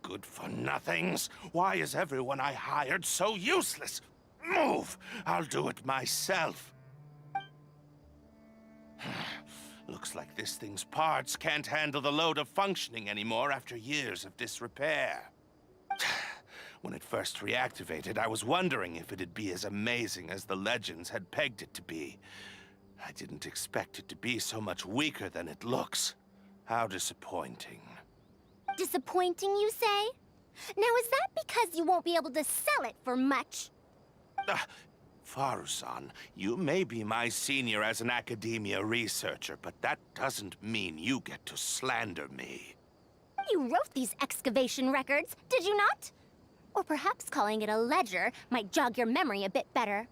good-for-nothings! Why is everyone I hired so useless? Move! I'll do it myself. Looks like this thing's parts can't handle the load of functioning anymore after years of disrepair. When it first reactivated, I was wondering if it'd be as amazing as the legends had pegged it to be. I didn't expect it to be so much weaker than it looks. How disappointing. Disappointing, you say? Now, is that because you won't be able to sell it for much? Faru-san, you may be my senior as an academia researcher, but that doesn't mean you get to slander me. You wrote these excavation records, did you not? Or perhaps calling it a ledger might jog your memory a bit better.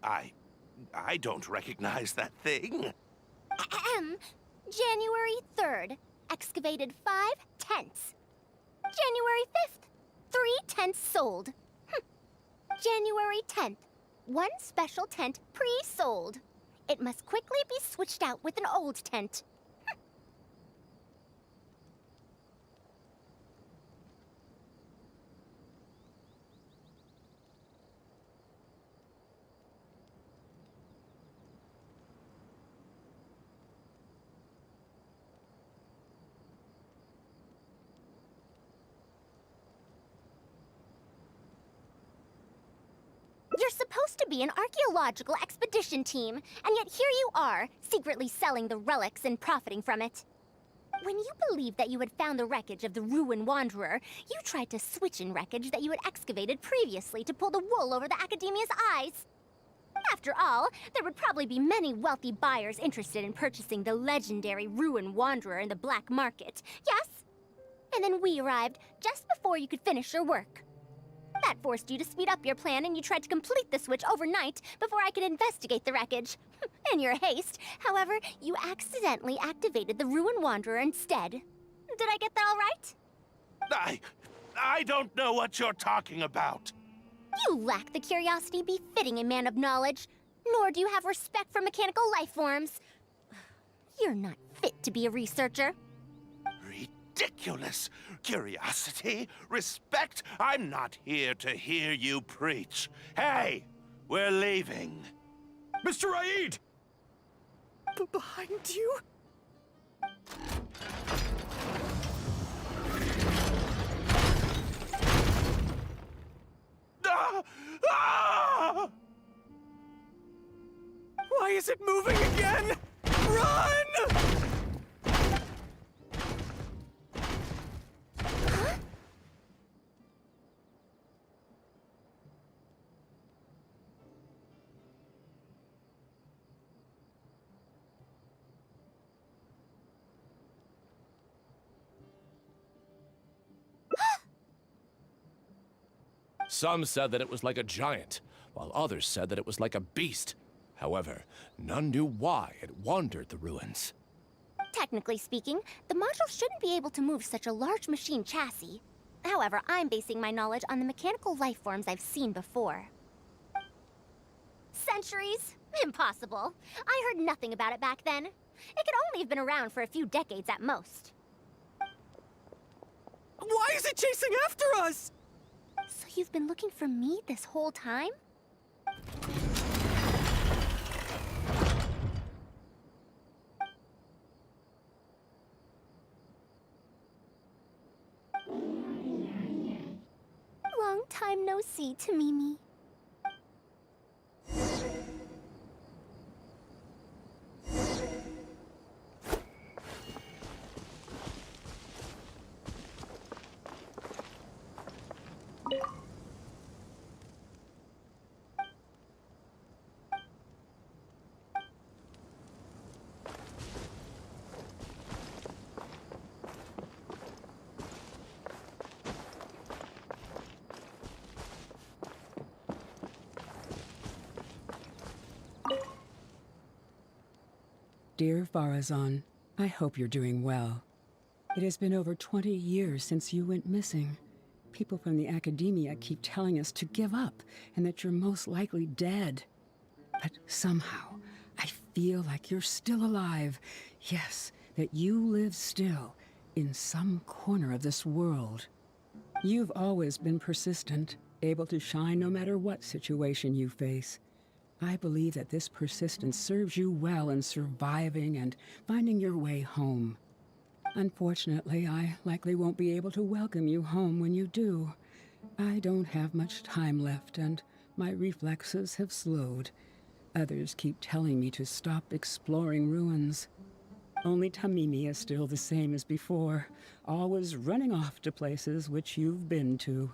I don't recognize that thing. January 3rd, excavated 5 tents. January 5th, 3 tents sold. January 10th, 1 special tent pre-sold. It must quickly be switched out with an old tent. You're supposed to be an archaeological expedition team, and yet here you are, secretly selling the relics and profiting from it. When you believed that you had found the wreckage of the Ruin Wanderer, you tried to switch in wreckage that you had excavated previously to pull the wool over the Academia's eyes. After all, there would probably be many wealthy buyers interested in purchasing the legendary Ruin Wanderer in the black market, yes? And then we arrived just before you could finish your work. That forced you to speed up your plan, and you tried to complete the switch overnight before I could investigate the wreckage. In your haste, however, you accidentally activated the Ruin Wanderer instead. Did I get that all right? I don't know what you're talking about. You lack the curiosity befitting a man of knowledge, nor do you have respect for mechanical life forms. You're not fit to be a researcher. Ridiculous. Curiosity? Respect? I'm not here to hear you preach. Hey, we're leaving. Mr. Aid! Behind you? Why is it moving again? Run! Some said that it was like a giant, while others said that it was like a beast. However, none knew why it wandered the ruins. Technically speaking, the module shouldn't be able to move such a large machine chassis. However, I'm basing my knowledge on the mechanical life forms I've seen before. Centuries? Impossible. I heard nothing about it back then. It could only have been around for a few decades at most. Why is it chasing after us? So you've been looking for me this whole time? Long time no see, Tamimi. Dear Farazan, I hope you're doing well. It has been over 20 years since you went missing. People from the academia keep telling us to give up and that you're most likely dead. But somehow, I feel like you're still alive. Yes, that you live still in some corner of this world. You've always been persistent, able to shine no matter what situation you face. I believe that this persistence serves you well in surviving and finding your way home. Unfortunately, I likely won't be able to welcome you home when you do. I don't have much time left, and my reflexes have slowed. Others keep telling me to stop exploring ruins. Only Tamimi is still the same as before, always running off to places which you've been to.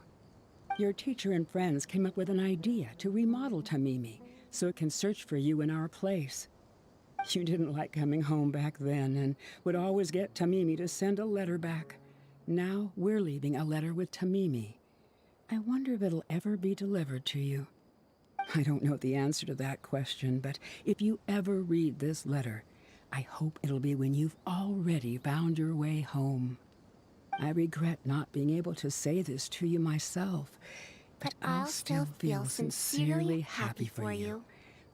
Your teacher and friends came up with an idea to remodel Tamimi, so it can search for you in our place. You didn't like coming home back then and would always get Tamimi to send a letter back. Now we're leaving a letter with Tamimi. I wonder if it'll ever be delivered to you. I don't know the answer to that question, but if you ever read this letter, I hope it'll be when you've already found your way home. I regret not being able to say this to you myself, but I'll still feel sincerely happy for you,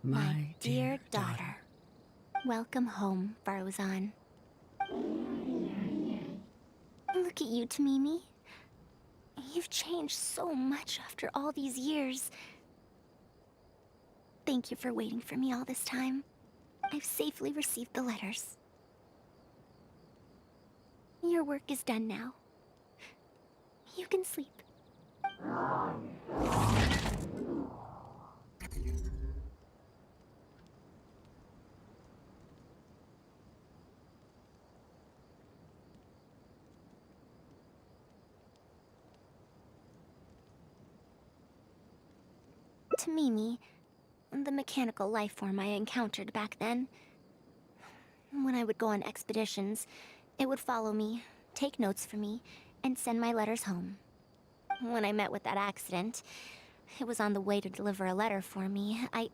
my dear daughter. Welcome home, Farazan. Look at you, Tamimi. You've changed so much after all these years. Thank you for waiting for me all this time. I've safely received the letters. Your work is done now. You can sleep. Tamimi, the mechanical life form I encountered back then. When I would go on expeditions, it would follow me, take notes for me, and send my letters home. When I met with that accident, it was on the way to deliver a letter for me. I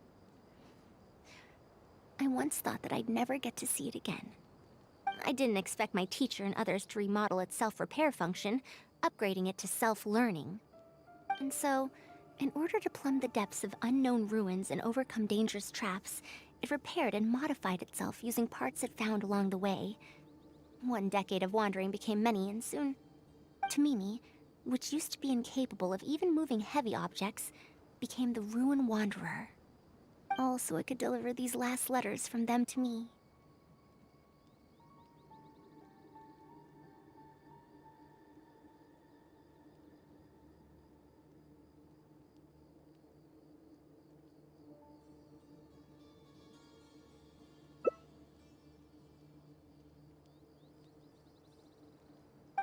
once thought that I'd never get to see it again. I didn't expect my teacher and others to remodel its self-repair function, upgrading it to self-learning. And so, in order to plumb the depths of unknown ruins and overcome dangerous traps, it repaired and modified itself using parts it found along the way. One decade of wandering became many, and soon, Tamimi, which used to be incapable of even moving heavy objects, became the Ruin Wanderer. All so it could deliver these last letters from them to me.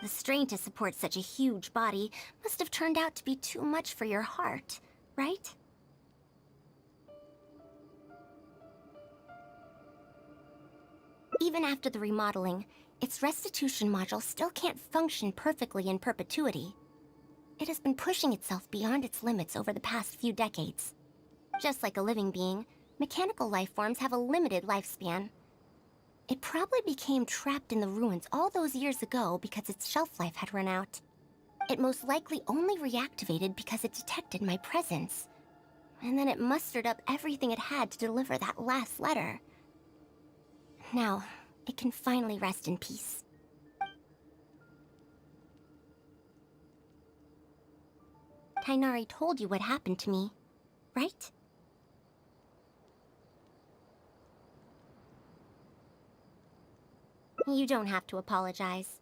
The strain to support such a huge body must have turned out to be too much for your heart, right? Even after the remodeling, its restitution module still can't function perfectly in perpetuity. It has been pushing itself beyond its limits over the past few decades. Just like a living being, mechanical life forms have a limited lifespan. It probably became trapped in the ruins all those years ago because its shelf life had run out. It most likely only reactivated because it detected my presence. And then it mustered up everything it had to deliver that last letter. Now, it can finally rest in peace. Tainari told you what happened to me, right? You don't have to apologize.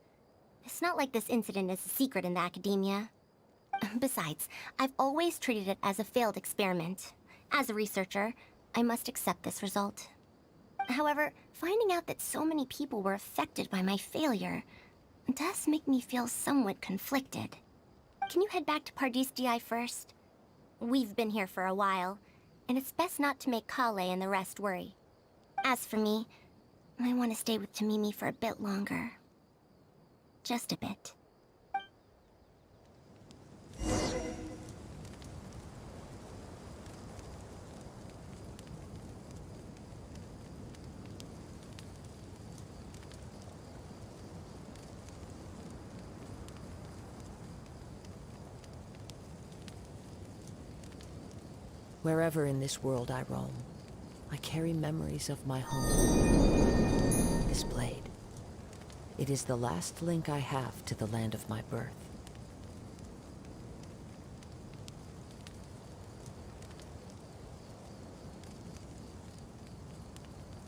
It's not like this incident is a secret in the academia. Besides, I've always treated it as a failed experiment. As a researcher, I must accept this result. However, finding out that so many people were affected by my failure does make me feel somewhat conflicted. Can you head back to Pardis GI first? We've been here for a while, and it's best not to make Kale and the rest worry. As for me, I want to stay with Tamimi for a bit longer. Just a bit. Wherever in this world I roam, I carry memories of my home. This blade. It is the last link I have to the land of my birth.